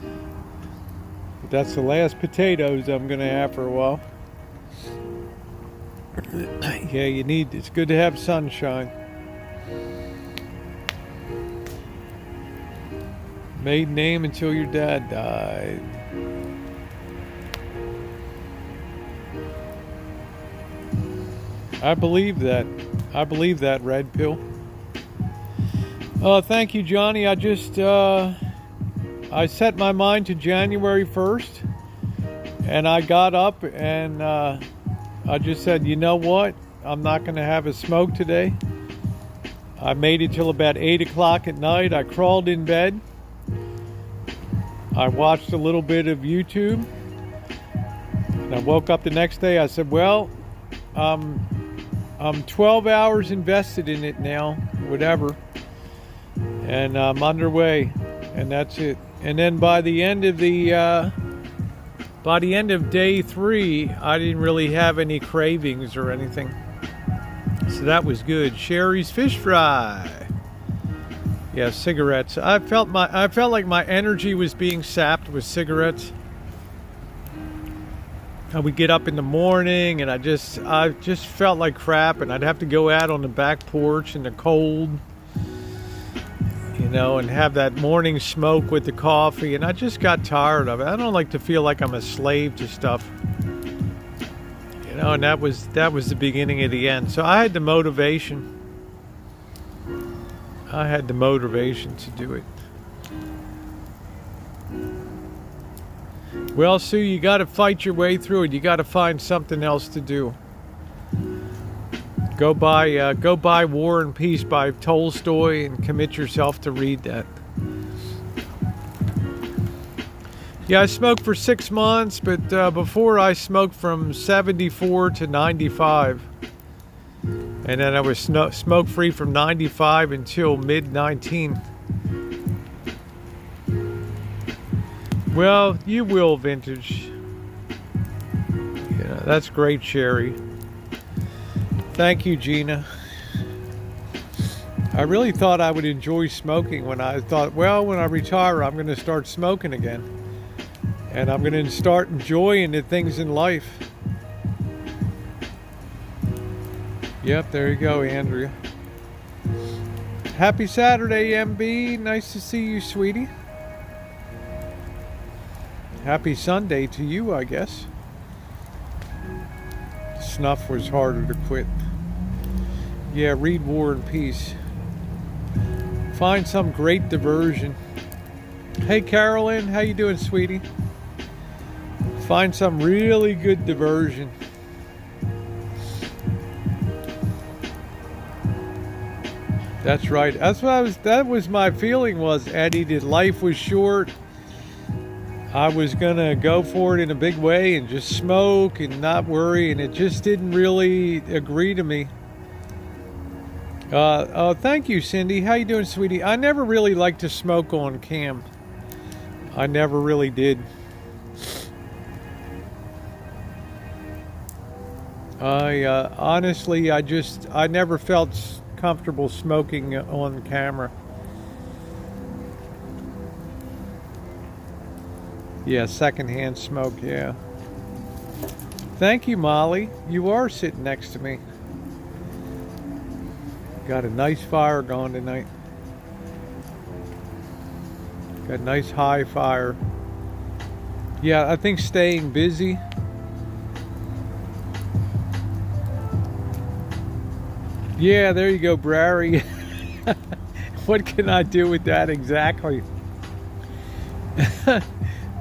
But that's the last potatoes I'm going to have for a while. Yeah, it's good to have sunshine. Maiden name until your dad died. I believe that. I believe that, Red Pill. Thank you, Johnny. I just I set my mind to January 1st, and I got up and I just said, you know what? I'm not going to have a smoke today. I made it till about 8 o'clock at night. I crawled in bed. I watched a little bit of YouTube. And I woke up the next day. I said, well, I'm 12 hours invested in it now, whatever. And I'm underway, and that's it. And then by the end of day 3, I didn't really have any cravings or anything. So that was good. Sherry's fish fry. Yeah, cigarettes. I felt like my energy was being sapped with cigarettes. I would get up in the morning and I just felt like crap, and I'd have to go out on the back porch in the cold, you know, and have that morning smoke with the coffee, and I just got tired of it. I don't like to feel like I'm a slave to stuff. You know, and that was the beginning of the end. So I had the motivation. To do it. Well, Sue, you got to fight your way through it. You got to find something else to do. Go buy War and Peace by Tolstoy and commit yourself to read that. Yeah, I smoked for 6 months, but before I smoked from 74 to 95. And then I was smoke-free from 95 until mid-19. Well, you will, Vintage. Yeah, that's great, Sherry. Thank you, Gina. I really thought I would enjoy smoking when I thought, well, when I retire, I'm going to start smoking again. And I'm going to start enjoying the things in life. Yep, there you go, Andrea. Happy Saturday, MB. Nice to see you, sweetie. Happy Sunday to you, I guess. snuff was harder to quit. Yeah, read War and Peace. Find some great diversion. Hey Carolyn, how you doing, sweetie? Find some really good diversion. That's right. That's what that was my feeling was, Eddie, that life was short. I was gonna go for it in a big way and just smoke and not worry, and it just didn't really agree to me. Oh, thank you, Cindy. How you doing, sweetie? I never really liked to smoke on cam. I never really did. Honestly, I never felt comfortable smoking on camera. Yeah, secondhand smoke, yeah. Thank you, Molly. You are sitting next to me. Got a nice fire going tonight. Got a nice high fire. Yeah, I think staying busy. Yeah, there you go, Brary. What can I do with that exactly?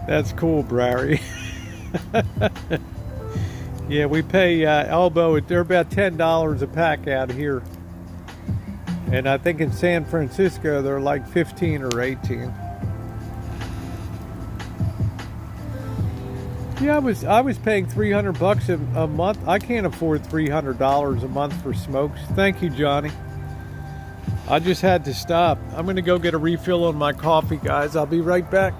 That's cool, Brary. Yeah, we pay Elbow, they're about $10 a pack out here. And I think in San Francisco, they're like 15 or 18. Yeah, I was paying $300 a month. I can't afford $300 a month for smokes. Thank you, Johnny. I just had to stop. I'm going to go get a refill on my coffee, guys. I'll be right back.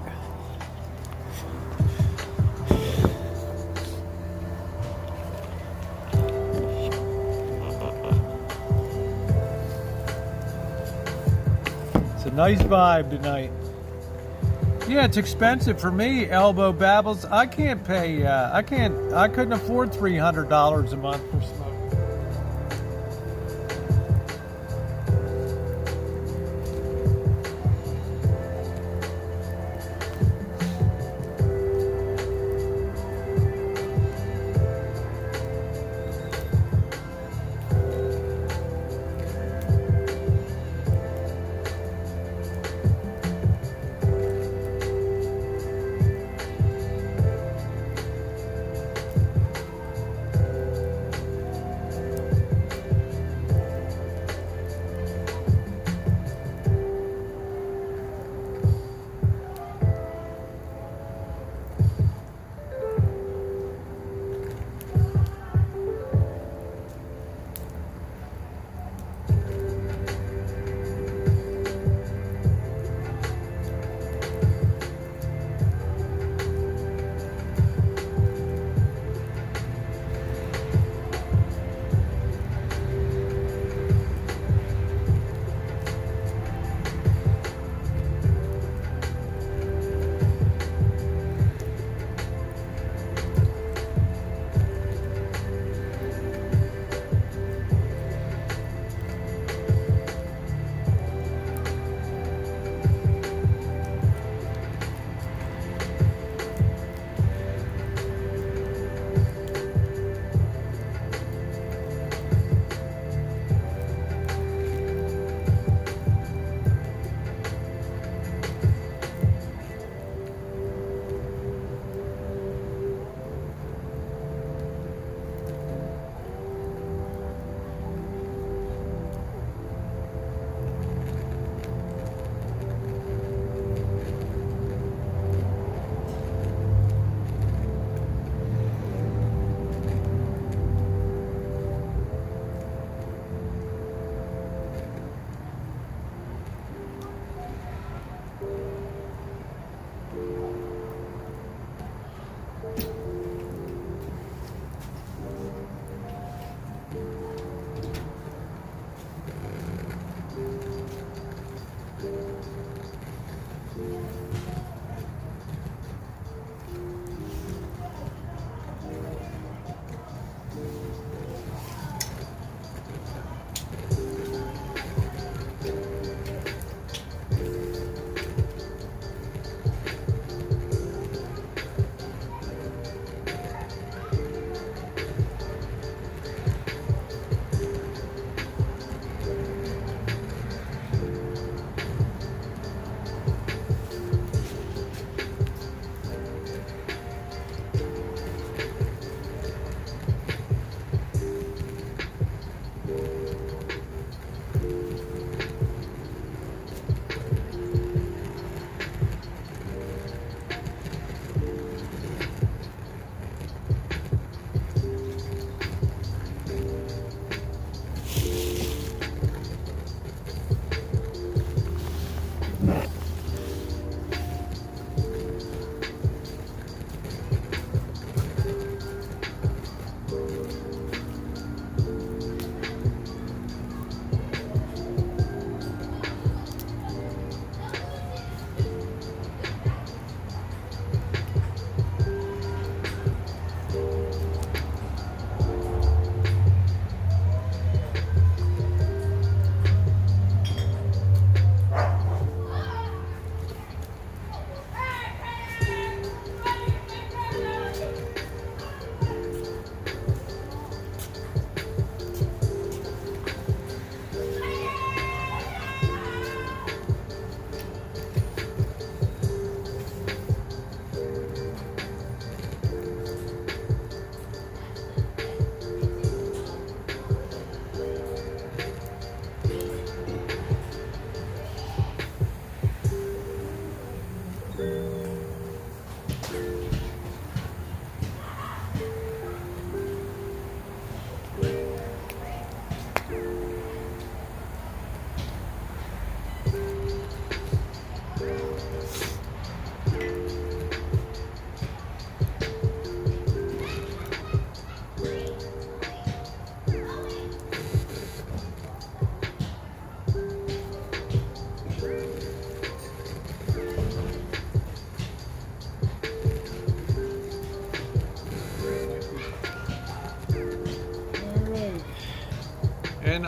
It's a nice vibe tonight. Yeah, it's expensive for me, Elbow Babbles. I can't pay, I couldn't afford $300 a month for smoke.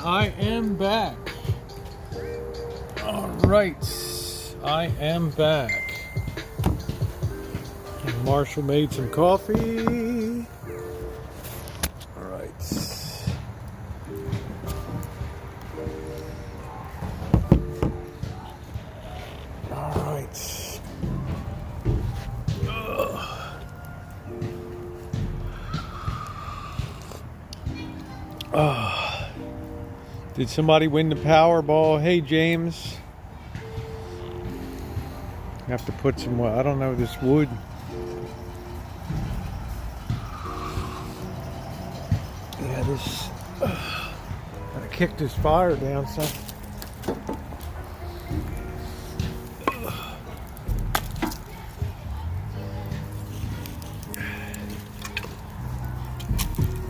I am back. All right, I am back. And Marshall made some coffee. All right. All right. Did somebody win the Powerball? Hey, James. I have to put some, I don't know, this wood. Yeah, this, gotta kick this fire down some.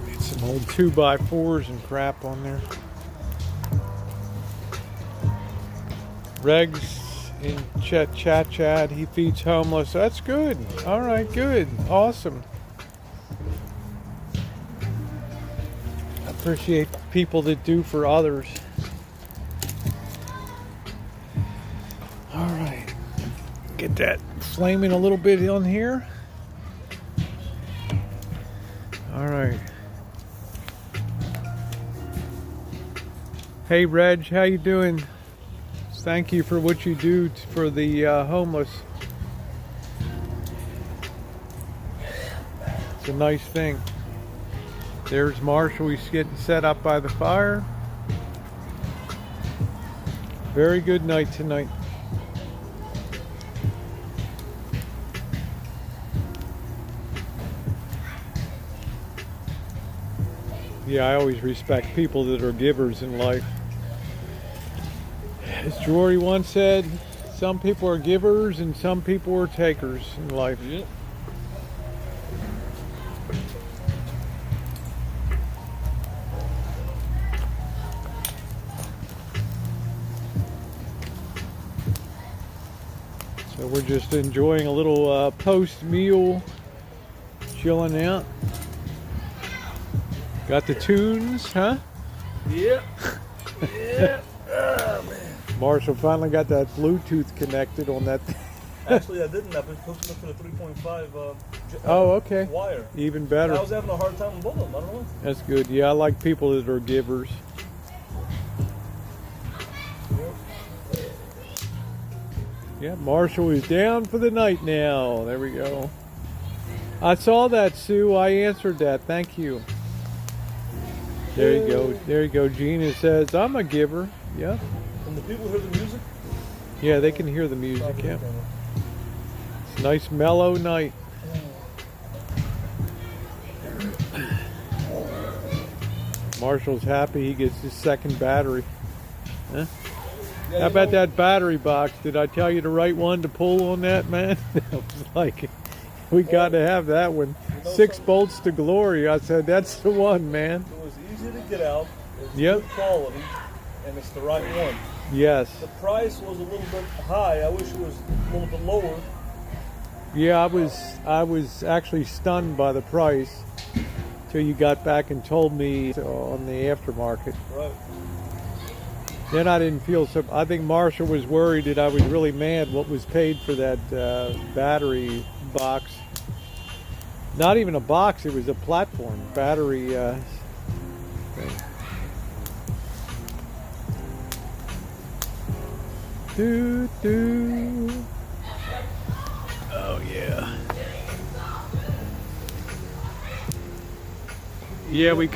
Need some old 2x4s and crap on there. Regs in chat, he feeds homeless. That's good. All right, good. Awesome. I appreciate people that do for others. All right. Get that flaming a little bit on here. All right. Hey, Reg, how you doing? Thank you for what you do for the homeless. It's a nice thing. There's Marshall. He's getting set up by the fire. Very good night tonight. Yeah, I always respect people that are givers in life. As Jory once said, some people are givers and some people are takers in life. Yep. So we're just enjoying a little post-meal, chilling out. Got the tunes, huh? Yep. Yep. Oh, man. Marshall finally got that Bluetooth connected on that. Actually, I didn't. I've been hooking up to the 3.5 oh, okay. wire. Even better. I was having a hard time with both of them. I don't know. That's good. Yeah, I like people that are givers. Yeah, Marshall is down for the night now. There we go. I saw that, Sue. I answered that. Thank you. There you go. There you go. Gina says, I'm a giver. Yeah. Can the people hear the music? Yeah, they can hear the music. Yeah. It's a nice mellow night. Marshall's happy he gets his second battery. Huh? Yeah, How about that battery box? Did I tell you the right one to pull on that, man? I was like, we got to have that one. 6 bolts to glory. I said, that's the one, man. It was easy to get out. It's Yep. good quality, and it's the right one. Yes. The price was a little bit high. I wish it was a little bit lower. Yeah, I was actually stunned by the price till you got back and told me on the aftermarket. Right. Then I didn't feel so. I think Marshall was worried that I was really mad what was paid for that battery box. Not even a box, it was a platform battery thing. Doo doo. Oh yeah. Yeah, we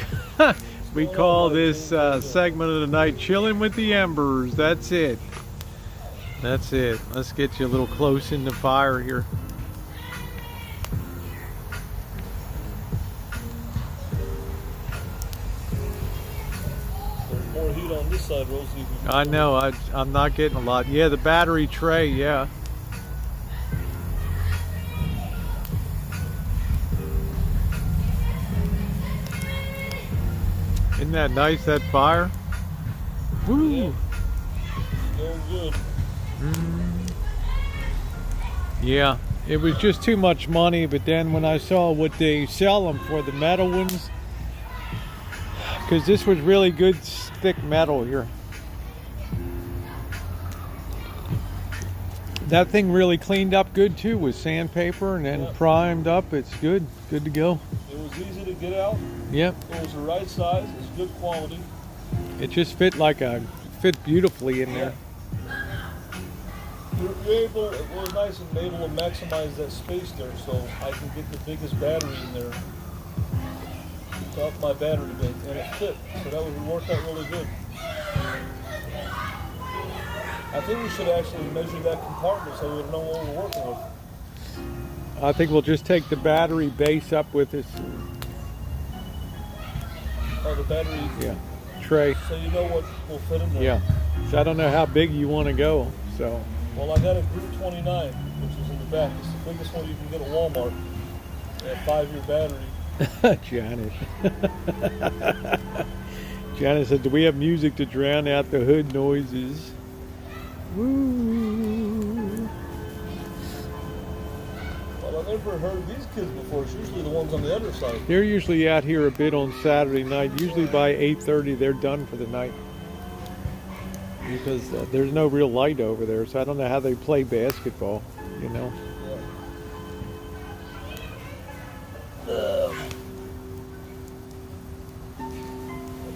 call this segment of the night "Chilling with the Embers." That's it. That's it. Let's get you a little close in the fire here. There's more heat on this side, Rosie. I know. I'm not getting a lot. Yeah, the battery tray. Yeah. Isn't that nice, that fire? Woo! Yeah. Going good. Yeah, it was just too much money, but then when I saw what they sell them for, the metal ones, because this was really good thick metal here. That thing really cleaned up good too with sandpaper and then primed up. It's good to go. It was easy to get out. Yep. It was the right size. It was good quality. It just fit beautifully in there. You're able. It was nice and able to maximize that space there, so I can get the biggest battery in there to up my battery bank, and it fit. So that worked out really good. I think we should actually measure that compartment so we know what we're working with. I think we'll just take the battery base up with this. Oh, the battery. Yeah. Tray. So you know what will fit in there. Yeah. So I don't know how big you want to go. So. Well, I got a Group 29, which is in the back. It's the biggest one you can get at Walmart. A 5-year battery. Janet. Janet said, "Do we have music to drown out the hood noises?" Woo. Well, I've never heard these kids before. It's usually the ones on the other side. They're usually out here a bit on Saturday night. Usually by 8:30 they're done for the night. Because there's no real light over there, so I don't know how they play basketball, you know.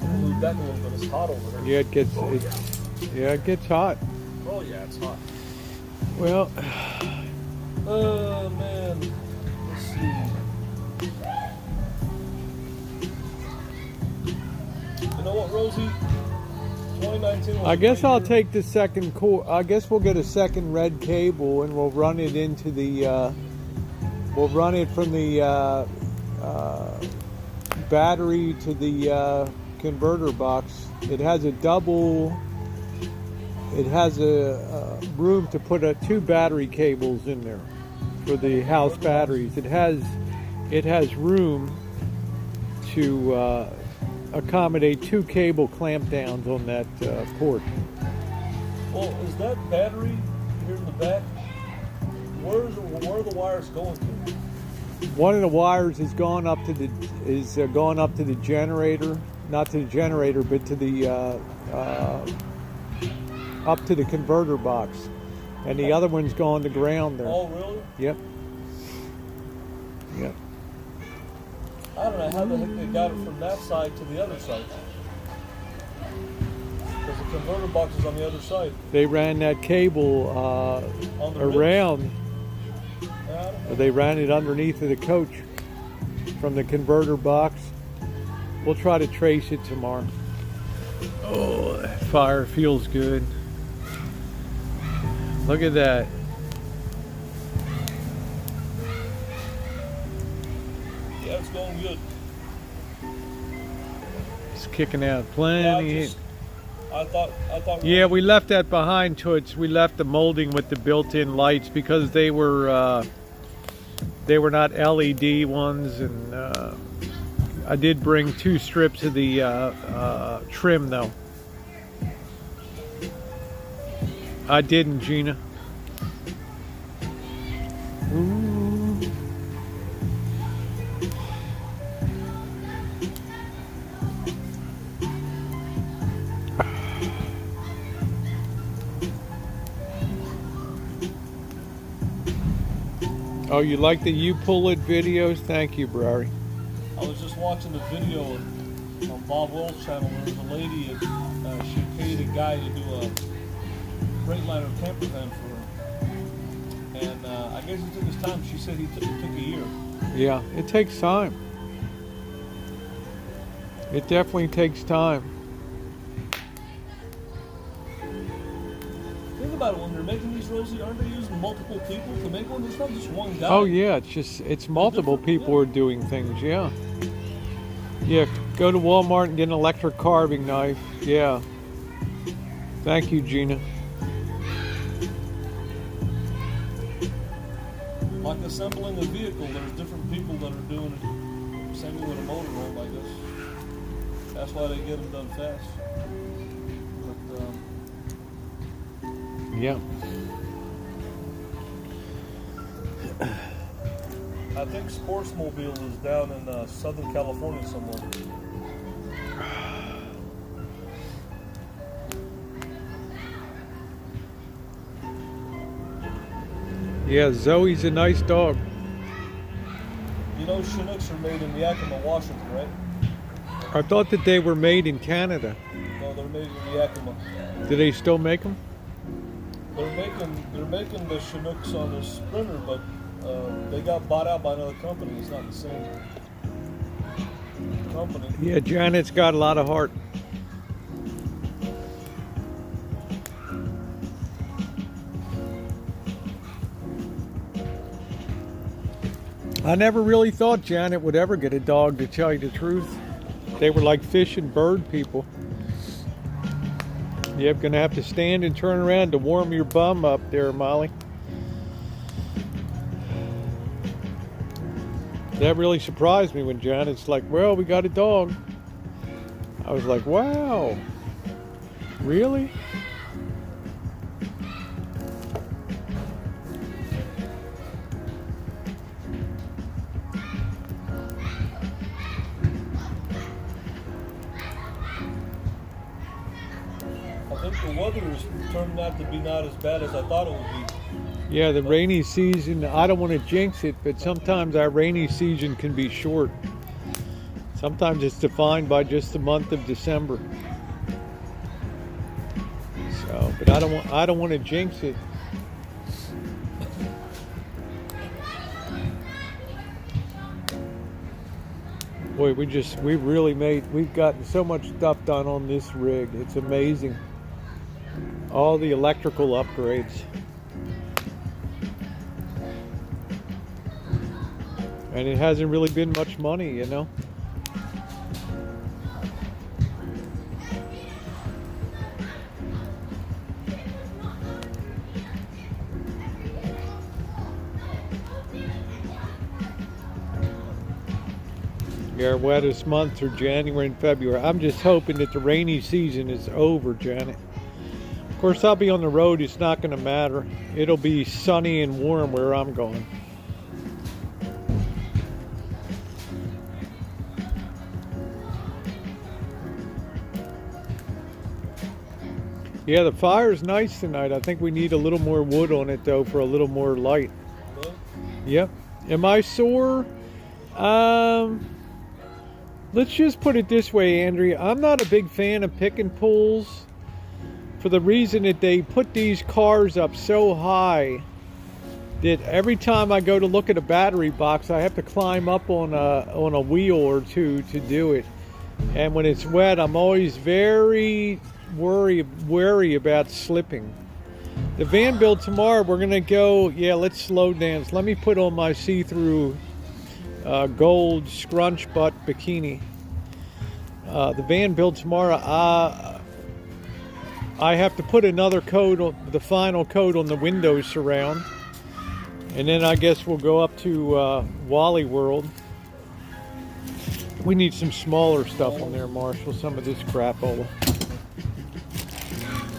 Move back a little bit. It's hot over there. Yeah, it gets hot. Oh yeah, it's hot. Well, oh man, let's see. You know what, Rosie? 2019 was I guess I'll take the second I guess we'll get a second red cable and we'll run it into the. We'll run it from the battery to the converter box. It has a double. It has a room to put 2 battery cables in there for the house batteries. It has room to accommodate 2 cable clamp downs on that port. Well, is that battery here in the back? Where are the wires going to? One of the wires is going up to the generator, not to the generator, but to the up to the converter box, and the other one's going to ground there. Oh, really? Yep. I don't know how the heck they got it from that side to the other side. Because the converter box is on the other side. They ran that cable around. They ran it underneath of the coach from the converter box. We'll try to trace it tomorrow. Oh, that fire feels good. Look at that. Yeah, it's going good. It's kicking out plenty. I thought. Yeah, we left that behind, Toots. We left the molding with the built-in lights because they were not LED ones, and I did bring 2 strips of the trim though. I didn't, Gina. Ooh. Oh, you like the You Pull It videos? Thank you, Brary. I was just watching the video on Bob Will's channel. There was a lady, she paid a guy to do a Freightliner camper van for her. And I guess he took his time. She said it took a year. Yeah, it takes time. It definitely takes time. Think about it, when they're making these, Rosie, aren't they using multiple people to make one? It's not just one guy. Oh yeah, it's multiple people are doing things, yeah. Yeah, go to Walmart and get an electric carving knife. Yeah. Thank you, Gina. Like assembling a vehicle, there's different people that are doing it. Same with a motorhome, I guess. That's why they get them done fast. But, Yeah. I think Sportsmobile is down in Southern California somewhere. Yeah, Zoe's a nice dog. You know Chinooks are made in Yakima, Washington, right? I thought that they were made in Canada. No, they're made in Yakima. Do they still make them? They're making the Chinooks on the Sprinter, but they got bought out by another company. It's not the same company. Yeah, Janet's got a lot of heart. I never really thought Janet would ever get a dog, to tell you the truth. They were like fish and bird people. You're gonna have to stand and turn around to warm your bum up there, Molly. That really surprised me when Janet's like, well, we got a dog. I was like, wow, really? I think the weather is turning out to be not as bad as I thought it would be. Yeah, the rainy season, I don't want to jinx it, but sometimes our rainy season can be short. Sometimes it's defined by just the month of December. So, but I don't want to jinx it. Boy, we've gotten so much stuff done on this rig. It's amazing. All the electrical upgrades. And it hasn't really been much money, you know. Our wettest months are January and February. I'm just hoping that the rainy season is over, Janet. Of course, I'll be on the road. It's not going to matter. It'll be sunny and warm where I'm going. Yeah, the fire's nice tonight. I think we need a little more wood on it, though, for a little more light. Okay. Yep. Am I sore? Let's just put it this way, Andrea. I'm not a big fan of pick and pulls for the reason that they put these cars up so high that every time I go to look at a battery box, I have to climb up on a wheel or two to do it. And when it's wet, I'm always very wary about slipping. The van build tomorrow, we're gonna go. Yeah, let's slow dance. Let me put on my see-through gold scrunch butt bikini. The van build tomorrow. I have to put another coat, the final coat on the window surround, and then I guess we'll go up to Wally World. We need some smaller stuff on there, Marshall. Some of this crapola.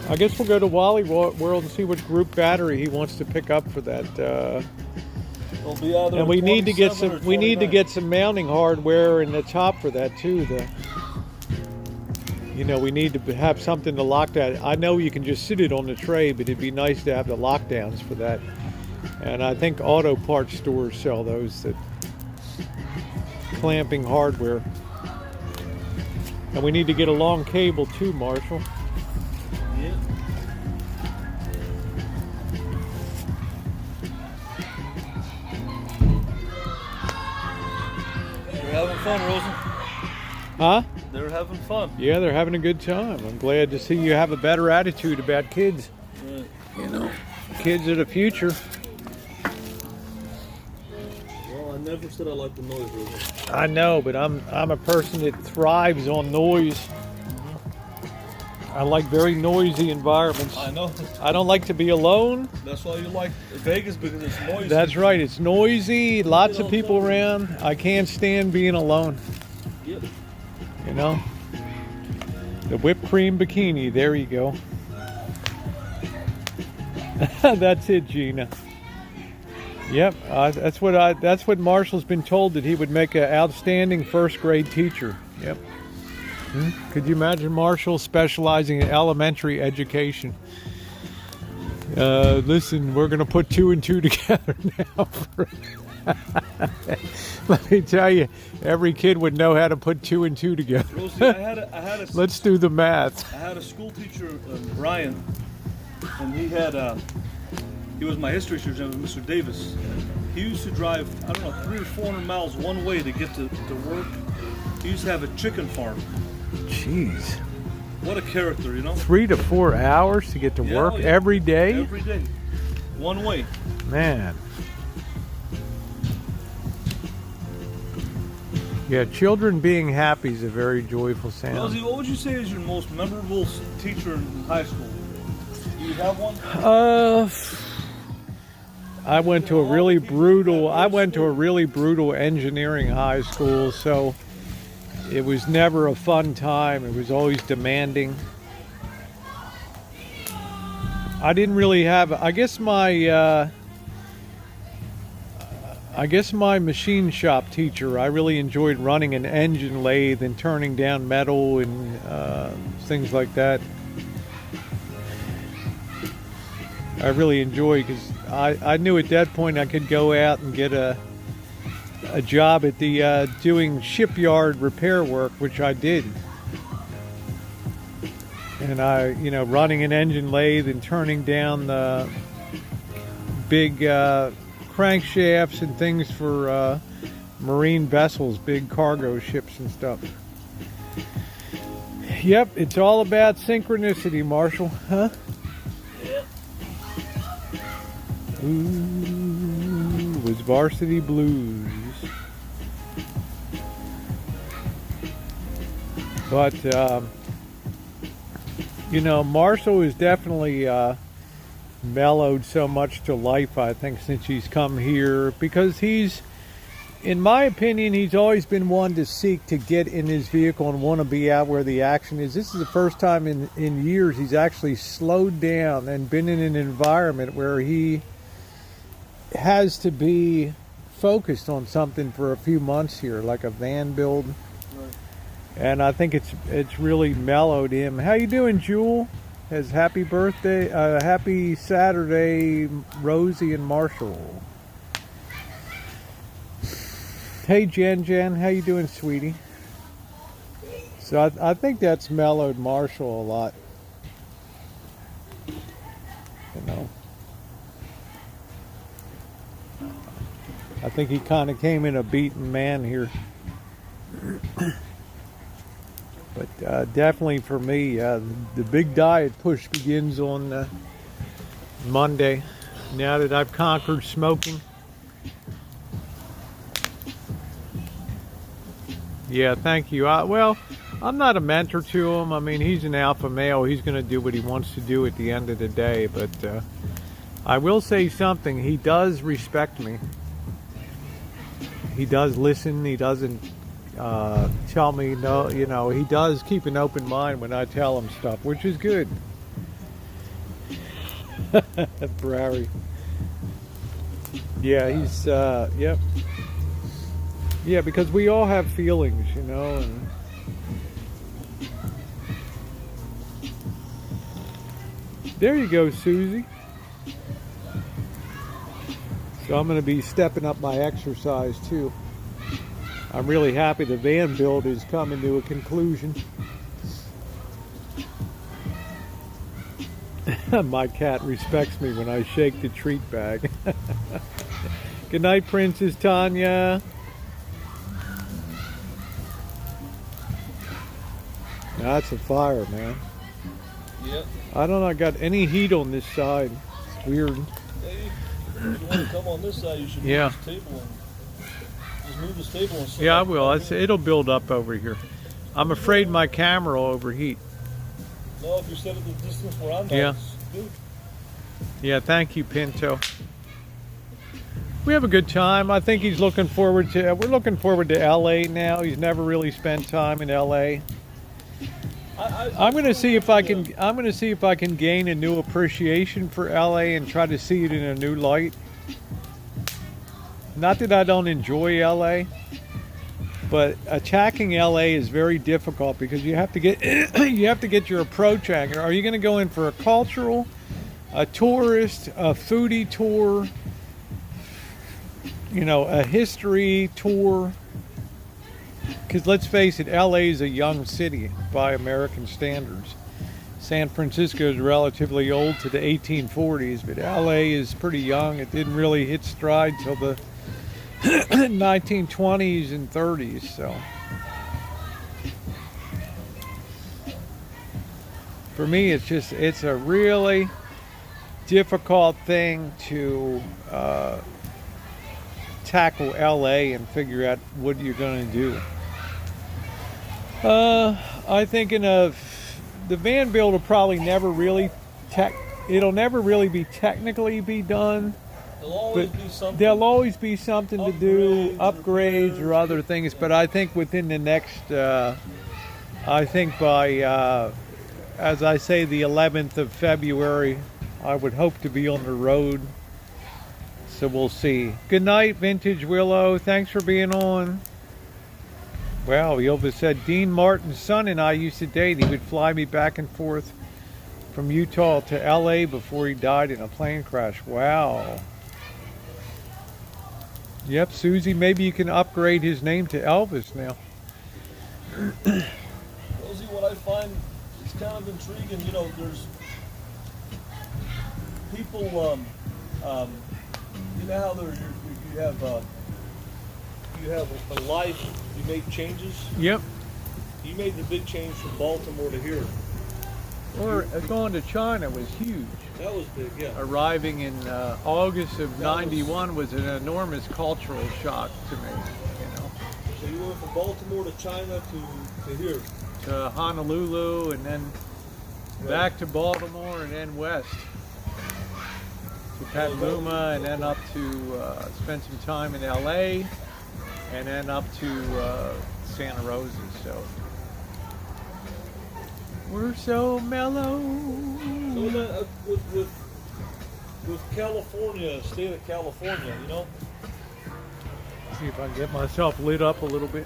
I guess we'll go to Wally World and see what group battery he wants to pick up for that. And we need to get some mounting hardware in the top for that too. We need to have something to lock that. I know you can just sit it on the tray, but it'd be nice to have the lockdowns for that. And I think auto parts stores sell those, that clamping hardware. And we need to get a long cable too, Marshall. Yeah. You're having fun, Rosen. Huh? They're having fun. Yeah, they're having a good time. I'm glad to see you have a better attitude about kids. Right. Kids are the future. Well, I never said I liked the noise, Rosen. I know, but I'm a person that thrives on noise. I like very noisy environments. I know. I don't like to be alone. That's why you like Vegas, because it's noisy. That's right. It's noisy, lots of people around. I can't stand being alone. Yep. The whipped cream bikini. There you go. That's it, Gina. Yep. That's what Marshall's been told, that he would make an outstanding first grade teacher. Yep. Could you imagine Marshall specializing in elementary education? Listen, we're going to put 2 and 2 together now. Let me tell you, every kid would know how to put 2 and 2 together. Rosie, I had a Let's do the math. I had a school teacher, Brian, and he was my history teacher, Mr. Davis. He used to drive, I don't know, 300 or 400 miles one way to get to work. He used to have a chicken farm. Jeez. What a character, you know? 3 to 4 hours to get to work every day? Every day. One way. Man. Yeah, children being happy is a very joyful sound. Rosie, what would you say is your most memorable teacher in high school? Do you have one? I went to a really brutal engineering high school, so it was never a fun time. It was always demanding. I didn't really have, I guess my machine shop teacher, I really enjoyed running an engine lathe and turning down metal and things like that. I really enjoyed, because I knew at that point I could go out and get a job at the doing shipyard repair work, which I did. And running an engine lathe and turning down the big crankshafts and things for marine vessels, big cargo ships and stuff. Yep, it's all about synchronicity, Marshall, huh? Ooh, was Varsity Blues. But, Marshall is definitely mellowed so much to life, I think, since he's come here. Because in my opinion, he's always been one to seek to get in his vehicle and want to be out where the action is. This is the first time in years he's actually slowed down and been in an environment where he has to be focused on something for a few months here, like a van build. Right. And I think it's really mellowed him. How you doing, Jewel? Happy birthday, happy Saturday, Rosie and Marshall. Hey, Jen, how you doing, sweetie? So I think that's mellowed Marshall a lot. I think he kind of came in a beaten man here. But definitely for me, the big diet push begins on Monday. Now that I've conquered smoking. Yeah, thank you. I'm not a mentor to him. I mean, he's an alpha male. He's going to do what he wants to do at the end of the day. But I will say something. He does respect me. He does listen. He doesn't tell me no. He does keep an open mind when I tell him stuff, which is good. Barry. Yeah, he's yep. Yeah, because we all have feelings, and there you go, Susie. So I'm going to be stepping up my exercise too. I'm really happy the van build is coming to a conclusion. My cat respects me when I shake the treat bag. Good night, Princess Tanya. That's a fire, man. Yep. I don't know, I got any heat on this side. It's weird. Hey, if you want to come on this side, you should move this table and just move this table and sit. Yeah, I will. It'll build up over here. I'm afraid my camera will overheat. No, if you set at the distance where I'm at, it's good. Yeah, thank you, Pinto. We have a good time. I think he's looking forward to. We're looking forward to LA now. He's never really spent time in LA. I'm going to see if I can. I'm going to see if I can gain a new appreciation for LA and try to see it in a new light. Not that I don't enjoy LA, but attacking LA is very difficult because you have to get you have to get your approach angle. Are you going to go in for a cultural a tourist, a foodie tour, you know, a history tour. Because let's face it, LA is a young city by American standards. San Francisco is relatively old to the 1840s, but LA is pretty young. It didn't really hit stride till the 1920s and 30s. So for me, it's a really difficult thing to tackle LA and figure out what you're going to do. I thinking of the van build will probably never really it'll never really be technically be done. There'll always be something to do, upgrades or other things. But I think within the next, I think by, as I say, the 11th of February, I would hope to be on the road. So we'll see. Good night, Vintage Willow. Thanks for being on. Wow, Elvis said Dean Martin's son and I used to date. He would fly me back and forth from Utah to LA before he died in a plane crash. Wow. Yep, Susie, maybe you can upgrade his name to Elvis now. Rosie, what I find is kind of intriguing, you know, there's people, you know how you have a life, you make changes. Yep. You made the big change from Baltimore to here. Or going to China was huge. That was big, yeah. Arriving in August of '91 was an enormous cultural shock to me, you know. So you went from Baltimore to China to here. To Honolulu and then back to Baltimore and then west. To Petaluma and then up to spend some time in LA and then up to Santa Rosa. So we're so mellow. So with California, state of California, you know. See if I can get myself lit up a little bit.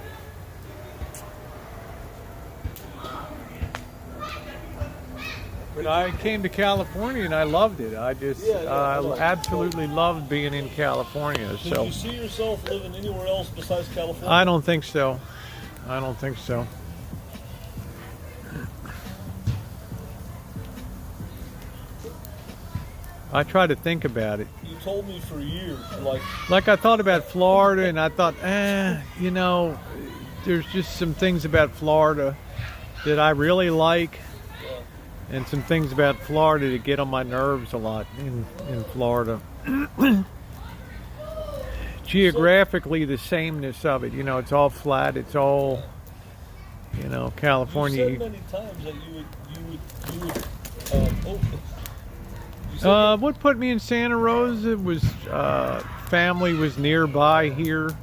But I came to California and I loved it. I just, I absolutely loved being in California. So. Did you see yourself living anywhere else besides California? I don't think so. I don't think so. I try to think about it. You told me for years, like I thought about Florida, and I thought, you know, there's just some things about Florida that I really like, and some things about Florida that get on my nerves a lot in Florida. Geographically, the sameness of it, you know, it's all flat, it's all, you know, California. You said many times that you would what put me in Santa Rosa was family was nearby here,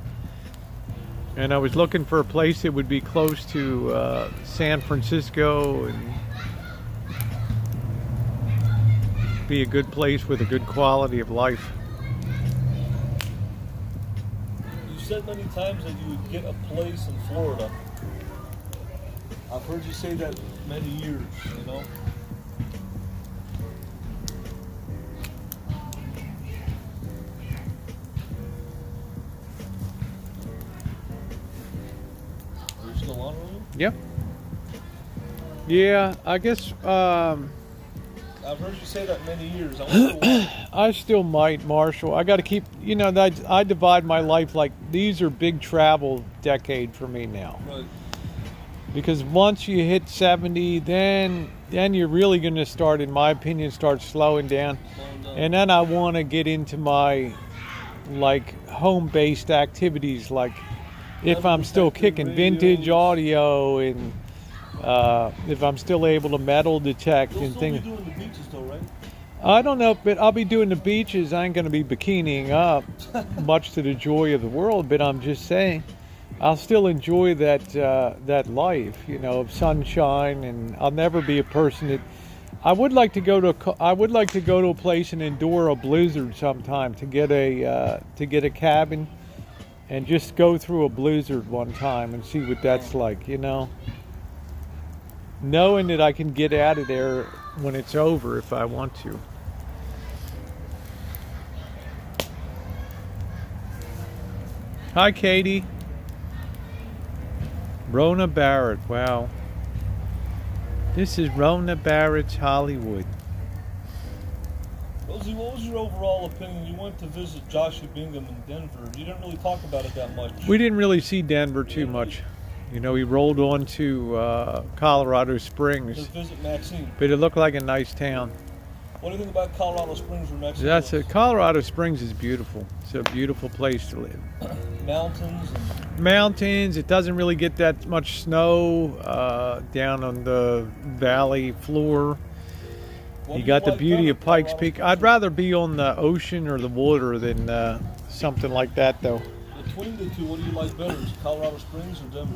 and I was looking for a place that would be close to San Francisco and be a good place with a good quality of life. You said many times that you would get a place in Florida. I've heard you say that many years, you know. Yep. Yeah, I guess. I've heard you say that many years. I wonder why. I still might, Marshall. I got to keep. You know, I divide my life like these are big travel decade for me now. Right. Because once you hit 70, then you're really going to start, in my opinion, start slowing down. And then I want to get into my like home-based activities, like. If I'm still kicking vintage audio and if I'm still able to metal detect and things. You'll still be doing the beaches though, right? I don't know, but I'll be doing the beaches. I ain't going to be bikiniing up, much to the joy of the world, but I'm just saying I'll still enjoy that life, you know, of sunshine, and I'll never be a person that I would like to go to a place and endure a blizzard sometime to get a cabin. And just go through a blizzard one time and see what that's like, you know. Knowing that I can get out of there when it's over if I want to. Hi, Katie. Rona Barrett. Wow. This is Rona Barrett's Hollywood. Rosie, what was your overall opinion? You went to visit Joshua Bingham in Denver. You didn't really talk about it that much. We didn't really see Denver too much. You know, we rolled on to Colorado Springs. To visit Maxine. But it looked like a nice town. What do you think about Colorado Springs or Mexico? Colorado Springs is beautiful. It's a beautiful place to live. Mountains. Mountains. It doesn't really get that much snow down on the valley floor. You got the beauty of Pikes Peak. I'd rather be on the ocean or the water than something like that, though. Between the two, what do you like better? Is Colorado Springs or Denver?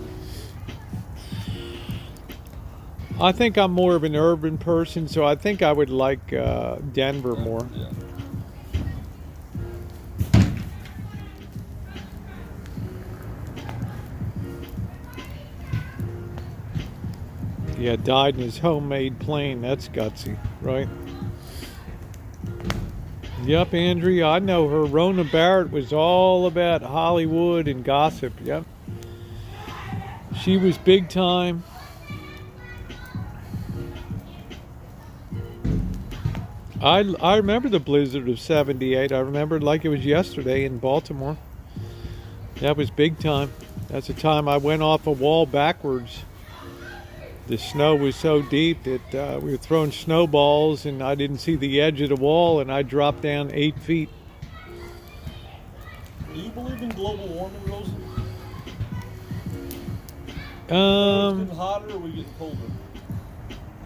I think I'm more of an urban person, so I think I would like Denver more. Yeah. Yeah, died in his homemade plane. That's gutsy, right? Yep, Andrea, I know her. Rona Barrett was all about Hollywood and gossip. Yep. She was big time. I remember the blizzard of '78. I remember it like it was yesterday in Baltimore. That was big time. That's the time I went off a wall backwards. The snow was so deep that we were throwing snowballs and I didn't see the edge of the wall and I dropped down 8 feet. Do you believe in global warming, Rosie? Is it getting hotter or are we getting colder?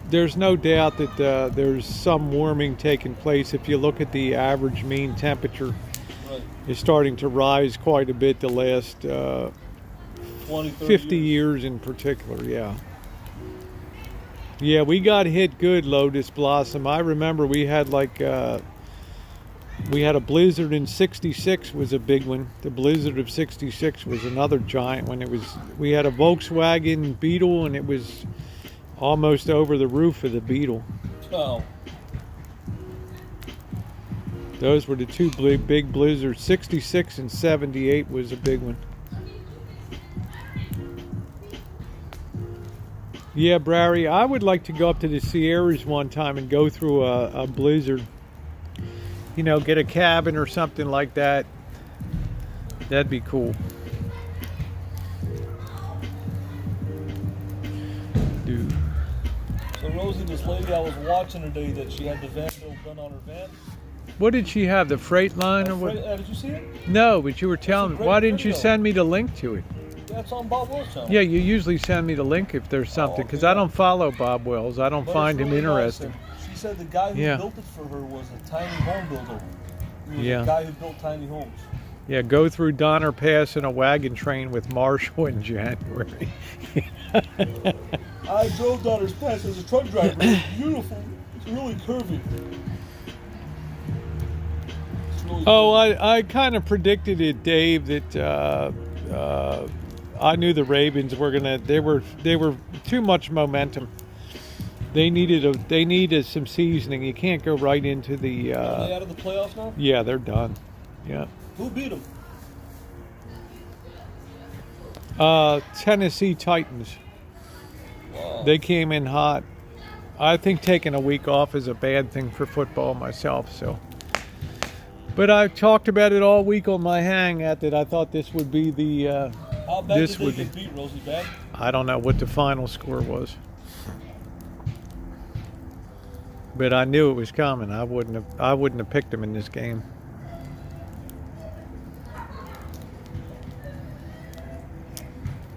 There's no doubt that there's some warming taking place. If you look at the average mean temperature, right. It's starting to rise quite a bit the last 20, 50 years in particular, yeah. Yeah, we got hit good, Lotus Blossom. I remember we had a blizzard in '66 was a big one. The blizzard of '66 was another giant one. We had a Volkswagen Beetle and it was almost over the roof of the Beetle. Oh. Those were the two big blizzards. '66 and '78 was a big one. Yeah, Brary, I would like to go up to the Sierras one time and go through a blizzard. You know, get a cabin or something like that. That'd be cool. Dude. So Rosie, this lady I was watching today, that she had the van built done on her van. What did she have? The freight line or what? Did you see it? No, but you were telling me. Why didn't you send me the link to it? That's on Bob Wells' channel. Yeah, you usually send me the link if there's something, because I don't follow Bob Wells. I don't find him interesting. She said the guy who built it for her was a tiny home builder. He was a guy who built tiny homes. Yeah, go through Donner Pass in a wagon train with Marshall in January. I drove Donner's Pass as a truck driver. It's beautiful. It's really curvy. I kind of predicted it, Dave, that I knew the Ravens were they were too much momentum. They needed some seasoning. You can't go right into the. Are they out of the playoffs now? Yeah, they're done. Yeah. Who beat them? Tennessee Titans. Wow. They came in hot. I think taking a week off is a bad thing for football myself. So. But I talked about it all week on my hangout that I thought this would be the. How bad did they get beat, Rosie? Bad? I don't know what the final score was, but I knew it was coming. I wouldn't have picked them in this game.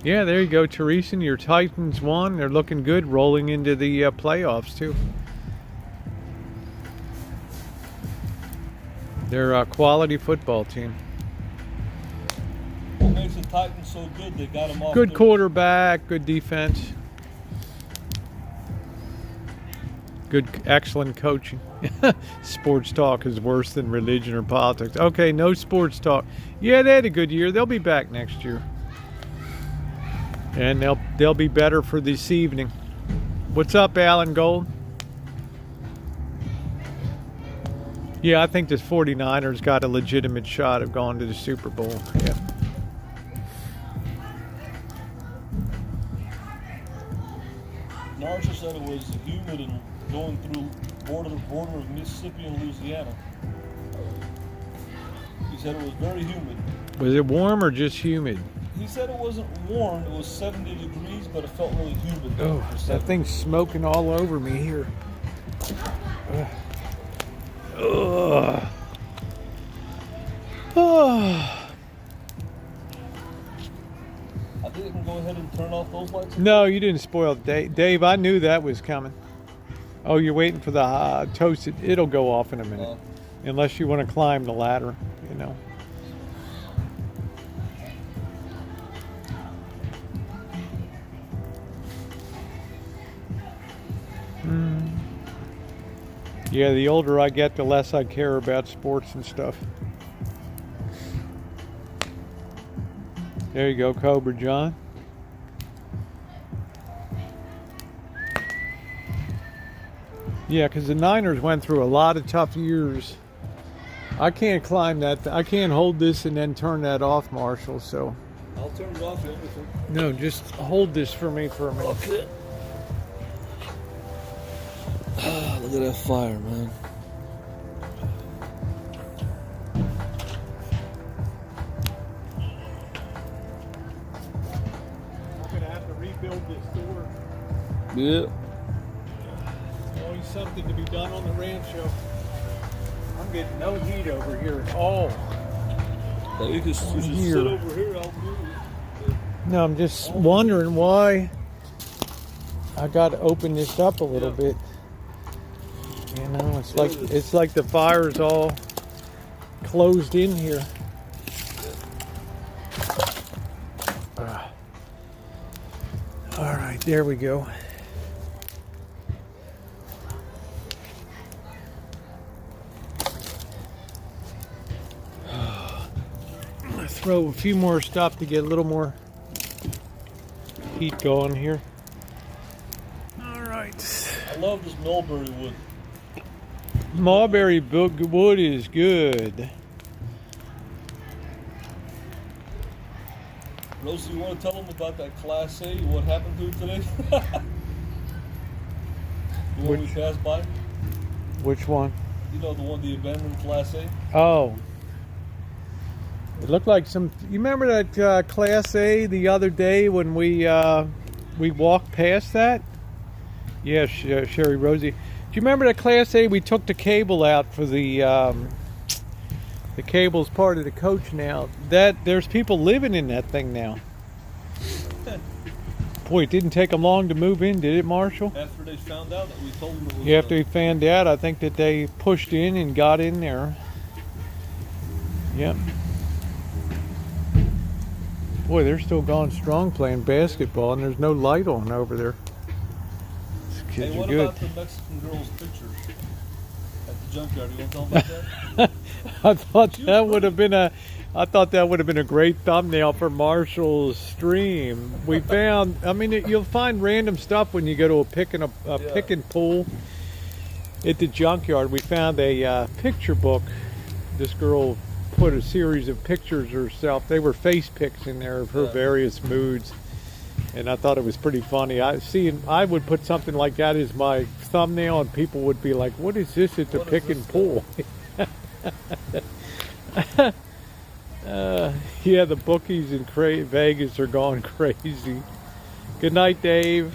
Yeah, there you go, Teresa. Your Titans won. They're looking good, rolling into the playoffs too. They're a quality football team. What makes the Titans so good? They got them off. Good quarterback, good defense, good, excellent coaching. Sports talk is worse than religion or politics. Okay, no sports talk. Yeah, they had a good year. They'll be back next year, and they'll be better for this evening. What's up, Alan Gold? Yeah, I think this 49ers got a legitimate shot of going to the Super Bowl. Yeah. said it was humid and going through border of Mississippi and Louisiana. He said it was very humid. Was it warm or just humid? He said it wasn't warm. It was 70 degrees, but it felt really humid. Oh, that thing's smoking all over me here. Ugh. Oh. I think I can go ahead and turn off those lights. No, you didn't spoil it, Dave. I knew that was coming. Oh, you're waiting for the toasted. It'll go off in a minute. Unless you want to climb the ladder, you know. Yeah, the older I get, the less I care about sports and stuff. There you go, Cobra John. Yeah, because the Niners went through a lot of tough years. I can't climb that. I can't hold this and then turn that off, Marshall. So. I'll turn it off. No, just hold this for me for a minute. Okay. Look at that fire, man. I'm gonna have to rebuild this door. Yeah. Always something to be done on the Rancho. I'm getting no heat over here at all. You can just sit over here. I'll move. No, I'm just wondering why I got to open this up a little bit. You know, it's like the fire's all closed in here. All right, there we go. I'm gonna throw a few more stuff to get a little more heat going here. All right. I love this mulberry wood. Mulberry wood is good. Rosie, you want to tell them about that Class A? What happened to it today? The one we passed by? Which one? You know, the one, the abandoned Class A? Oh. It looked like some... You remember that Class A the other day when we walked past that? Yes, Sherry Rosie. Do you remember that Class A we took the cable out for the cable's part of the coach now? There's people living in that thing now. Boy, it didn't take them long to move in, did it, Marshall? After they found out that we told them it was... Yeah, after they found out, I think that they pushed in and got in there. Yep. Boy, they're still going strong playing basketball, and there's no light on over there. These kids hey, what are good. about the Mexican girl's pictures at the junkyard? You want to tell them about that? I thought that would have been a great thumbnail for Marshall's stream. We found, I mean, you'll find random stuff when you go to a pick and pull at the junkyard. We found a picture book. This girl put a series of pictures herself. They were face pics in there of her various moods, and I thought it was pretty funny. I would put something like that as my thumbnail, and people would be like, "What is this at the pick and pull?" Yeah, the bookies in Vegas are going crazy. Good night, Dave.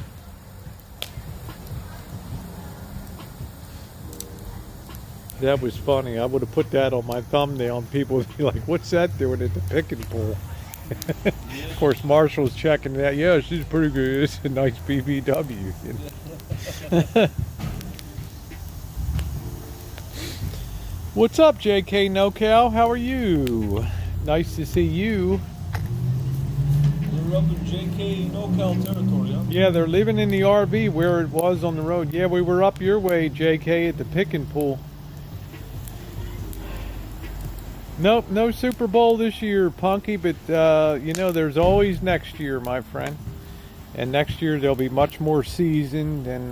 That was funny. I would have put that on my thumbnail and people would be like, what's that doing at the pick and pull? Of course, Marshall's checking that. Yeah, she's pretty good. It's a nice BBW. You know? What's up, JK NoCal? How are you? Nice to see you. You're up in JK NoCal territory, huh? Yeah, they're living in the RV where it was on the road. Yeah, we were up your way, JK, at the pick and pull. Nope, no Super Bowl this year, Punky, but you know, there's always next year, my friend. And next year they'll be much more seasoned, and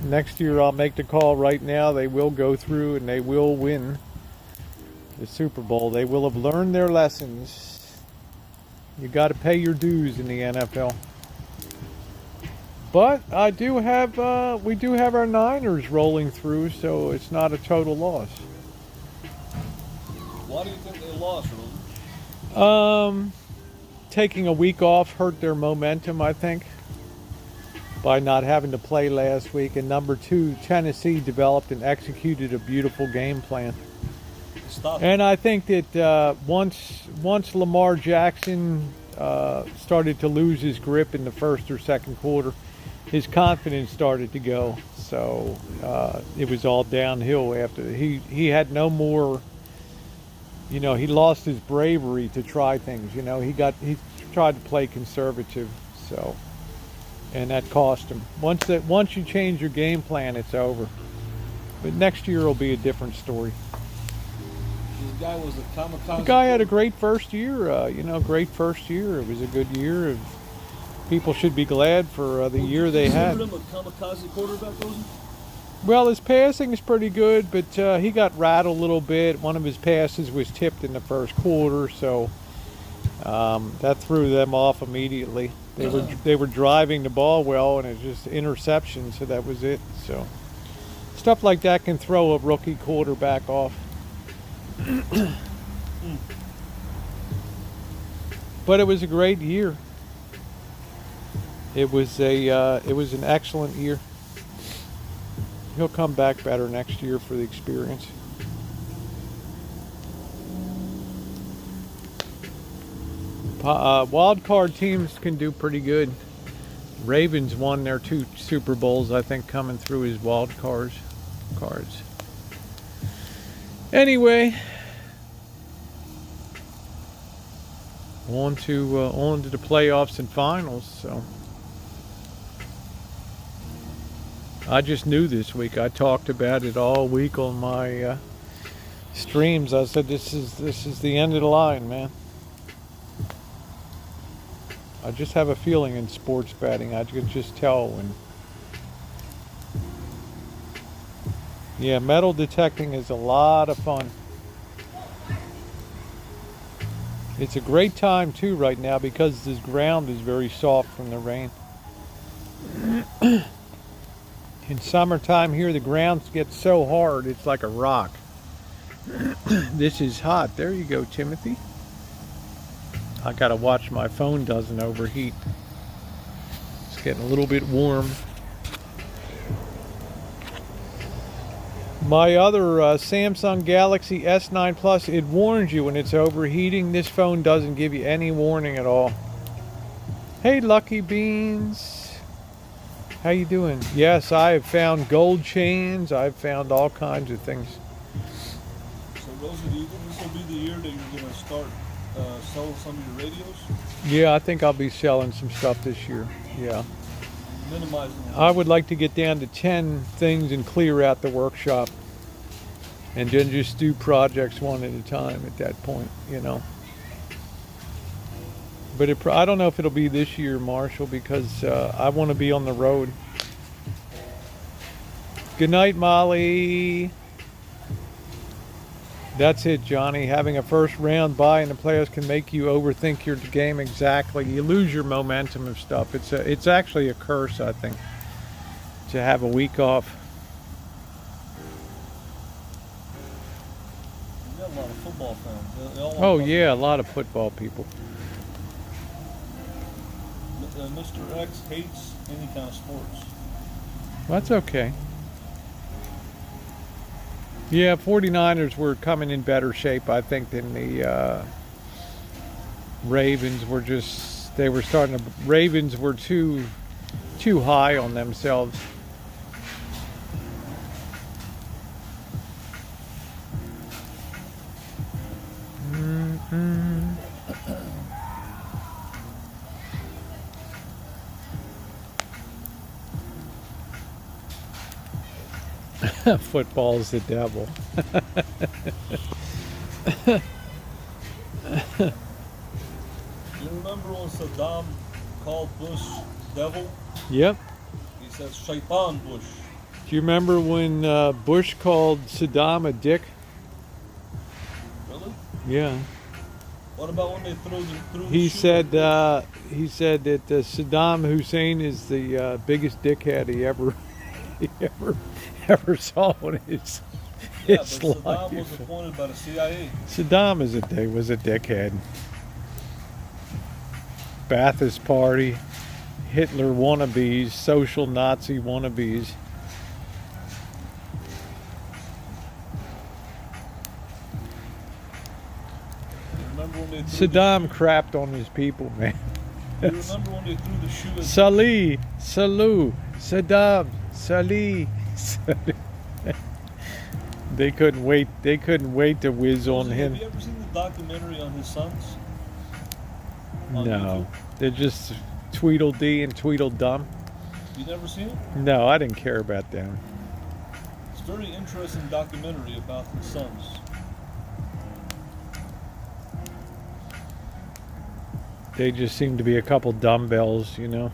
next year I'll make the call right now. They will go through and they will win the Super Bowl. They will have learned their lessons. You got to pay your dues in the NFL. But I do have, we do have our Niners rolling through, so it's not a total loss. Why do you think they lost, Rosie? Taking a week off hurt their momentum, I think, by not having to play last week. And number two, Tennessee developed and executed a beautiful game plan. Stop. And I think that once Lamar Jackson started to lose his grip in the first or second quarter, his confidence started to go. So it was all downhill after. He had no more. You know, he lost his bravery to try things. You know, he tried to play conservative. So, and that cost him. Once you change your game plan, it's over. But next year will be a different story. This guy was a kamikaze. The guy had a great first year. Great first year. It was a good year. People should be glad for the year they had. Him a kamikaze quarterback, Rosie? Well, his passing is pretty good, but he got rattled a little bit. One of his passes was tipped in the first quarter, so that threw them off immediately. They were driving the ball well, and it was just interception, so that was it. So stuff like that can throw a rookie quarterback off. But it was a great year. It was an excellent year. He'll come back better next year for the experience. Wild card teams can do pretty good. Ravens won their 2 Super Bowls, I think, coming through as wild cards. Anyway, on to the playoffs and finals. So I just knew this week. I talked about it all week on my streams. I said, this is the end of the line, man. I just have a feeling in sports betting. I can just tell when. Yeah, metal detecting is a lot of fun. It's a great time too right now because this ground is very soft from the rain. In summertime here, the ground gets so hard, it's like a rock. This is hot. There you go, Timothy. I gotta watch my phone doesn't overheat. It's getting a little bit warm. My other Samsung Galaxy S9 Plus, it warns you when it's overheating. This phone doesn't give you any warning at all. Hey, Lucky Beans. How you doing? Yes, I have found gold chains. I've found all kinds of things. So, Rosie, do you think this will be the year that you're going to start selling some of your radios? Yeah, I think I'll be selling some stuff this year. Yeah. Minimizing them. I would like to get down to 10 things and clear out the workshop. And then just do projects one at a time at that point, you know. But I don't know if it'll be this year, Marshall, because I want to be on the road. Good night, Molly. That's it, Johnny. Having a first round bye in the playoffs can make you overthink your game. Exactly. You lose your momentum of stuff. It's actually a curse, I think, to have a week off. You got a lot of football fans. They all Oh, yeah, a lot of football people. Mr. X hates any kind of sports. That's okay. Yeah, 49ers were coming in better shape, I think, than the Ravens were just, they were starting to, Ravens were too high on themselves. Football's the devil. You remember when Saddam called Bush devil? Yep. He said Shaitan Bush. Do you remember when Bush called Saddam a dick? Really? Yeah. What about when they threw the He shoe said like that Saddam Hussein is the biggest dickhead he ever ever saw in his yeah, but his Saddam life. was appointed by the CIA. Saddam was a dickhead. Ba'athist Party, Hitler wannabes, social Nazi wannabes. Remember when they threw Saddam crapped on his people, man. You remember when they threw the shoe at Salih, Saddam, Salih. They couldn't wait. They couldn't wait to whiz on him. Have you ever seen the documentary on his sons? On No, YouTube? they're just Tweedledee and Tweedledum. You never seen it? No, I didn't care about them. It's a very interesting documentary about his sons. They just seem to be a couple dumbbells, you know.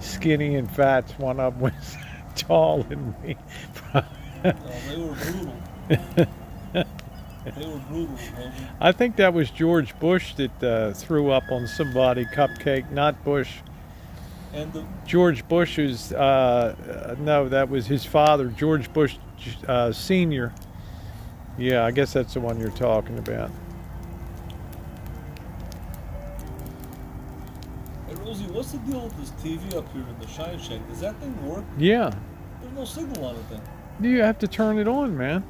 Skinny and fat. One of them was tall and me. No, they were brutal. They were brutal. I think that was George Bush that threw up on somebody, Cupcake, not Bush. And George Bush's, no, that was his father, George Bush Sr. Yeah, I guess that's the one you're talking about. Hey Rosie, what's the deal with this TV up here in the Shine Shack? Does that thing work? Yeah, There's no signal on it then. you have to turn it on, man.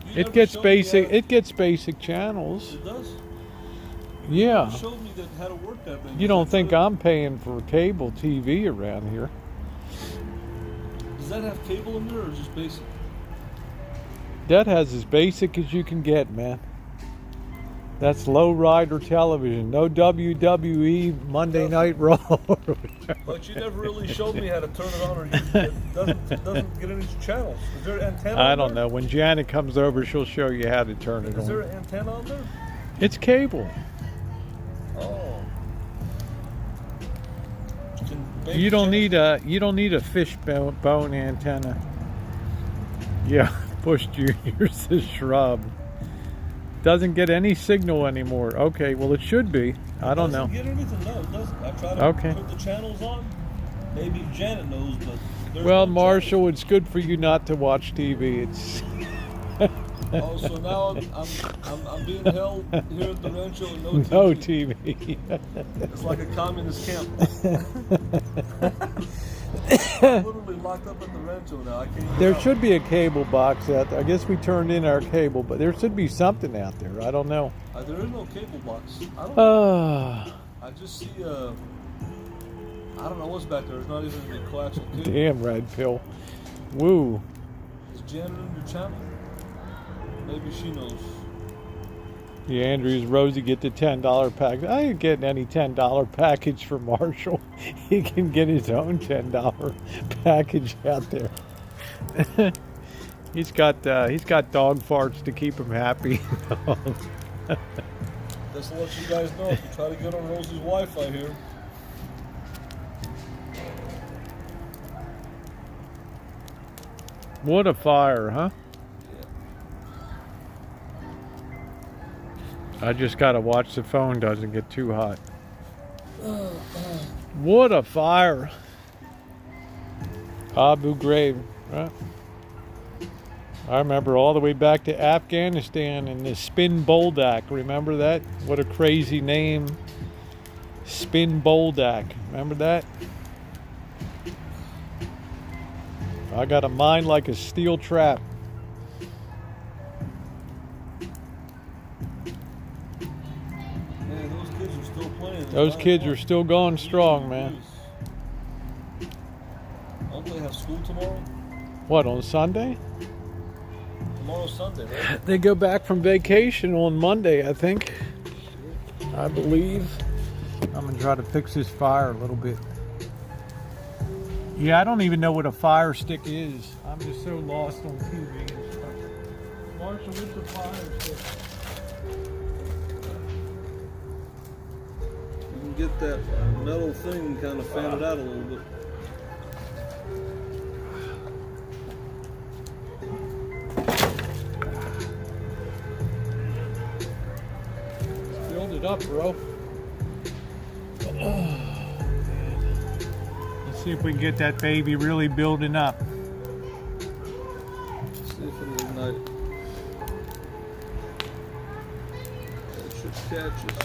You It never gets showed me basic. how- It gets basic channels. It does? Yeah. You showed me that how to work that thing. You don't think I'm paying for cable TV around here? Does that have cable in there or just basic? That has as basic as you can get, man. That's low rider television. No WWE Monday Night Raw. But you never really showed me how to turn it on, or it doesn't get any channels. Is there an antenna? I on don't there? know. When Janet comes over, she'll show you how to turn it Is there on. an antenna on there? It's cable. Oh. Can You don't Janet- need a fish bone antenna. Yeah, Bush Jr.'s a shrub. Doesn't get any signal anymore. Okay, well it should be. I don't know. Doesn't get anything? No, it doesn't. I tried to Okay. put the channels on. Maybe Janet knows, but there's Well, no Marshall, it's good for you not to watch TV. It's channels. Oh, so now I'm being held here at the Rancho and no TV. no TV. It's like a communist camp. I'm literally locked up at the Rancho now. I can't get There out. should be a cable box out there. I guess we turned in our cable, but there should be something out there. I don't know. There is no cable box. I don't. I just see. I don't know what's back there. There's not even any coaxial cable. Damn red pill. Woo. Is Janet in your channel? Maybe she knows. Yeah, Andrews, Rosie, get the $10 package. I ain't getting any $10 package for Marshall. He can get his own $10 package out there. He's got dog farts to keep him happy. Just to let you guys know, if you try to get on Rosie's Wi-Fi here. What a fire, huh? I just gotta watch the phone doesn't get too hot. What a fire. Abu Ghraib, right? I remember all the way back to Afghanistan and the Spin Boldak. Remember that? What a crazy name. Spin Boldak. Remember that? I got a mind like a steel trap. Man, those kids are still playing. Those kids are still going strong, man. Don't they have school tomorrow? What, on Sunday? Tomorrow's Sunday, right? They go back from vacation on Monday, I think. I believe. I'm gonna try to fix this fire a little bit. Yeah, I don't even know what a fire stick is. I'm just so lost on TV and stuff. Marshall, what's a fire stick? You can get that metal thing and kind of fan it out a little bit. it up, bro. Oh, man. Let's see if we can get that baby really building up. See if it'll ignite. That should catch us.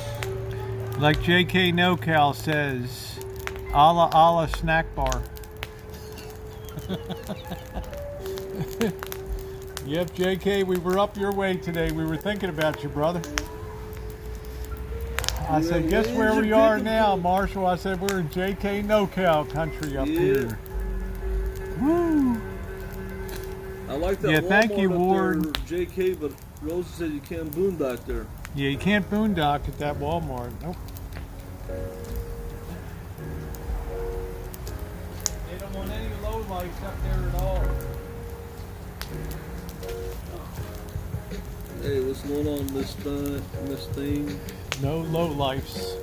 Like JK NoCal says, a la snack bar. Yep, JK, we were up your way today. We were thinking about you, brother. I said, guess where we are now, Marshall? I said, we're in JK NoCal country up here. Woo! I like that. Yeah, Walmart thank you, up Ward. there, JK, but Rosa said you can't boondock there. Yeah, you can't boondock at that Walmart. Nope. They don't want any low lights up there at all. Hey, what's going on, Miss Thing? No low lifes.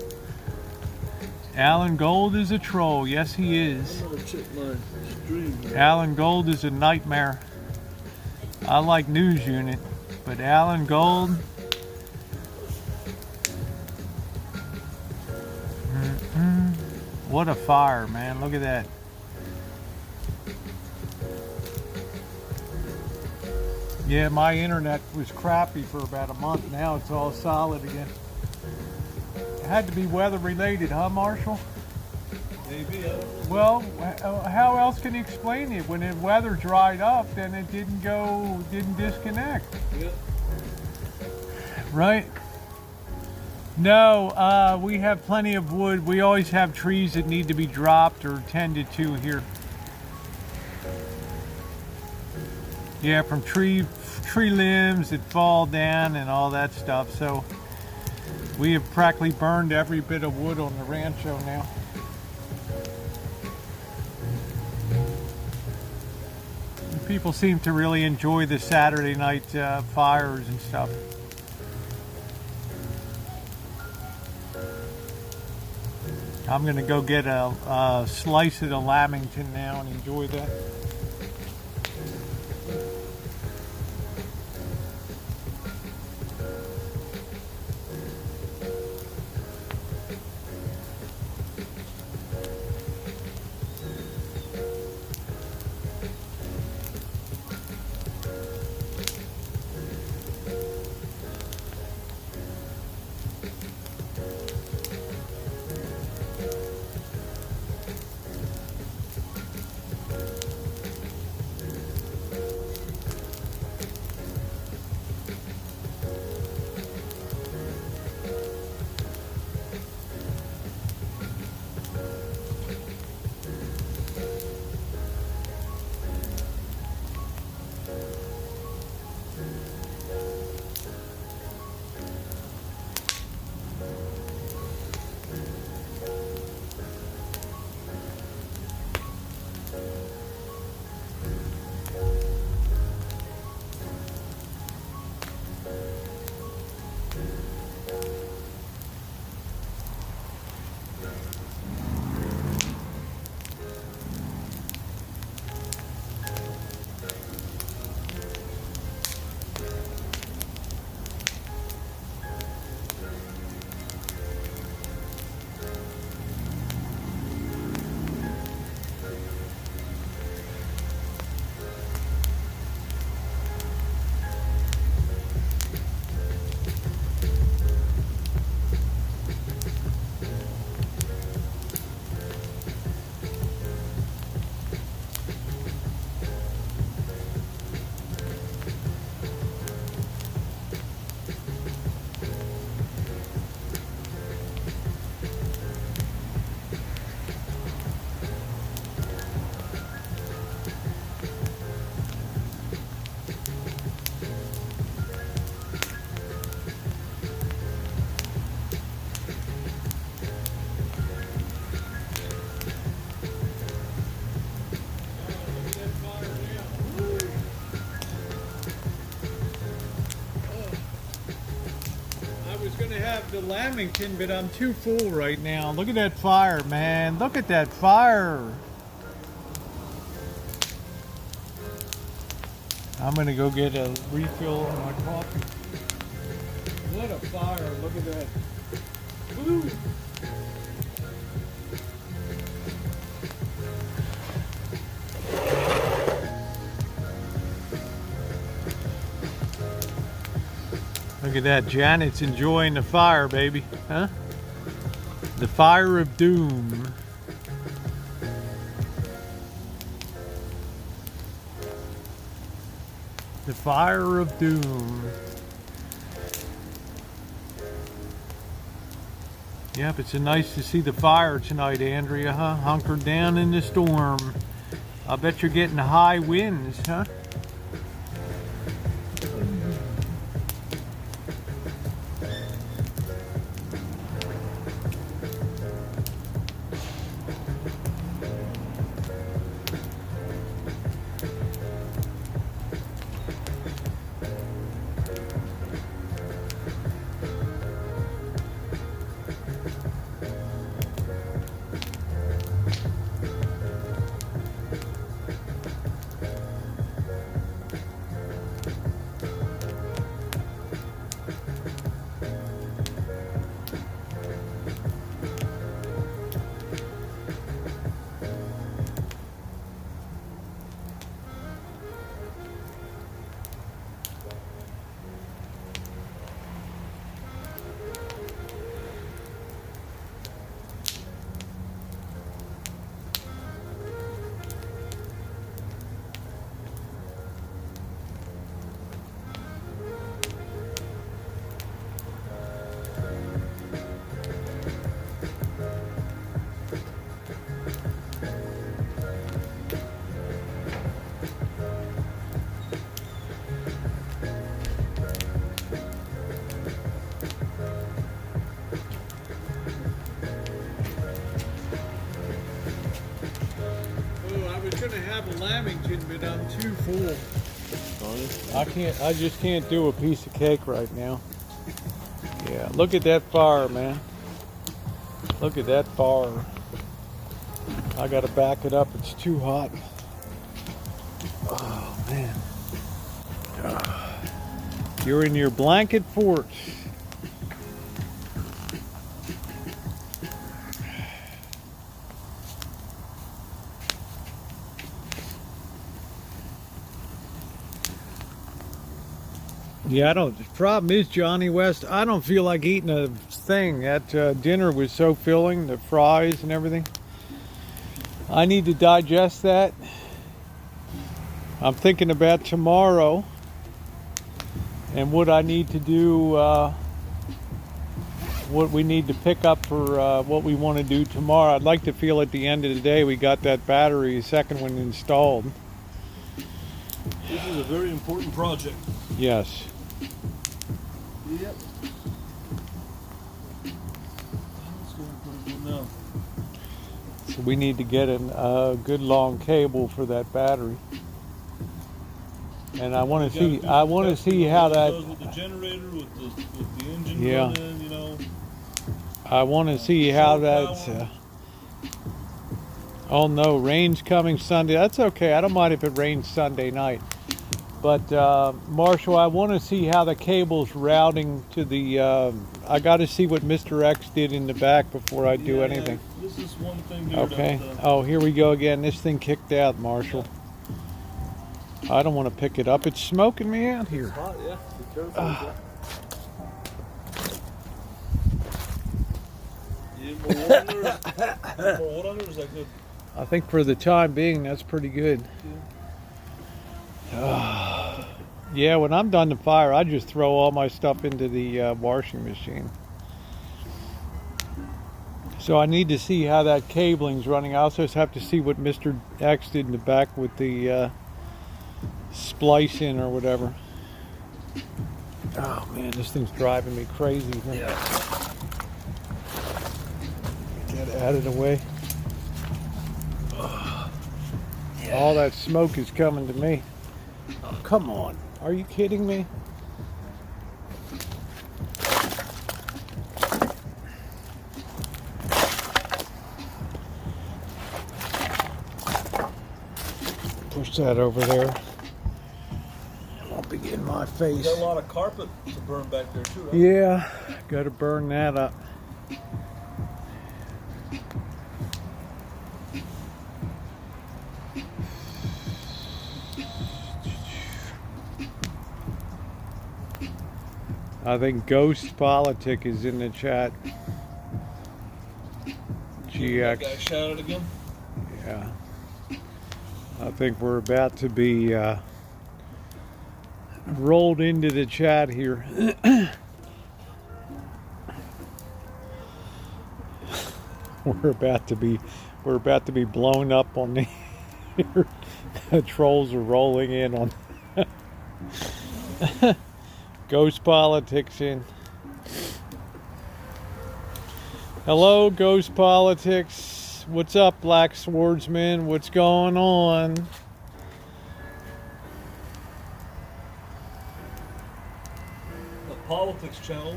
Alan Gold is a troll. Yes, he is. I'm gonna check my stream. Alan Gold is a nightmare. I like News Unit, but Alan Gold. What a fire, man. Look at that. Yeah, my internet was crappy for about a month. Now it's all solid again. It had to be weather related, huh, Marshall? Maybe. Well, how else can you explain it? When the weather dried up, then it didn't disconnect. Yeah. Right? No, we have plenty of wood. We always have trees that need to be dropped or tended to here. Yeah, from tree limbs that fall down and all that stuff. So we have practically burned every bit of wood on the Rancho now. People seem to really enjoy the Saturday night fires and stuff. I'm gonna go get a slice of the Lamington now and enjoy that. The Lamington, but I'm too full right now. Look at that fire, man. Look at that fire. I'm gonna go get a refill on my coffee. What a fire. Look at that. blue. Look at that, Janet's enjoying the fire, baby, huh? The fire of doom. The fire of doom. Yep, it's nice to see the fire tonight, Andrea, huh? Hunkered down in the storm. I bet you're getting high winds, huh? Lamington, but I'm too full. I just can't do a piece of cake right now. Yeah, look at that fire, man. Look at that fire. I gotta back it up, it's too hot. Oh man. You're in your blanket fort. Yeah, the problem is, Johnny West, I don't feel like eating a thing. That dinner was so filling, the fries and everything. I need to digest that. I'm thinking about tomorrow and what I need to do, what we need to pick up for what we want to do tomorrow. I'd like to feel at the end of the day we got that battery, second one installed. This is a very important project. Yes. Yep. Let's go and put it in now. So we need to get a good long cable for that battery. And I want to see. I want to see how that. With the generator, with the engine Yeah. running, you know. I want to see how that's. Oh no, rain's coming Sunday. That's okay. I don't mind if it rains Sunday night. But Marshall, I want to see how the cable's routing to the. I got to see what Mr. X did in the back before I do anything. This is one thing here. Okay. Oh, here we go again. This thing kicked out, Marshall. I don't want to pick it up. It's smoking me out here. It's hot, yeah. Be careful. You need more water on there? More water on there, or is that good? I think for the time being, that's pretty good. Yeah, when I'm done the fire, I just throw all my stuff into the washing machine. So I need to see how that cabling's running. I also have to see what Mr. X did in the back with the splicing or whatever. Oh man, this thing's driving me crazy. Yeah. Get that out of the way. All that smoke is coming to me. Oh, come on. Are you kidding me? Push that over there. It won't be in my face. You got a lot of carpet to burn back there too, right? Yeah, got to burn that up. I think Ghost Politic is in the chat. That GX. guy shouted again. Yeah. I think we're about to be rolled into the chat here. We're about to be blown up on the here. The trolls are rolling in on Ghost Politics in. Hello, Ghost Politics. What's up, Black Swordsman? What's going on? The politics channel.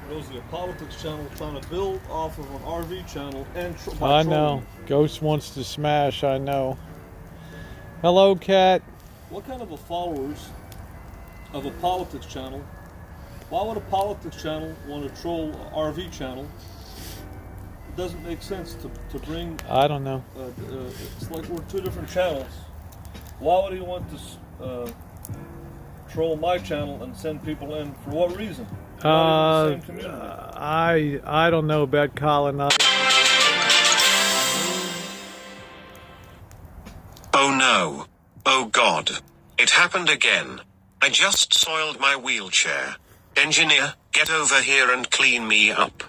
Rosie, a politics channel trying to build off of an RV channel and I know. Ghost wants to smash, I know. Hello, Cat. What kind of a followers of a politics channel? Why would a politics channel want to troll an RV channel? It doesn't make sense to bring. I don't know. It's like we're two different channels. Why would he want to troll my channel and send people in? For what reason? I don't know about colonizing. Oh no. Oh God. It happened again. I just soiled my wheelchair. Engineer, get over here and clean me up.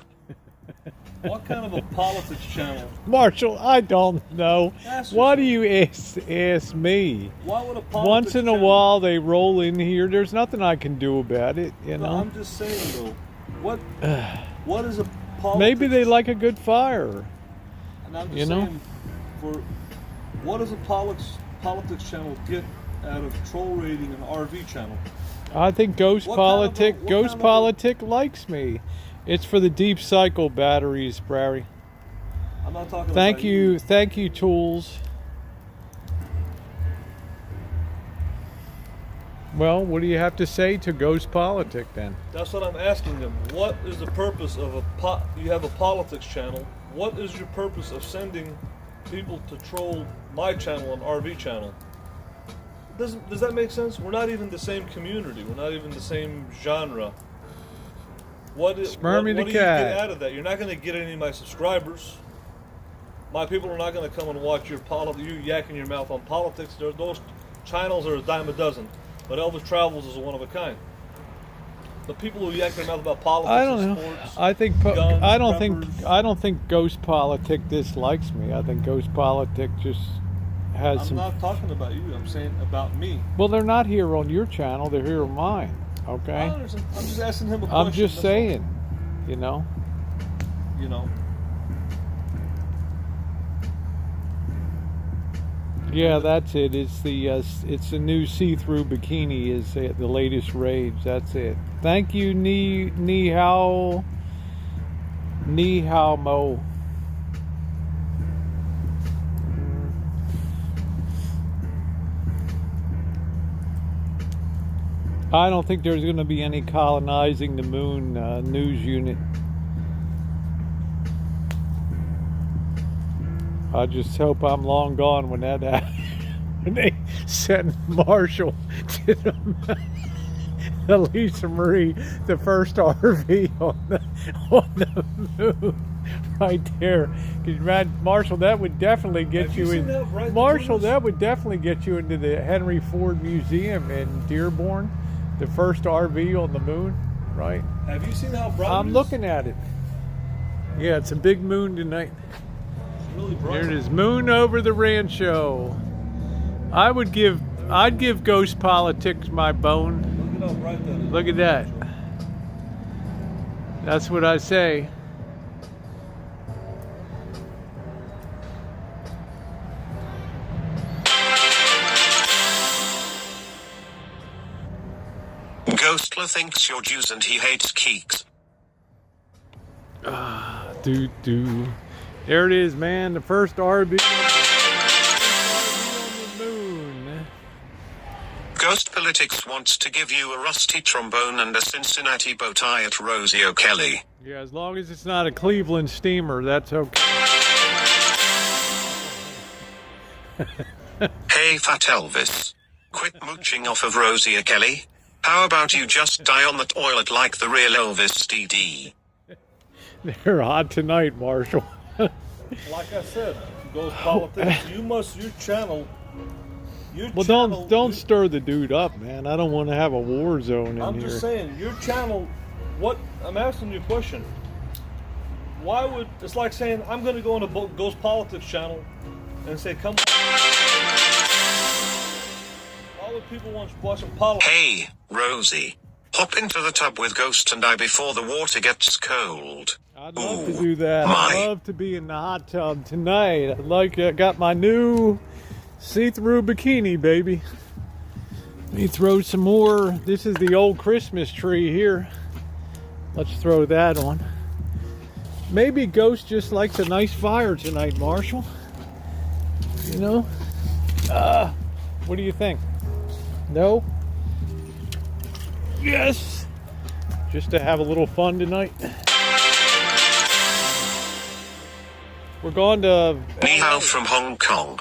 What kind of a politics channel? Marshall, I don't know. Ask Why do yourself. you ask me? Why would a politics Once in a channel- while they roll in here. There's nothing I can do about it, you No, know. I'm just saying though. What is a politics? Maybe they like a good fire. And I'm just you know? saying, for what does a politics channel get out of troll rating an RV channel? I think Ghost What kind of a- Politic, what Ghost kind of a- Politic likes me. It's for the deep cycle batteries, Barry. I'm not talking Thank about you, thank you, Tools. Well, what do you have to say to Ghost Politic then? That's what I'm asking them. What is the purpose of you have a politics channel. What is your purpose of sending people to troll my channel, an RV channel? Does that make sense? We're not even the same community. We're not even the same genre. What do you Cat. get out of that? You're not going to get any of my subscribers. My people are not going to come and watch you yakking your mouth on politics. Those channels are a dime a dozen. But Elvis Travels is a one of a kind. The people who yak their mouth about politics I don't and know. sports, I think guns, I don't think Ghost Politic dislikes me. I think Ghost Politic just has I'm some. not talking about you. I'm saying about me. Well, they're not here on your channel. They're here on mine. I Okay. understand. I'm just asking him a question. I'm just that's all. saying. You know. You know. Yeah, that's it. It's the new see-through bikini is the latest rage. That's it. Thank you, Ni Hao Mo. I don't think there's going to be any colonizing the moon news unit. I just hope I'm long gone when that happens. When they send Marshall to the Lisa Marie, the first RV on the moon, right there. Because Marshall, that would definitely get Have you you in. seen that right Marshall, there? that would definitely get you into the Henry Ford Museum in Dearborn, the first RV on the moon, right? Have you seen how bright I'm it is? looking at it. Yeah, it's a big moon tonight. It's really bright. There it is, moon over the Rancho. I'd give Ghost Politics my bone. Look at how bright that is. Look at that. That's what I say. Ghostler thinks you're Jews and he hates geeks. Do. There it is, man. The first RV on the moon. Ghost Politics wants to give you a rusty trombone and a Cincinnati bow tie at Rosie O'Kelly. Yeah, as long as it's not a Cleveland steamer, that's okay. Hey Fat Elvis. Quit mooching off of Rosie O'Kelly. How about you just die on the toilet like the real Elvis DD? They're hot tonight, Marshall. Like I said, Ghost Politics, your channel. Well, don't stir the dude up, man. I don't want to have a war zone in here. I'm just saying, your channel, I'm asking you a question. Why would, it's like saying, I'm going to go on a Ghost Politics channel and say, come on. Why would people want to watch politics? Hey, Rosie. Hop into the tub with Ghost and I before the water gets cold. I'd love to do that. My. I'd love to be in the hot tub tonight. I got my new see-through bikini, baby. Let me throw some more. This is the old Christmas tree here. Let's throw that on. Maybe Ghost just likes a nice fire tonight, Marshall. You know? What do you think? No? Yes! Just to have a little fun tonight. We're going to... Ni hao from Hong Kong.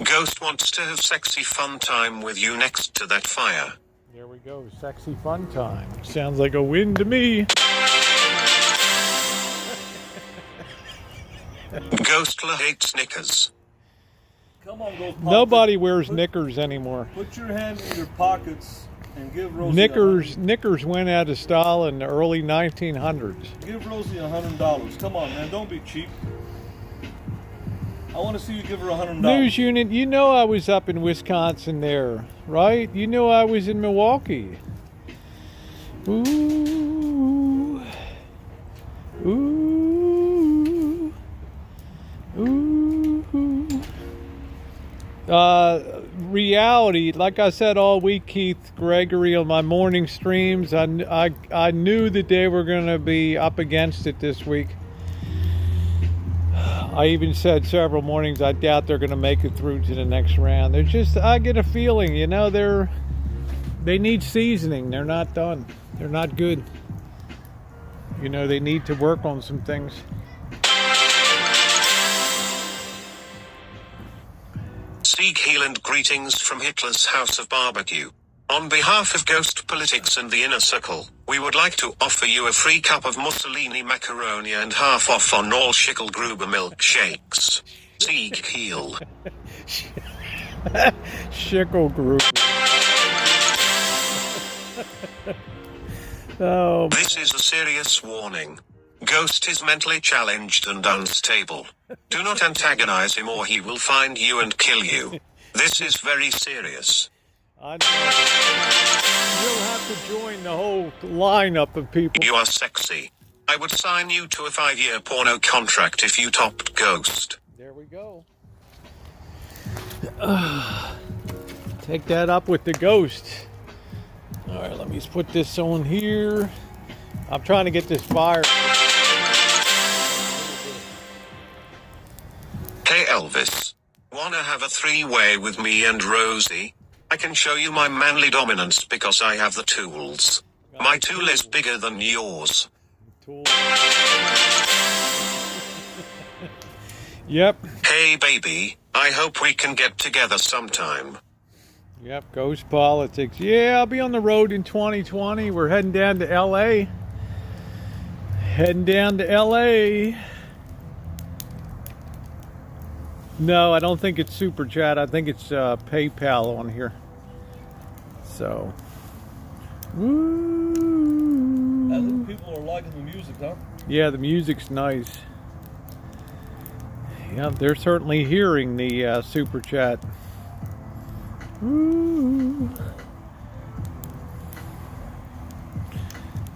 Ghost wants to have sexy fun time with you next to that fire. There we go. Sexy fun time. Sounds like a win to me. Ghostler hates knickers. Come on, Ghost Politics. Nobody wears knickers anymore. Put your hand in your pockets and give Rosie Knickers went out of style in the early 1900s. Give Rosie $100. Come on, man. Don't be cheap. I want to see you give her $100. News unit, you know I was up in Wisconsin there, right? You know I was in Milwaukee. Ooh. Ooh. Ooh. Reality, like I said all week, Keith Gregory, on my morning streams, I knew that they were going to be up against it this week. I even said several mornings I doubt they're going to make it through to the next round. They're just, I get a feeling, you know, they need seasoning. They're not done. They're not good. You know, they need to work on some things. Sieg Heil and greetings from Hitler's House of Barbecue. On behalf of Ghost Politics and the Inner Circle, we would like to offer you a free cup of Mussolini macaroni and half off on all Schickelgruber milkshakes. Sieg Heil. Schickelgruber. Oh. This is a serious warning. Ghost is mentally challenged and unstable. Do not antagonize him or he will find you and kill you. This is very serious. I know. You'll have to join the whole lineup of people. You are sexy. I would sign you to a 5-year porno contract if you topped Ghost. There we go. Take that up with the Ghost. All right, let me just put this on here. I'm trying to get this fire. Hey Elvis. Wanna have a 3-way with me and Rosie? I can show you my manly dominance because I have the tools. My tool is bigger than yours. Yep. Hey baby, I hope we can get together sometime. Yep, Ghost Politics. Yeah, I'll be on the road in 2020. We're heading down to LA. No, I don't think it's Super Chat. I think it's PayPal on here. So. Woo. I think people are liking the music, huh? Yeah, the music's nice. Yeah, they're certainly hearing the Super Chat. Woo.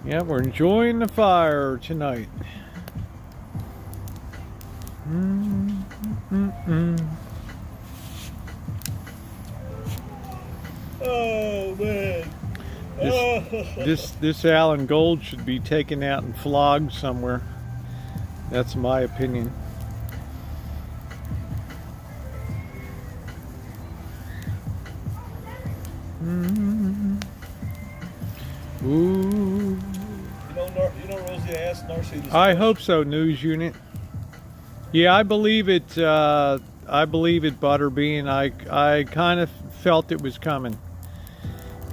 Yeah, we're enjoying the fire tonight. Oh man. This Alan Gold should be taken out and flogged somewhere. That's my opinion. Ooh. You know, Rosie, I asked Narcy this I question. hope so, news unit. Yeah, I believe it. I believe it, Butterbean. I kind of felt it was coming.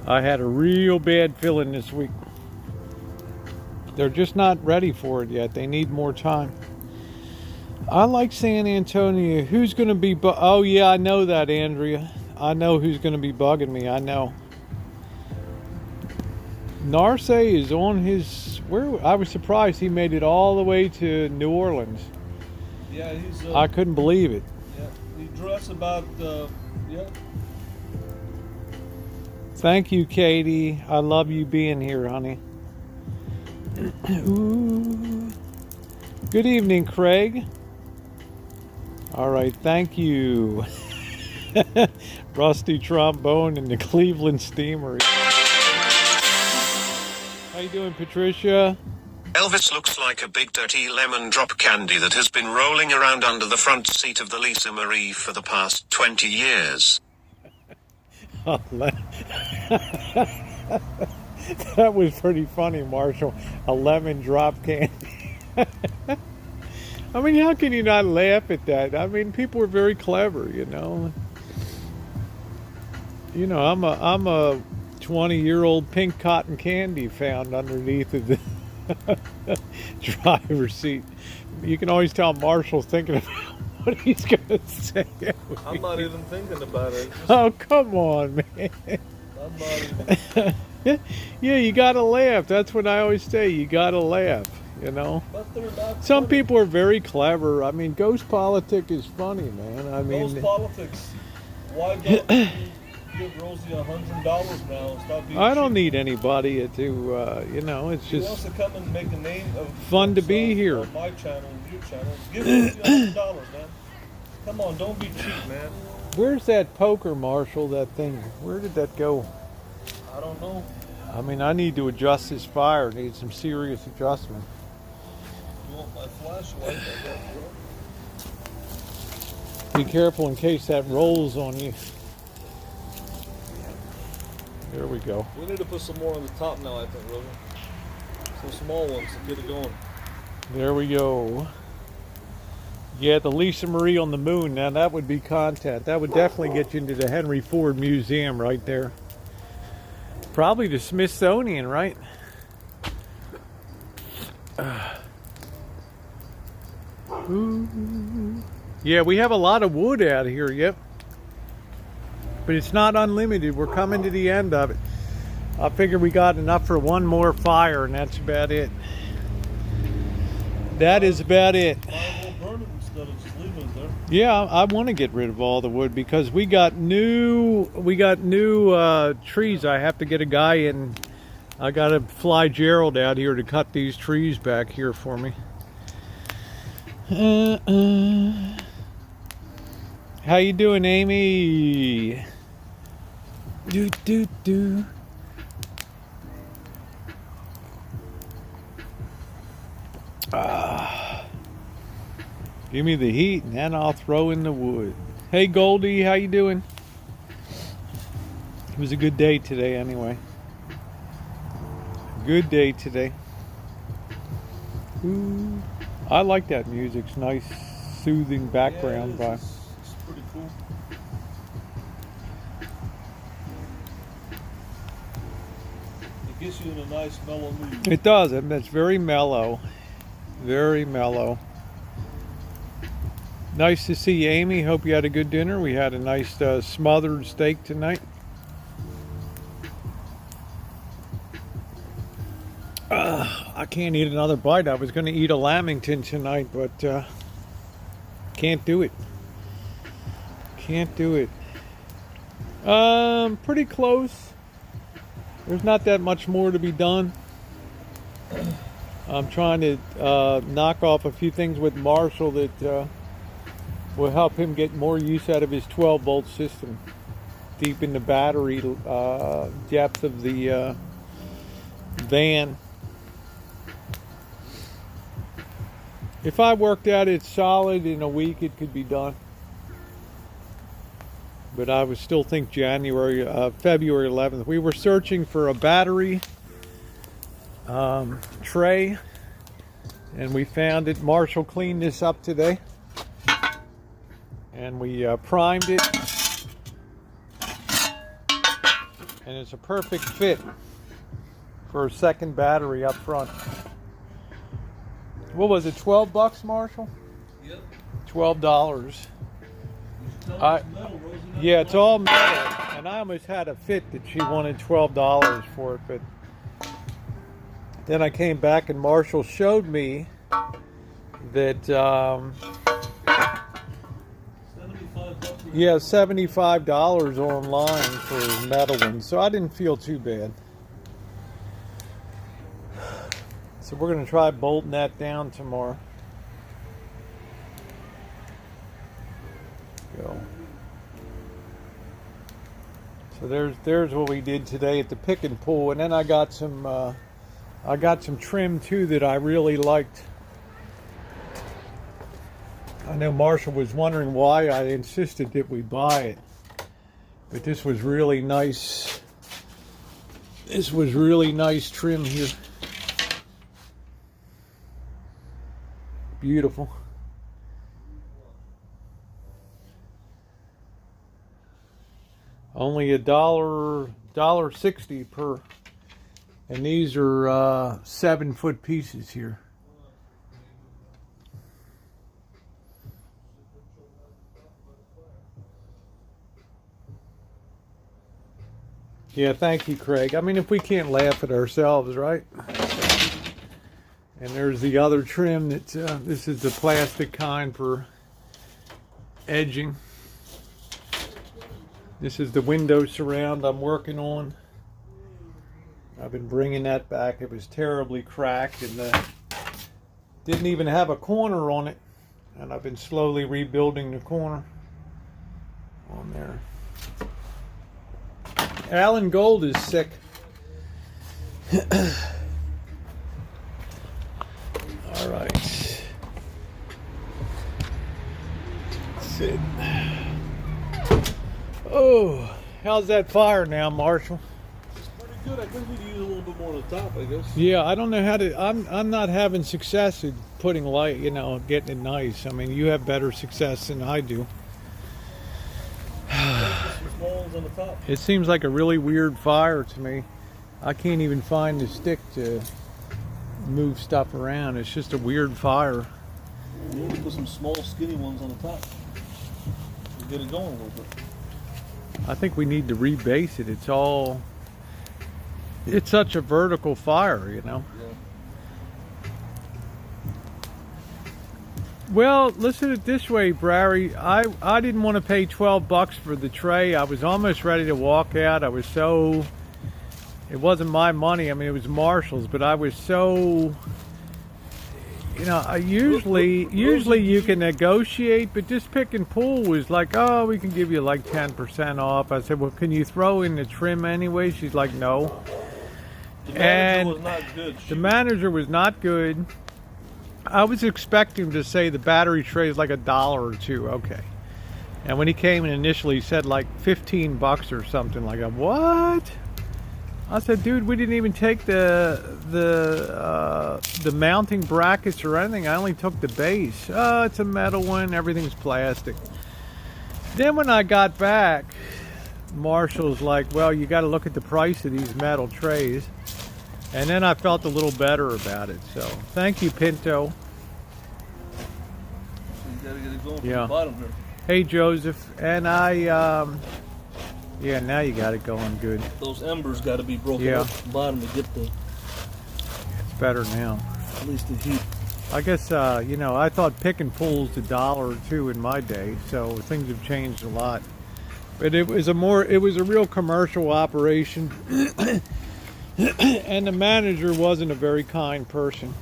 I had a real bad feeling this week. They're just not ready for it yet. They need more time. I like San Antonio. Who's going to be... Oh, yeah, I know that, Andrea. I know who's going to be bugging me. I know. Narce is on his... I was surprised he made it all the way to New Orleans. Yeah, he's... I couldn't believe it. Yeah, he dressed about... yeah. Thank you, Katie. I love you being here, honey. Ooh. Good evening, Craig. All right, thank you. Rusty trombone and the Cleveland Steamer. How you doing, Patricia? Elvis looks like a big dirty lemon drop candy that has been rolling around under the front seat of the Lisa Marie for the past 20 years. Oh, that was pretty funny, Marshall. A lemon drop candy. I mean, how can you not laugh at that? I mean, people are very clever, you know. You know, I'm a 20-year-old pink cotton candy found underneath of the driver's seat. You can always tell Marshall's thinking about what he's gonna say. I'm not even thinking about it. Oh, come on, man. I'm not even... Yeah, you gotta laugh. That's what I always say. You gotta laugh, you know. But they're not Some funny. people are very clever. I mean, ghost politics is funny, man. I mean, Those politics. Why don't you give Rosie $100 now and stop being I don't cheap? need anybody to, you know, it's He wants just to come and make a name of fun to be himself here. on my channel and your channel. Give Rosie $100, man. Come on, don't be cheap, man. Where's that poker, Marshall, that thing? Where did that go? I don't know. I mean, I need to adjust this fire. Need some serious adjustment. You want my flashlight? I got Be careful in case that rolls on you. There we go. We need to put some more on the top now, I think, Rosie. Some small ones to get it going. There we go. Yeah, the Lisa Marie on the moon. Now that would be content. That would definitely get you into the Henry Ford Museum right there. Probably the Smithsonian, right? Ooh. Yeah, we have a lot of wood out here, yep. But it's not unlimited. We're coming to the end of it. I figure we got enough for one more fire, and that's about it. That is about it. Might as well burn it instead of just leaving it there. Yeah, I want to get rid of all the wood because we got new trees. I have to get a guy in. I got to fly Gerald out here to cut these trees back here for me. How you doing, Amy? Do. Give me the heat and then I'll throw in the wood. Hey Goldie, how you doing? It was a good day today anyway. Good day today. Ooh, I like that music. It's nice, soothing background Yeah, vibe. it's pretty cool. It gets you in a nice mellow mood. It does, and it's very mellow. Very mellow. Nice to see you, Amy. Hope you had a good dinner. We had a nice smothered steak tonight. I can't eat another bite. I was going to eat a lamington tonight, but can't do it. Can't do it. Pretty close. There's not that much more to be done. I'm trying to knock off a few things with Marshall that will help him get more use out of his 12-volt system. Deep in the battery depth of the van. If I worked out it solid in a week, it could be done. but I would still think February 11th. We were searching for a battery tray, and we found it. Marshall cleaned this up today, and we primed it, and it's a perfect fit for a second battery up front. What was it, 12 bucks, Marshall? Yep. $12. Yeah, it's all metal, and I almost had a fit that she wanted $12 for it, but then I came back and Marshall showed me that $75 online for metal ones, so I didn't feel too bad. So we're going to try bolting that down tomorrow. Go. So there's what we did today at the pick and pull, and then I got some trim too that I really liked. I know Marshall was wondering why I insisted that we buy it, but this was really nice. This was really nice trim here. Beautiful. Only $1.60 per, and these are 7-foot pieces here. Yeah, thank you, Craig. I mean, if we can't laugh at ourselves, right? And there's the other trim that this is the plastic kind for edging. This is the window surround I'm working on. I've been bringing that back. It was terribly cracked and didn't even have a corner on it. And I've been slowly rebuilding the corner on there. Alan Gold is sick. All right. Sit. Oh, how's that fire now, Marshall? It's pretty good. I think we could use a little bit more on the top, I guess. Yeah, I don't know how to. I'm not having success at putting light. You know, getting it nice. I mean, you have better success than I do. Some small ones on the top. It seems like a really weird fire to me. I can't even find the stick to move stuff around. It's just a weird fire. You need to put some small, skinny ones on the top. And get it going a little bit. I think we need to rebase it. It's such a vertical fire, you know. Yeah. Well, listen it this way, Brary. I didn't want to pay 12 bucks for the tray. I was almost ready to walk out. It wasn't my money. I mean, it was Marshall's, but I was so, you know, usually you can negotiate, but this pick and pull was like, oh, we can give you like 10% off. I said, well, can you throw in the trim anyway? She's like, no. The manager was not good. The manager was not good. I was expecting to say the battery tray is like $1 or $2. Okay. And when he came in initially, he said like 15 bucks or something like that. What? I said, dude, we didn't even take the mounting brackets or anything. I only took the base. Oh, it's a metal one. Everything's plastic. Then when I got back, Marshall's like, well, you got to look at the price of these metal trays. And then I felt a little better about it. So thank you, Pinto. So you got to get it going from Yeah. the bottom here. Hey, Joseph. And yeah, now you got it going good. Those embers got to be broken up at the bottom to get It's better now. at least the heat. I guess, you know, I thought pick and pull's $1 or $2 in my day, so things have changed a lot. But it was a real commercial operation, and the manager wasn't a very kind person.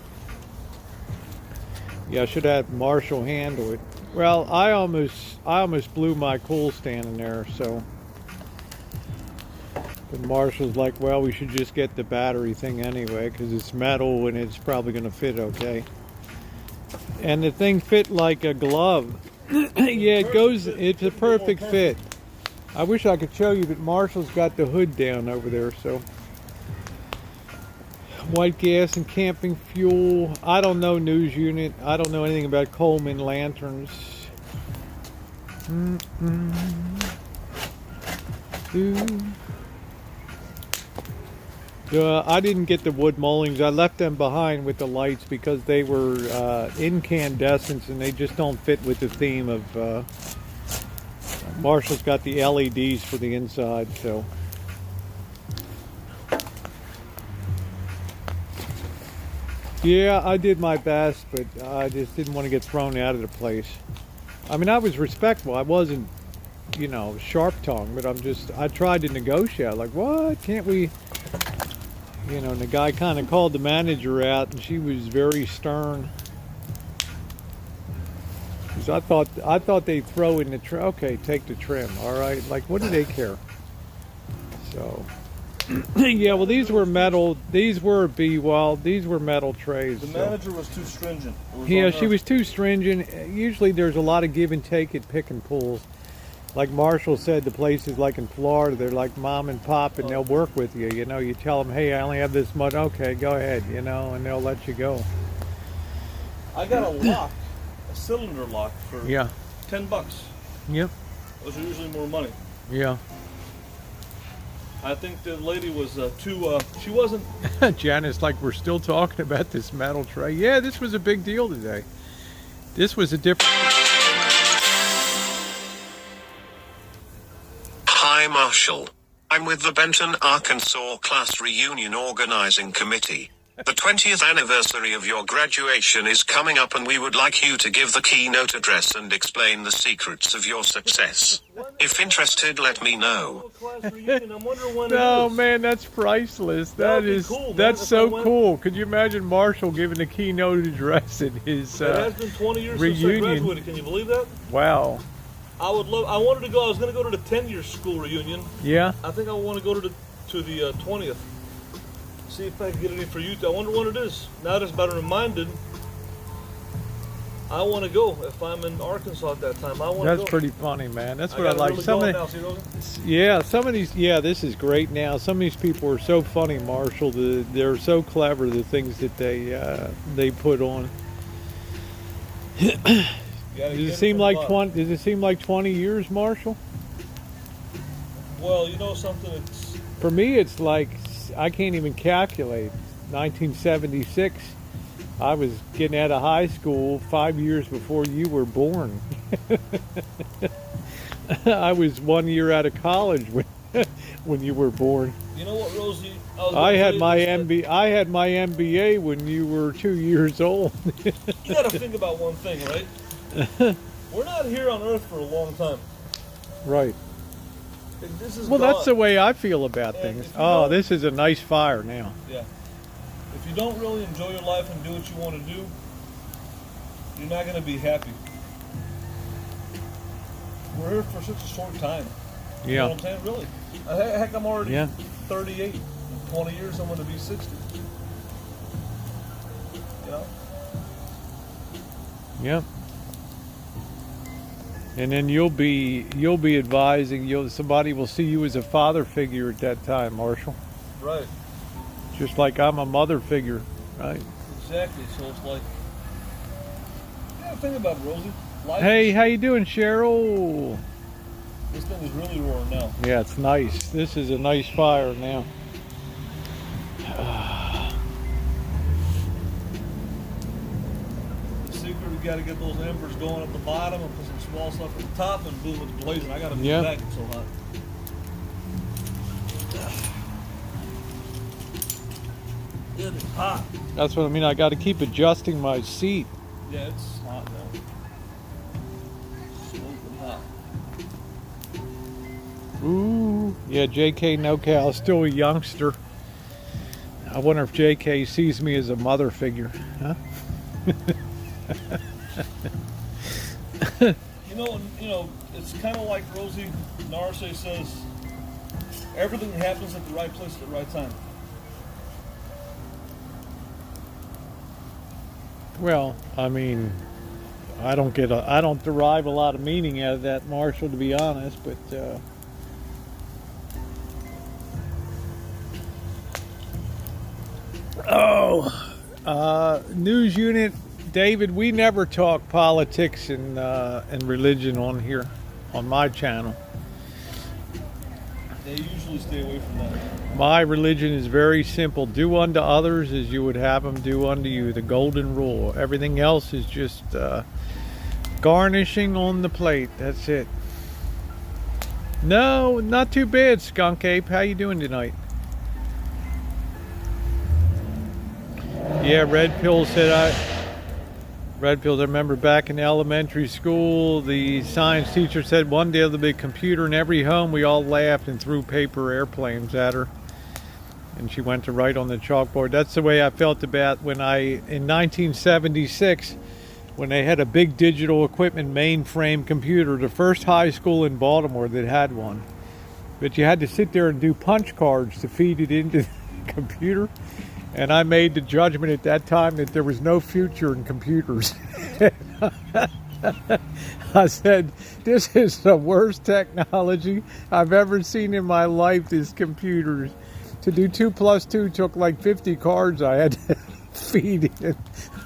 Yeah, I should have Marshall handle it. Well, I almost blew my cool stand in there, so. But Marshall's like, well, we should just get the battery thing anyway, because it's metal and it's probably going to fit okay. And the thing fit like a glove. Yeah, it's a perfect fit. I wish I could show you, but Marshall's got the hood down over there, so. White gas and camping fuel. I don't know news unit. I don't know anything about Coleman lanterns. I didn't get the wood moldings. I left them behind with the lights because they were incandescents and they just don't fit with the theme of. Marshall's got the LEDs for the inside, so. Yeah, I did my best, but I just didn't want to get thrown out of the place. I mean, I was respectful. I wasn't, you know, sharp-tongued, but I tried to negotiate. Like, what? Can't we? You know, and the guy kind of called the manager out, and she was very stern. Because I thought they'd throw in the trim. Okay, take the trim. All right. Like, what do they care? So. Yeah, well, these were metal. These were metal trays. The manager was too stringent. Yeah, she was too stringent. Usually, there's a lot of give and take at pick and pulls. Like Marshall said, the places like in Florida, they're like mom and pop, and they'll work with you. You know, you tell them, "Hey, I only have this much." Okay, go ahead. You know, and they'll let you go. I got a lock, a cylinder lock for $10. Yep. Those are usually more money. Yeah. I think the lady was too, she wasn't... Janice, like, we're still talking about this metal tray. Yeah, this was a big deal today. This was a different... Hi, Marshall. I'm with the Benton, Arkansas Class Reunion Organizing Committee. The 20th anniversary of your graduation is coming up, and we would like you to give the keynote address and explain the secrets of your success. If interested, let me know. No, man, that's priceless. That's so cool. Could you imagine Marshall giving a keynote address in his It has been 20 years reunion? Since I graduated. Can you believe that? Wow. I wanted to go. I was going to go to the 10-year school reunion. Yeah. I think I want to go to the 20th. See if I can get any for you. I wonder when it is. Now that it's better reminded, I want to go. If I'm in Arkansas at that time, I want to go. That's pretty funny, man. That's what I like. Really Some of now, these, this is great now. Some of these people are so funny, Marshall. They're so clever, the things that they put on. Does it seem like 20 years, Marshall? Well, you know something. It's for me. It's like I can't even calculate. 1976. I was getting out of high school 5 years before you were born. I was 1 year out of college when you were born. You know what, Rosie? I had my MBA when you were 2 years old. You got to think about one thing, right? We're not here on Earth for a long time. Right. This is well, gone. that's the way I feel about things. Oh, this is a nice fire now. Yeah. If you don't really enjoy your life and do what you want to do, you're not going to be happy. We're here for such a short time. Yeah. You know what I'm saying? Really. Heck, I'm already 38. In 20 years, I'm going to be 60. You know? Yeah. And then you'll be advising. Somebody will see you as a father figure at that time, Marshall. Right. Just like I'm a mother figure, right? Exactly. So it's like, think about it, Rosie. Hey, how you doing, Cheryl? This thing is really roaring now. Yeah, it's nice. This is a nice fire now. The secret, we got to get those embers going at the bottom and put some small stuff at the top, and boom, it's blazing. I got to move back. It's so hot. It is hot. That's what I mean. I got to keep adjusting my seat. Yeah, it's hot now. Smoking hot. Ooh, yeah, JK NoCal, still a youngster. I wonder if JK sees me as a mother figure, huh? You know, it's kind of like Rosie Narse says, everything happens at the right place at the right time. Well, I mean, I don't derive a lot of meaning out of that, Marshall, to be honest, but News unit, David. We never talk politics and religion on here, on my channel. They usually stay away from that. My religion is very simple. Do unto others as you would have them do unto you. The golden rule. Everything else is just garnishing on the plate. That's it. No, not too bad, Skunk Ape. How you doing tonight? Yeah, Red Pill said Red Pills, I remember back in elementary school, the science teacher said one day there'll be a computer in every home. We all laughed and threw paper airplanes at her. And she went to write on the chalkboard. That's the way I felt about when in 1976, when they had a big digital equipment mainframe computer, the first high school in Baltimore that had one. But you had to sit there and do punch cards to feed it into the computer. And I made the judgment at that time that there was no future in computers. I said, this is the worst technology I've ever seen in my life, these computers. To do 2 plus 2 took like 50 cards I had to feed it.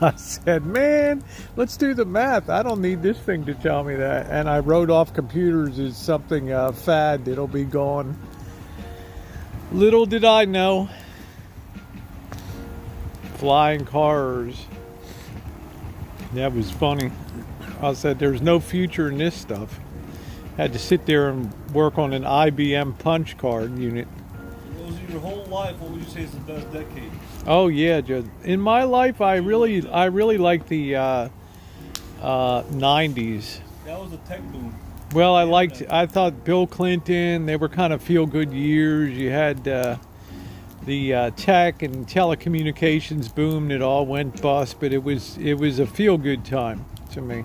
I said, man, let's do the math. I don't need this thing to tell me that. And I wrote off computers as something fad that'll be gone. Little did I know. Flying cars. That was funny. I said, there's no future in this stuff. Had to sit there and work on an IBM punch card unit. Your whole life, what would you say is the best decade? Oh yeah, Joe. In my life, I really like the 90s. That was a tech boom. Well, I thought Bill Clinton. They were kind of feel-good years. You had the tech and telecommunications boom. It all went bust, but it was a feel-good time to me.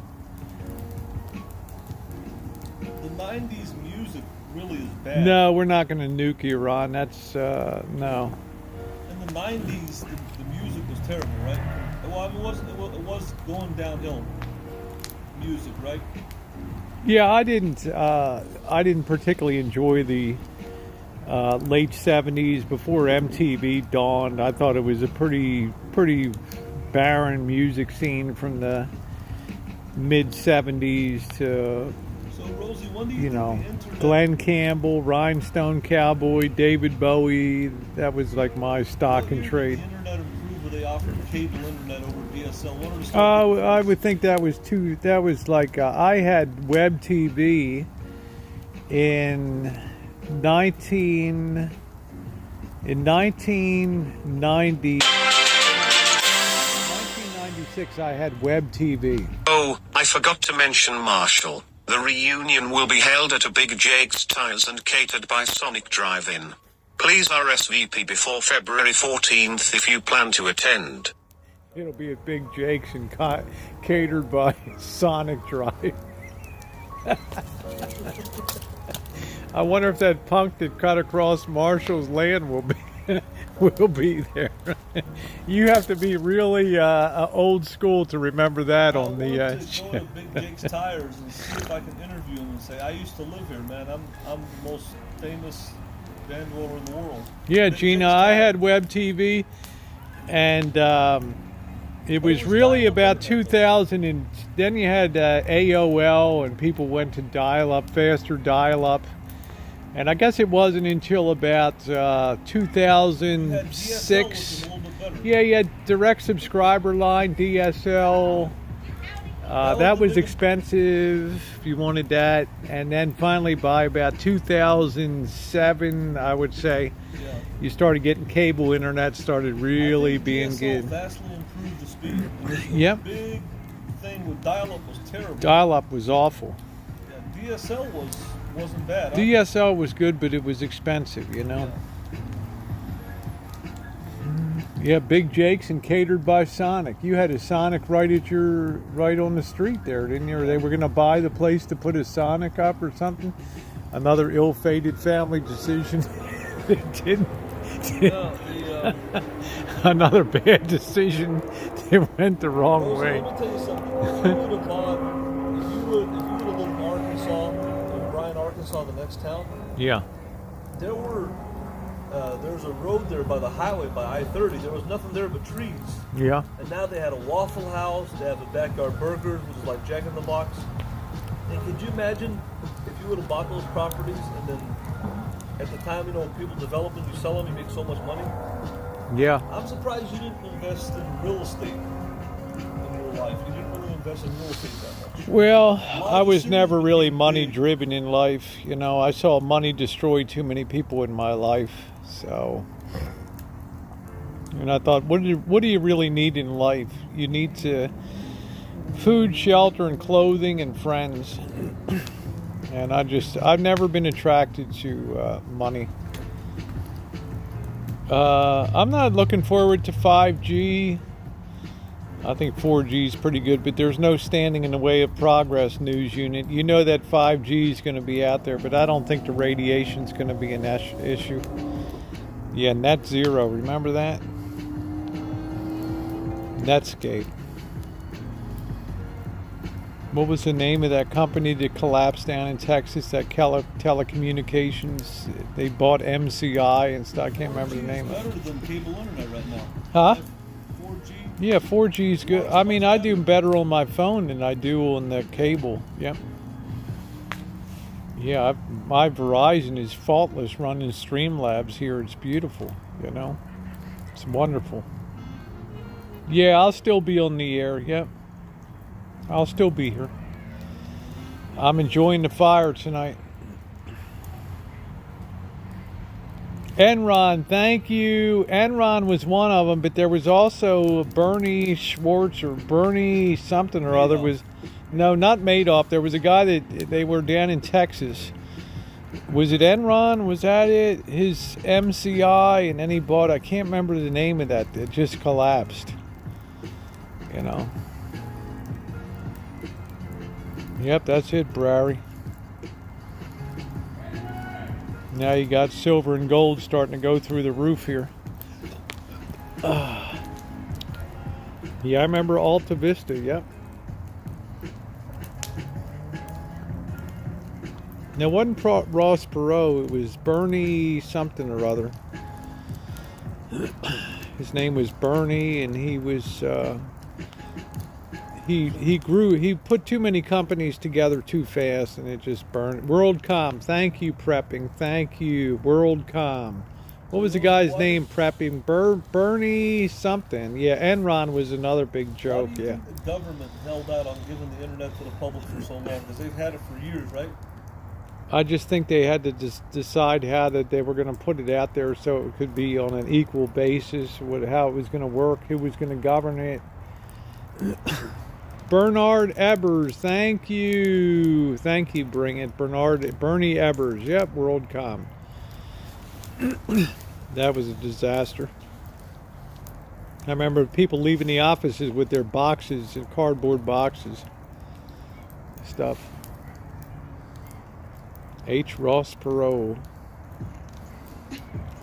The 90s music really is bad. No, we're not going to nuke Iran. That's no. In the 90s, the music was terrible, right? Well, I mean, it was going downhill. Music, right? Yeah, I didn't particularly enjoy the late 70s before MTV dawned. I thought it was a pretty barren music scene from the mid 70s to, so Rosie, when do you know, Glenn Campbell, Rhinestone Cowboy, David Bowie. That was like my stock and trade. The internet improved, where they offered cable internet over DSL. What are the Oh, I would think that was too. That was like I had web TV in 1996. I had web TV. Oh, I forgot to mention Marshall. The reunion will be held at a Big Jake's Tires and catered by Sonic Drive-In. Please RSVP before February 14th if you plan to attend. It'll be at Big Jake's and catered by Sonic Drive. I wonder if that punk that cut across Marshall's land will be there. You have to be really old school to remember that on the. I want to go to Big Jake's Tires and see if I can interview him and say, I used to live here, man. I'm the most famous van dweller in the world. Yeah, Big Gina, Jake's I Tires. had web TV, and it was really about 2000, and then you had AOL, and people went to dial-up, faster dial-up. And I guess it wasn't until about 2006. Yeah, you had direct subscriber line, DSL. That was expensive if you wanted that. And then finally by about 2007, I would say, you started getting cable internet, started really being DSL good. vastly improved the speed. Yep. The big thing with dial-up was terrible. Dial-up was awful. Yeah, DSL wasn't bad. Huh? DSL was good, but it was expensive, you know. Yeah, Big Jake's and catered by Sonic. You had a Sonic right on the street there, didn't you? Or they were going to buy the place to put a Sonic up or something. Another ill-fated family decision. It didn't. Another bad decision. It went the wrong Rosie, way. let me tell you something. If you would have bought, if you would have lived in Arkansas, in Bryan, Arkansas, the next town, Yeah. there were There's a road there by the highway, by I-30. There was nothing there but trees. Yeah. And now they had a Waffle House. They have a Backyard Burgers, which is like Jack in the Box. And could you imagine if you would have bought those properties and then at the time, you know, people develop them, you sell them, you make so much money? Yeah. I'm surprised you didn't invest in real estate in your life. You didn't really invest in real estate that much. Well, I was never really money driven in life. You know, I saw money destroy too many people in my life. So, and I thought, what do you really need in life? You need food, shelter, and clothing, and friends. And I've never been attracted to money. I'm not looking forward to 5G. I think 4G is pretty good, but there's no standing in the way of progress, news unit. You know that 5G is going to be out there, but I don't think the radiation's going to be an issue. Yeah, net zero, remember that? Netscape. What was the name of that company that collapsed down in Texas, that telecommunications? They bought MCI and stuff. I can't remember the name of it. It's better than cable internet right now. Huh? 4G. Yeah, 4G is good. I mean, I do better on my phone than I do on the cable. Yep. Yeah, my Verizon is faultless running Streamlabs here. It's beautiful, you know. It's wonderful. Yeah, I'll still be on the air. Yep. I'll still be here. I'm enjoying the fire tonight. Enron, thank you. Enron was one of them, but there was also Bernie Schwartz or Bernie something or other. No, not Madoff. There was a guy that they were down in Texas. Was it Enron? Was that it? His MCI, and then he bought, I can't remember the name of that. It just collapsed. You know. Yep, that's it, Brary. Now you got silver and gold starting to go through the roof here. Yeah, I remember Alta Vista, yep. Now, it wasn't Ross Perot, it was Bernie something or other. His name was Bernie, and he was... He put too many companies together too fast, and it just burned. WorldCom, thank you, prepping. Thank you, WorldCom. What was the guy's name prepping? Bernie something. Yeah, Enron was another big joke. Why do you think the government held out on giving the internet to the public for so long? Because they've had it for years, right? I just think they had to decide how that they were going to put it out there so it could be on an equal basis, how it was going to work, who was going to govern it. Bernard Ebbers, thank you. Thank you, Bring It. Bernie Ebbers, yep, WorldCom. That was a disaster. I remember people leaving the offices with their boxes, cardboard boxes. Stuff. H. Ross Perot.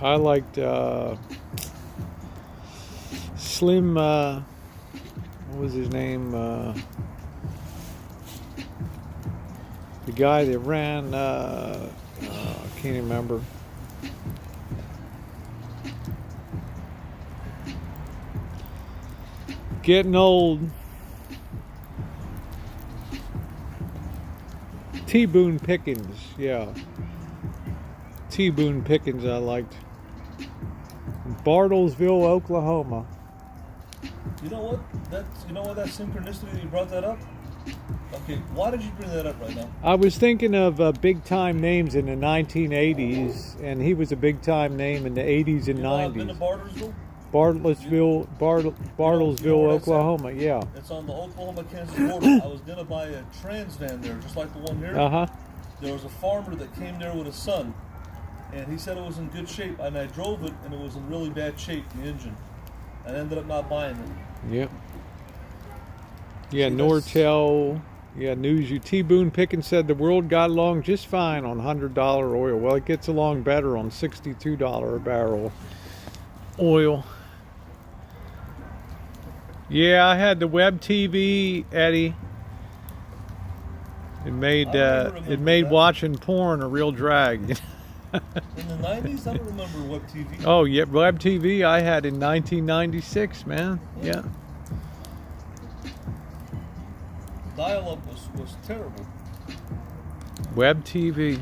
I liked Slim... what was his name? The guy that ran, I can't remember. Getting old. T. Boone Pickens, yeah. T. Boone Pickens I liked. Bartlesville, Oklahoma. You know what? That synchronicity you brought that up? Okay, why did you bring that up right now? I was thinking of big time names in the 1980s, and he was a big time name in the 80s and 90s. I've been to Bartlesville? Bartlesville, Oklahoma, yeah. It's on the Oklahoma-Kansas border. I was going to buy a trans van there, just like the one here. Uh-huh. There was a farmer that came there with his son, and he said it was in good shape, and I drove it, and it was in really bad shape, the engine. I ended up not buying it. Yep. Yeah, Nortel. Yeah, News You. T. Boone Pickens said the world got along just fine on $100 oil. Well, it gets along better on $62 a barrel oil. Yeah, I had the web TV, Eddie. It made watching porn a real drag. In the 90s, I don't remember Web TV. Oh yeah, Web TV I had in 1996, man. Yeah. Dial-up was terrible. Web TV.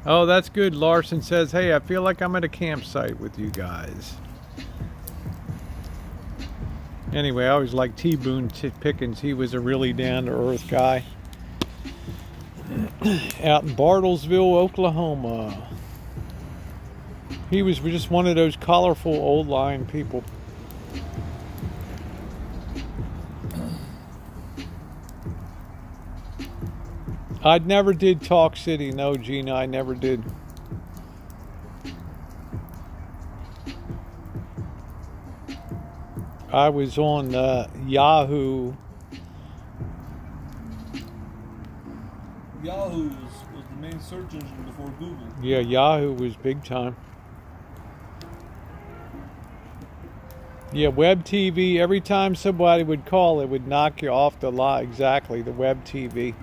Oh, that's good. Larson says, hey, I feel like I'm at a campsite with you guys. Anyway, I always liked T. Boone Pickens. He was a really down-to-earth guy. Out in Bartlesville, Oklahoma. He was just one of those colorful old line people. I never did Talk City. No, Gina, I never did. I was on Yahoo. Yahoo was the main search engine before Google. Yeah, Yahoo was big time. Yeah, Web TV, every time somebody would call, it would knock you off the line. Exactly, the Web TV.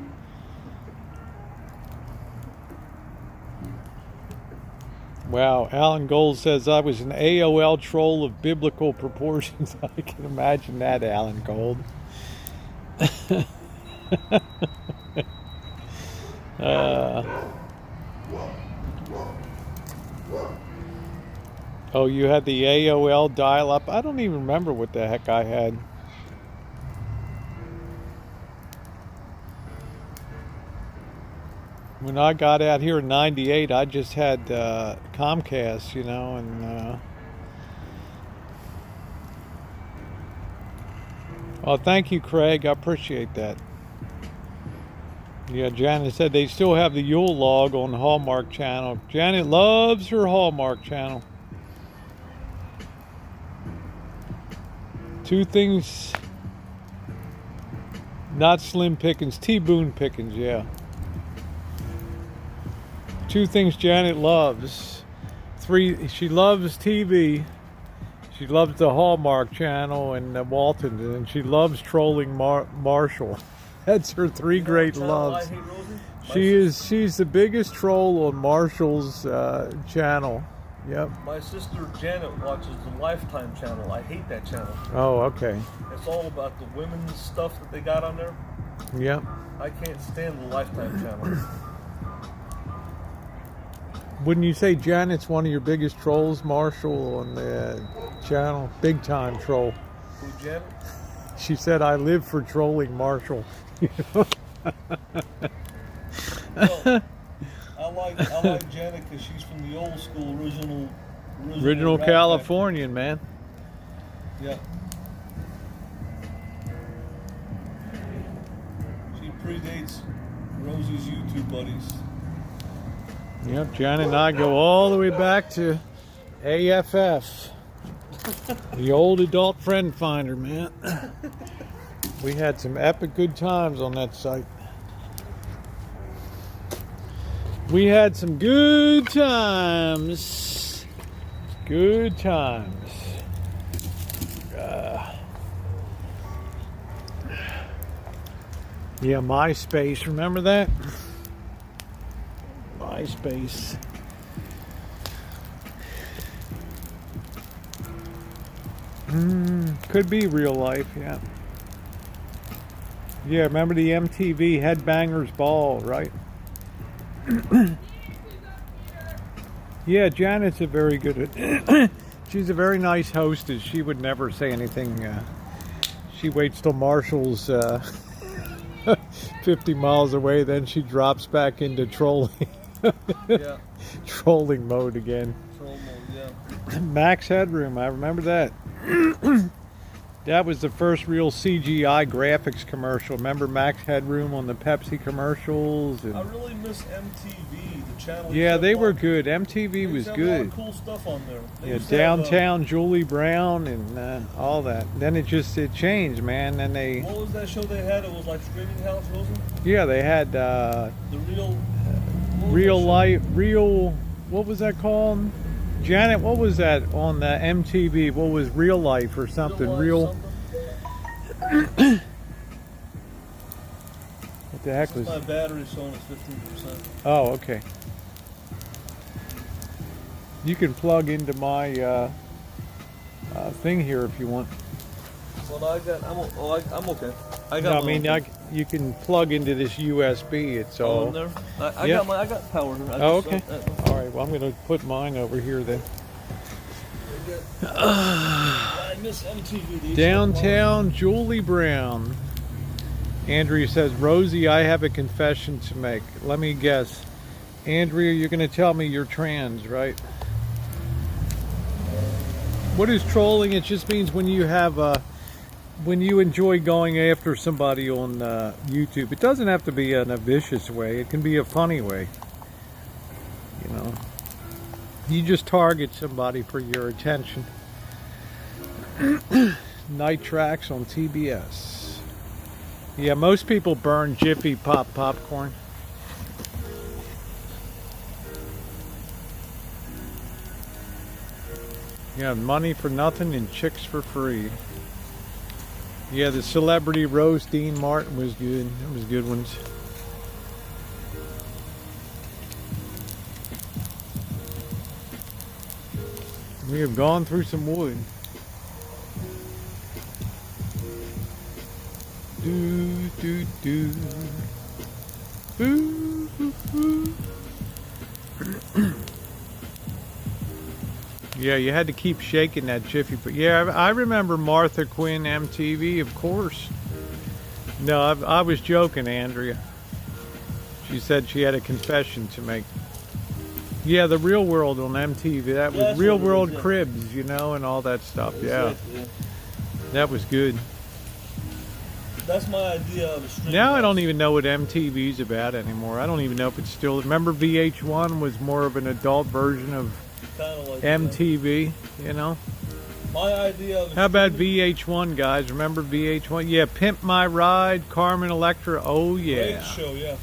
Wow, Alan Gold says I was an AOL troll of biblical proportions. I can imagine that, Alan Gold. Oh, you had the AOL dial-up? I don't even remember what the heck I had. When I got out here in '98, I just had Comcast, you know, and oh, thank you, Craig. I appreciate that. Yeah, Janet said they still have the Yule log on the Hallmark Channel. Janet loves her Hallmark Channel. Two things, not Slim Pickens, T. Boone Pickens, yeah. Two things Janet loves. Three, she loves TV. She loves the Hallmark Channel and Walton, and she loves trolling Marshall. That's her three great loves. She's the biggest troll on Marshall's channel. Yep. My sister Janet watches the Lifetime channel. I hate that channel. Oh, okay. It's all about the women's stuff that they got on there. Yep. I can't stand the Lifetime channel. Wouldn't you say Janet's one of your biggest trolls, Marshall, on the channel? Big time troll. Who, Janet? She said, I live for trolling Marshall. Well, I like Janet because she's from the old school, original Californian, man. Yeah. She predates Rosie's YouTube buddies. Yep, Janet and I go all the way back to AFF. The old adult friend finder, man. We had some epic good times on that site. We had some good times. Good times. Yeah, MySpace. Remember that? MySpace. Could be real life, yeah. Yeah, remember the MTV Headbangers Ball, right? Yeah, Janet's a very good she's a very nice hostess. She would never say anything. She waits till Marshall's 50 miles away, then she drops back into trolling. Yeah. Trolling mode again. Troll mode, yeah. Max Headroom, I remember that. That was the first real CGI graphics commercial. Remember Max Headroom on the Pepsi commercials? And I really miss MTV, the channel. yeah, they were good. MTV was A lot good. of cool stuff on there. They Yeah, used to have, Downtown Julie Brown and all that. Then it what changed, man. Then was that show they had? It was like Streaming House, wasn't it? yeah, they had The real. what was that called? Janet, what was that on the MTV? What was Real Life or something? What the heck was? My battery's showing it's 15%. Oh, okay. You can plug into my thing here if you want. Well, no, I'm okay. I No, got. I mean, you can plug into this USB. It's all. Oh, there. I Yep. I got power here. Oh, okay. All right. Well, I'm going to put mine over here then. I miss MTV. Downtown Julie Brown. Andrea says, Rosie, I have a confession to make. Let me guess. Andrea, you're going to tell me you're trans, right? What is trolling? It just means when you have when you enjoy going after somebody on YouTube. It doesn't have to be in a vicious way. It can be a funny way. You know, you just target somebody for your attention. Night Tracks on TBS. Yeah, most people burn Jiffy Pop popcorn. Yeah, money for nothing and chicks for free. Yeah, the celebrity Rose Dean Martin was good. That was good ones. We have gone through some wood. Do do do. Ooh, ooh, ooh. Yeah, you had to keep shaking that Jiffy. But yeah, I remember Martha Quinn MTV, of course. No, I was joking, Andrea. She said she had a confession to make. Yeah, the Real World on MTV. That was Real World Cribs, you know, and all that stuff. Yeah, that was good. That's my idea of a stream. Now I don't even know what MTV's about anymore. I don't even know if it's still. Remember VH1 was more of an adult version of Like MTV, you know. My idea of How about VH1, guys? Remember VH1? Yeah, Pimp My Ride, Carmen Electra. Oh yeah. Great show, yeah.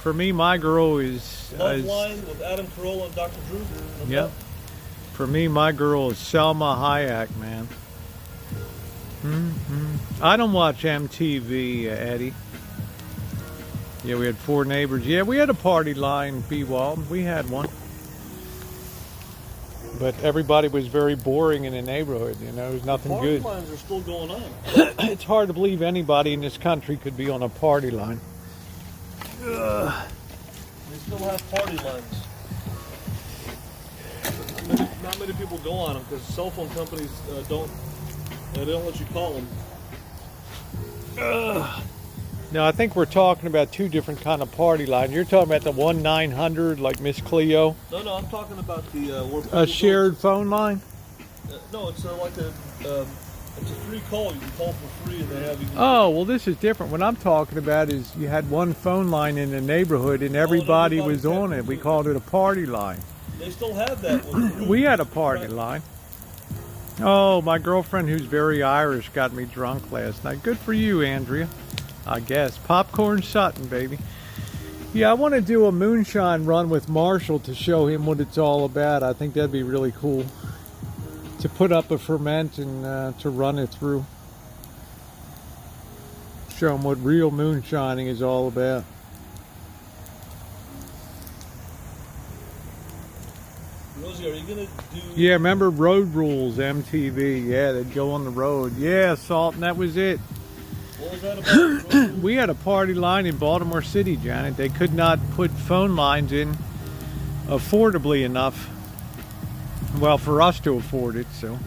For me, my girl is. Love Line with Adam Carolla and Dr. Drew. Yep. For me, my girl is Selma Hayek, man. I don't watch MTV, Eddie. Yeah, we had 4 neighbors. Yeah, we had a party line, B-Wall. We had one. But everybody was very boring in the neighborhood, you know, it was nothing good. Party lines are still going on. It's hard to believe anybody in this country could be on a party line. They still have party lines. Not many people go on them because cell phone companies don't let you call them. No, I think we're talking about 2 different kind of party lines. You're talking about the 1-900 like Miss Cleo? No, I'm talking about the a shared phone line? No, it's like it's a free call. You can call for free, and they have you. Oh, well, this is different. What I'm talking about is you had one phone line in the neighborhood, and everybody was on it. We called it a party line. They still have that one. We had a party line. Oh, my girlfriend, who's very Irish, got me drunk last night. Good for you, Andrea. I guess. Popcorn Sutton, baby. Yeah, I want to do a moonshine run with Marshall to show him what it's all about. I think that'd be really cool. To put up a ferment and to run it through. Show him what real moonshining is all about. Rosie, are you going to do... Yeah, remember Road Rules, MTV. Yeah, they'd go on the road. Yeah, Salt, and that was it. What was that about? We had a party line in Baltimore City, Janet. They could not put phone lines in affordably enough. Well, for us to afford it, so.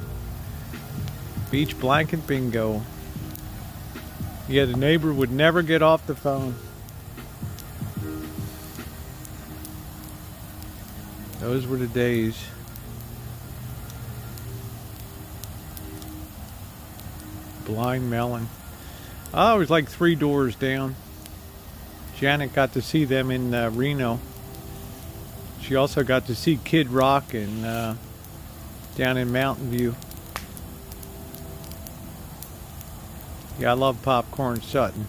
Beach blanket bingo. Yeah, the neighbor would never get off the phone. Those were the days. Blind Melon. Oh, it was like 3 doors down. Janet got to see them in Reno. She also got to see Kid Rock down in Mountain View. Yeah, I love Popcorn Sutton.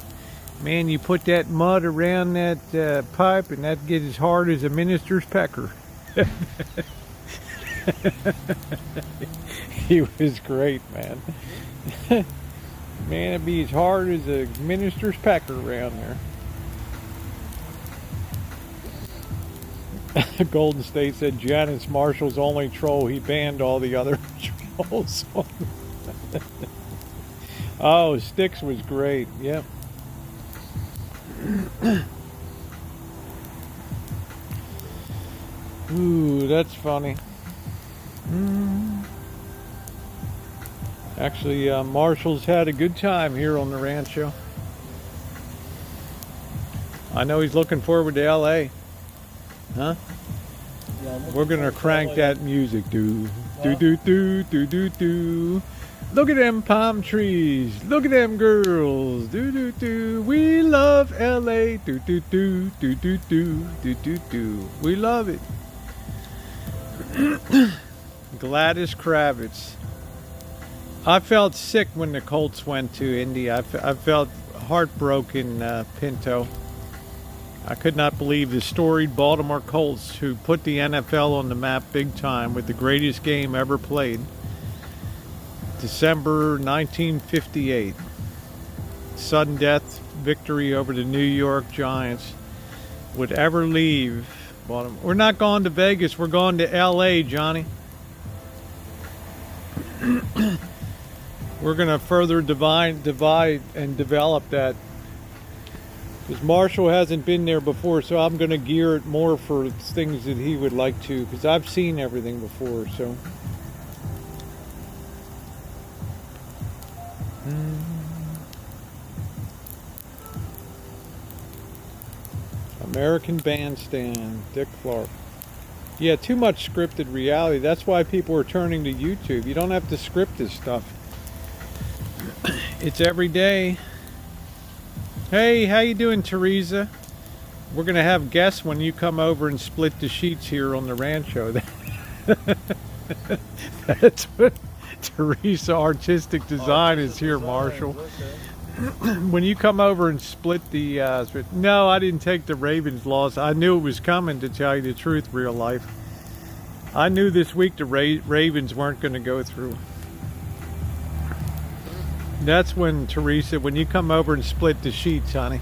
Man, you put that mud around that pipe and that gets as hard as a minister's pecker. He was great, man. Man, it'd be as hard as a minister's pecker around there. Golden State said Janet's Marshall's only troll. He banned all the other trolls. Oh, Styx was great. Yep. Ooh, that's funny. Actually, Marshall's had a good time here on the Rancho. I know he's looking forward to LA. Huh? Yeah, We're gonna crank that music. Do do do do do do do. Look at them palm trees. Look at them girls. Do do do. We love LA. Do do do do do do do do do. We love it. Gladys Kravitz. I felt sick when the Colts went to Indy. I felt heartbroken, Pinto. I could not believe the storied Baltimore Colts, who put the NFL on the map big time with the greatest game ever played, December 1958. Sudden death victory over the New York Giants, would ever leave Baltimore. We're not going to Vegas. We're going to LA, Johnny. We're going to further divide and develop that. Because Marshall hasn't been there before, so I'm going to gear it more for things that he would like to, because I've seen everything before, so. American Bandstand, Dick Clark. Yeah, too much scripted reality. That's why people are turning to YouTube. You don't have to script this stuff. It's every day. Hey, how you doing, Teresa? We're going to have guests when you come over and split the sheets here on the Rancho. That's what Teresa Artistic Design is here, Marshall. When you come over and split the... no, I didn't take the Ravens loss. I knew it was coming, to tell you the truth, real life. I knew this week the Ravens weren't going to go through. That's when, Teresa, when you come over and split the sheets, honey.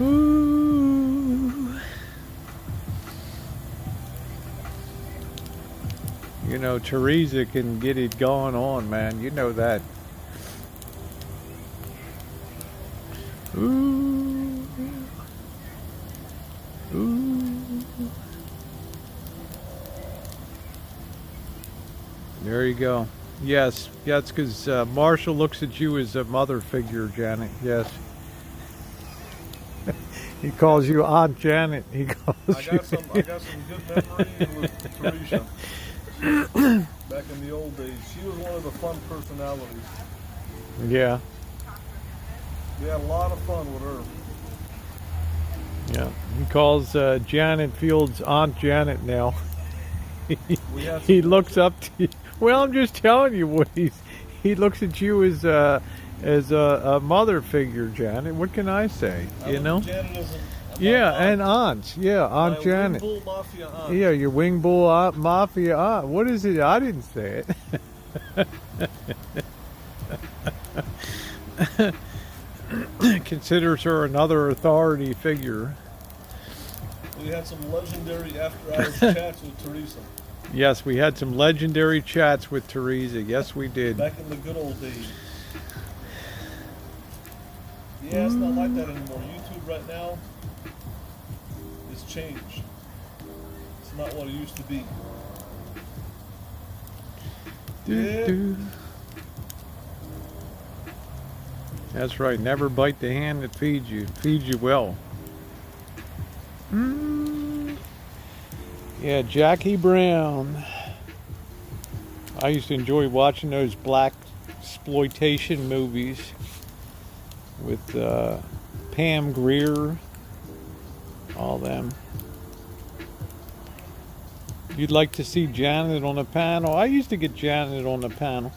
Ooh. You know, Teresa can get it going on, man. You know that. Ooh. Ooh. There you go. Yes, that's because Marshall looks at you as a mother figure, Janet. Yes. He calls you Aunt Janet. He calls I got some good memory with Teresa. Back in the old days, she was one of the fun personalities. Yeah. We had a lot of fun with her. Yeah. He calls Janet Fields Aunt Janet now. He looks up to you. Well, I'm just telling you what he looks at you as a mother figure, Janet. What can I say? You know? Yeah, and aunts. Yeah, Aunt Janet. Wing Bull Mafia aunt. Yeah, your Wing Bull Mafia aunt. What is it? I didn't say it. Considers her another authority figure. We had some legendary after-hours chats with Teresa. Yes, we had some legendary chats with Teresa. Yes, we did. Back in the good old days. Yeah, it's not like that anymore. YouTube right now is changed. It's not what it used to be. Yeah. That's right. Never bite the hand that feeds you. Feeds you well. Yeah, Jackie Brown. I used to enjoy watching those black exploitation movies with Pam Grier, all them. You'd like to see Janet on the panel? I used to get Janet on the panel.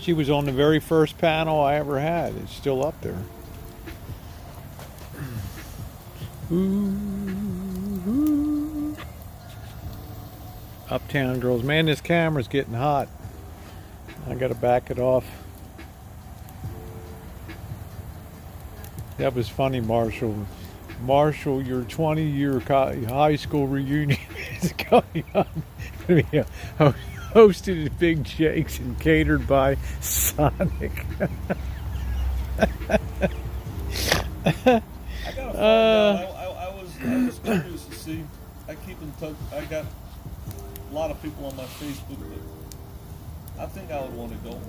She was on the very first panel I ever had. It's still up there. Ooh. Uptown Girls. Man, this camera's getting hot. I gotta back it off. That was funny, Marshall. Marshall, your 20-year high school reunion is going on. Hosted at Big Jake's and catered by Sonic. I gotta find out. I was curious to see. I keep in touch. I got a lot of people on my Facebook, but I think I would want to go.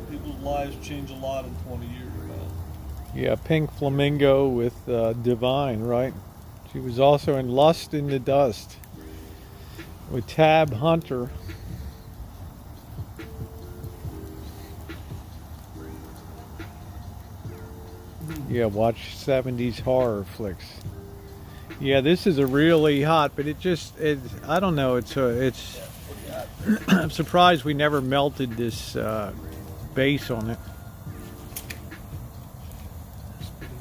People's lives change a lot in 20 years, man. Yeah, Pink Flamingo with Divine, right? She was also in Lust in the Dust with Tab Hunter. Yeah, watch 70s horror flicks. Yeah, this is a really hot, but I don't know, it's I'm surprised we never melted this base on it.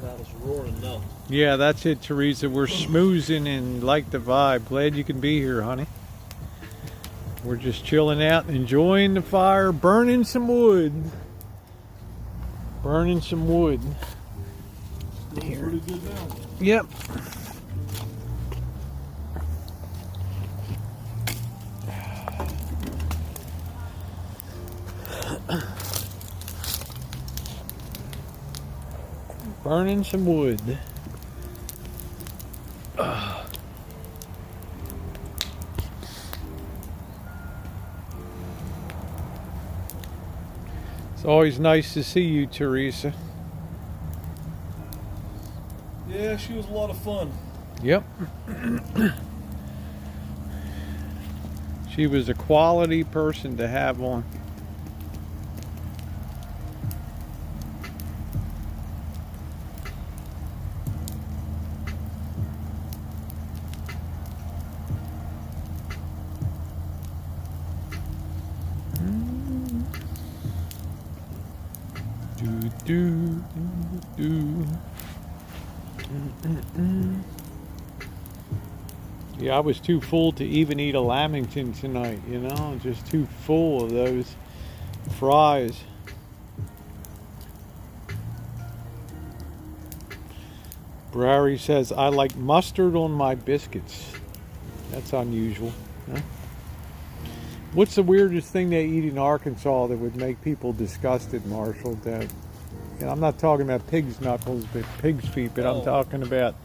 That was roaring now. Yeah, that's it, Teresa. We're schmoozing and like the vibe. Glad you can be here, honey. We're just chilling out, enjoying the fire, burning some wood. Burning some wood. Looking pretty good now. Yep. Burning some wood. It's always nice to see you, Teresa. Yeah, she was a lot of fun. Yep. She was a quality person to have on. Yeah, I was too full to even eat a Lamington tonight, you know, just too full of those fries. Brary says, I like mustard on my biscuits. That's unusual. Huh? What's the weirdest thing they eat in Arkansas that would make people disgusted, Marshall? That, you know, I'm not talking about pig's knuckles, but pig's feet, but I'm talking about,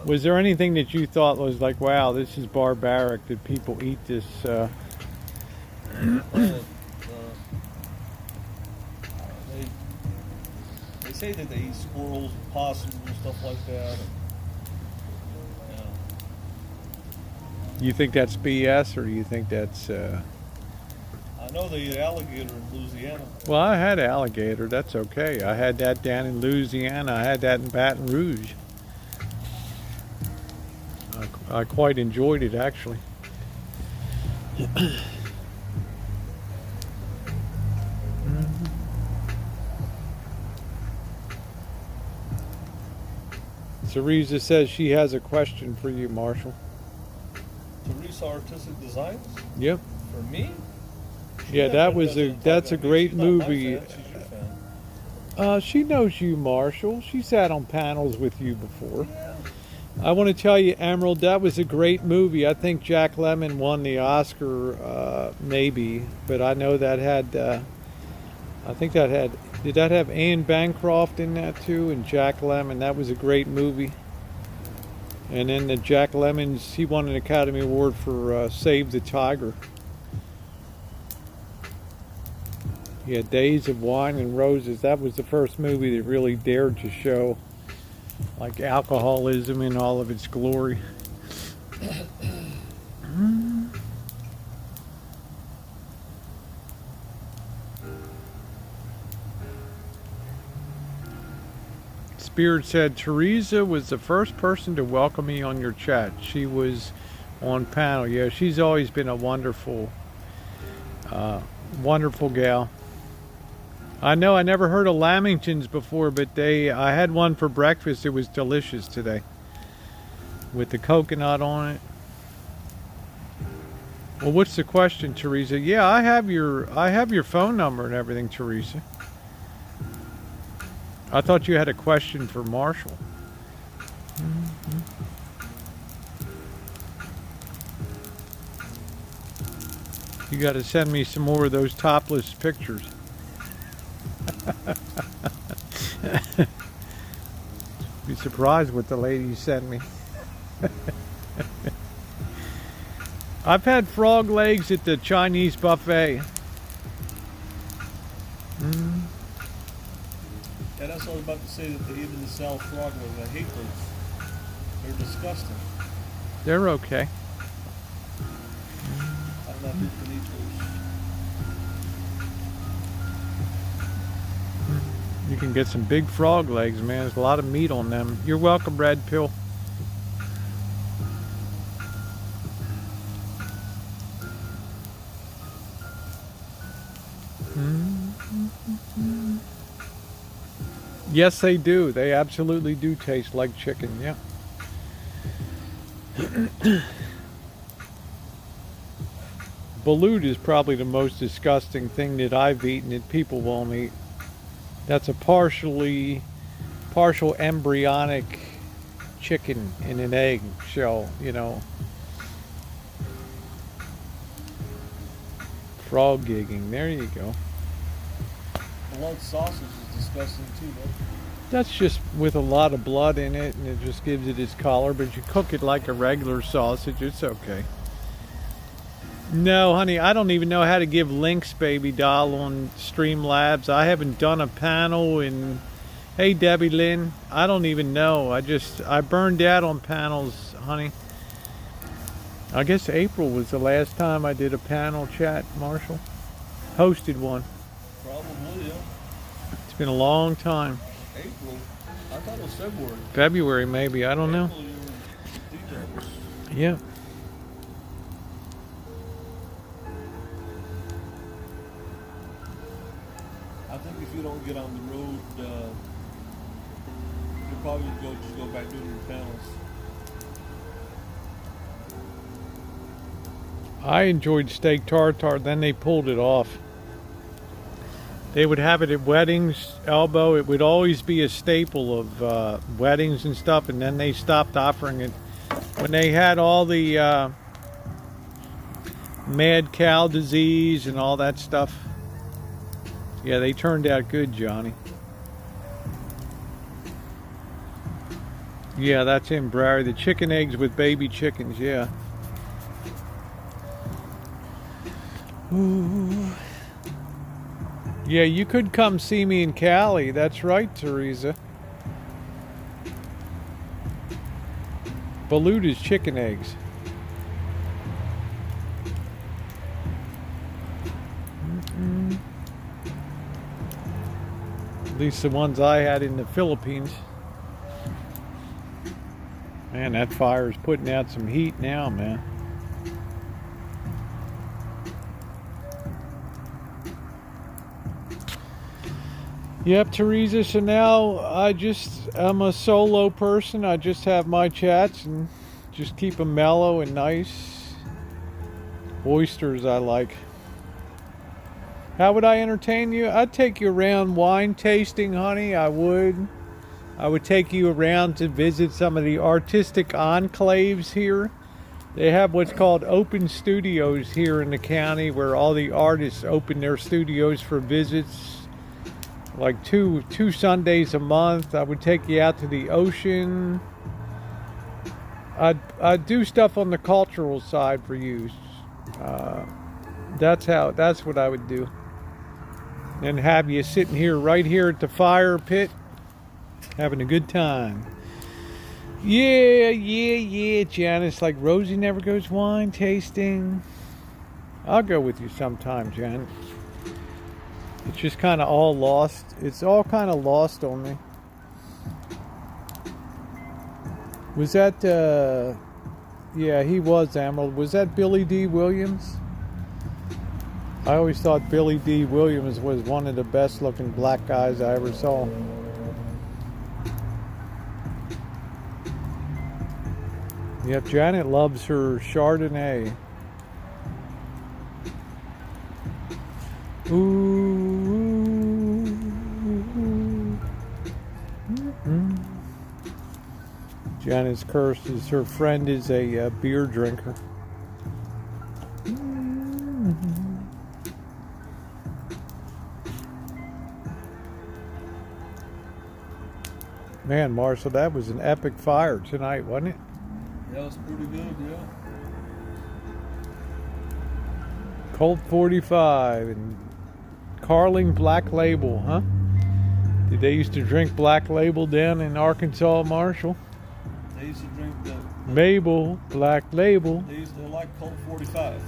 was there anything that you thought was like, wow, this is barbaric that people eat this? They say that they eat squirrels and possums and stuff like that. And, You think that's BS, or do you think that's... I know they eat alligator in Louisiana. Well, I had alligator. That's okay. I had that down in Louisiana. I had that in Baton Rouge. I quite enjoyed it, actually. Teresa says she has a question for you, Marshall. Teresa Artistic Designs? Yep. For me? Yeah, that's a great movie. She's your fan. She knows you, Marshall. She sat on panels with you before. Yeah. I want to tell you, Emerald, that was a great movie. I think Jack Lemmon won the Oscar, maybe, but I know that had, did that have Anne Bancroft in that too, and Jack Lemmon? That was a great movie. And then the Jack Lemmons, he won an Academy Award for Save the Tiger. Yeah, Days of Wine and Roses. That was the first movie that really dared to show like alcoholism in all of its glory. Spirit said, Teresa was the first person to welcome me on your chat. She was on panel. Yeah, she's always been a wonderful, wonderful gal. I know I never heard of Lamingtons before, but I had one for breakfast. It was delicious today with the coconut on it. Well, what's the question, Teresa? Yeah, I have your phone number and everything, Teresa. I thought you had a question for Marshall. You got to send me some more of those topless pictures. Be surprised what the ladies send me. I've had frog legs at the Chinese buffet. Yeah, that's what I was about to say, that they even sell frog legs. I hate those. They're disgusting. They're okay. I'm not who can eat those. You can get some big frog legs, man. There's a lot of meat on them. You're welcome, Red Pill. Yes, they do. They absolutely do taste like chicken, yeah. Balut is probably the most disgusting thing that I've eaten that people won't eat. That's a partial embryonic chicken in an egg shell, you know. Frog gigging, there you go. Blood sausage is disgusting too, though. That's just with a lot of blood in it, and it just gives it its color, but you cook it like a regular sausage, it's okay. No, honey, I don't even know how to give links, baby doll, on Streamlabs. I haven't done a panel in... Hey, Debbie Lynn, I don't even know. I burned out on panels, honey. I guess April was the last time I did a panel chat, Marshall. Hosted one. Probably, yeah. It's been a long time. April? I thought it was February. February, maybe. I don't know. April, you were details. Yeah. I think if you don't get on the road, you'll probably just go back doing your panels. I enjoyed steak tartare, then they pulled it off. They would have it at weddings, Elbow. It would always be a staple of weddings and stuff, and then they stopped offering it. When they had all the mad cow disease and all that stuff. Yeah, they turned out good, Johnny. Yeah, that's him, Brary. The chicken eggs with baby chickens, yeah. Ooh. Yeah, you could come see me in Cali. That's right, Teresa. Balut is chicken eggs. At least the ones I had in the Philippines. Man, that fire is putting out some heat now, man. Yep, Teresa, so now I'm a solo person. I just have my chats and just keep them mellow and nice. Oysters I like. How would I entertain you? I'd take you around wine tasting, honey. I would take you around to visit some of the artistic enclaves here. They have what's called open studios here in the county where all the artists open their studios for visits. Like two Sundays a month. I would take you out to the ocean. I'd do stuff on the cultural side for you. That's what I would do. And have you sitting here right here at the fire pit having a good time. Yeah, Janice. Like Rosie never goes wine tasting. I'll go with you sometime, Jan. It's just kind of all lost. It's all kind of lost on me. Was that, yeah, he was Emerald. Was that Billy D. Williams? I always thought Billy D. Williams was one of the best looking black guys I ever saw. Yep, Janet loves her Chardonnay. Ooh. Janice Kirst is her friend, is a beer drinker. Man, Marshall, that was an epic fire tonight, wasn't it? That was pretty good, yeah. Colt 45 and Carling Black Label, huh? Did they used to drink Black Label down in Arkansas, Marshall? They used to drink the Mabel Black Label. They used to like Colt 45.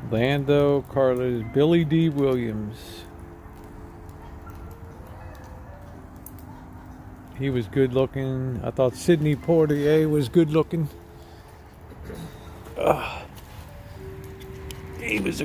Lando Carlos, Billy D. Williams. He was good looking. I thought Sidney Poitier was good looking. He was a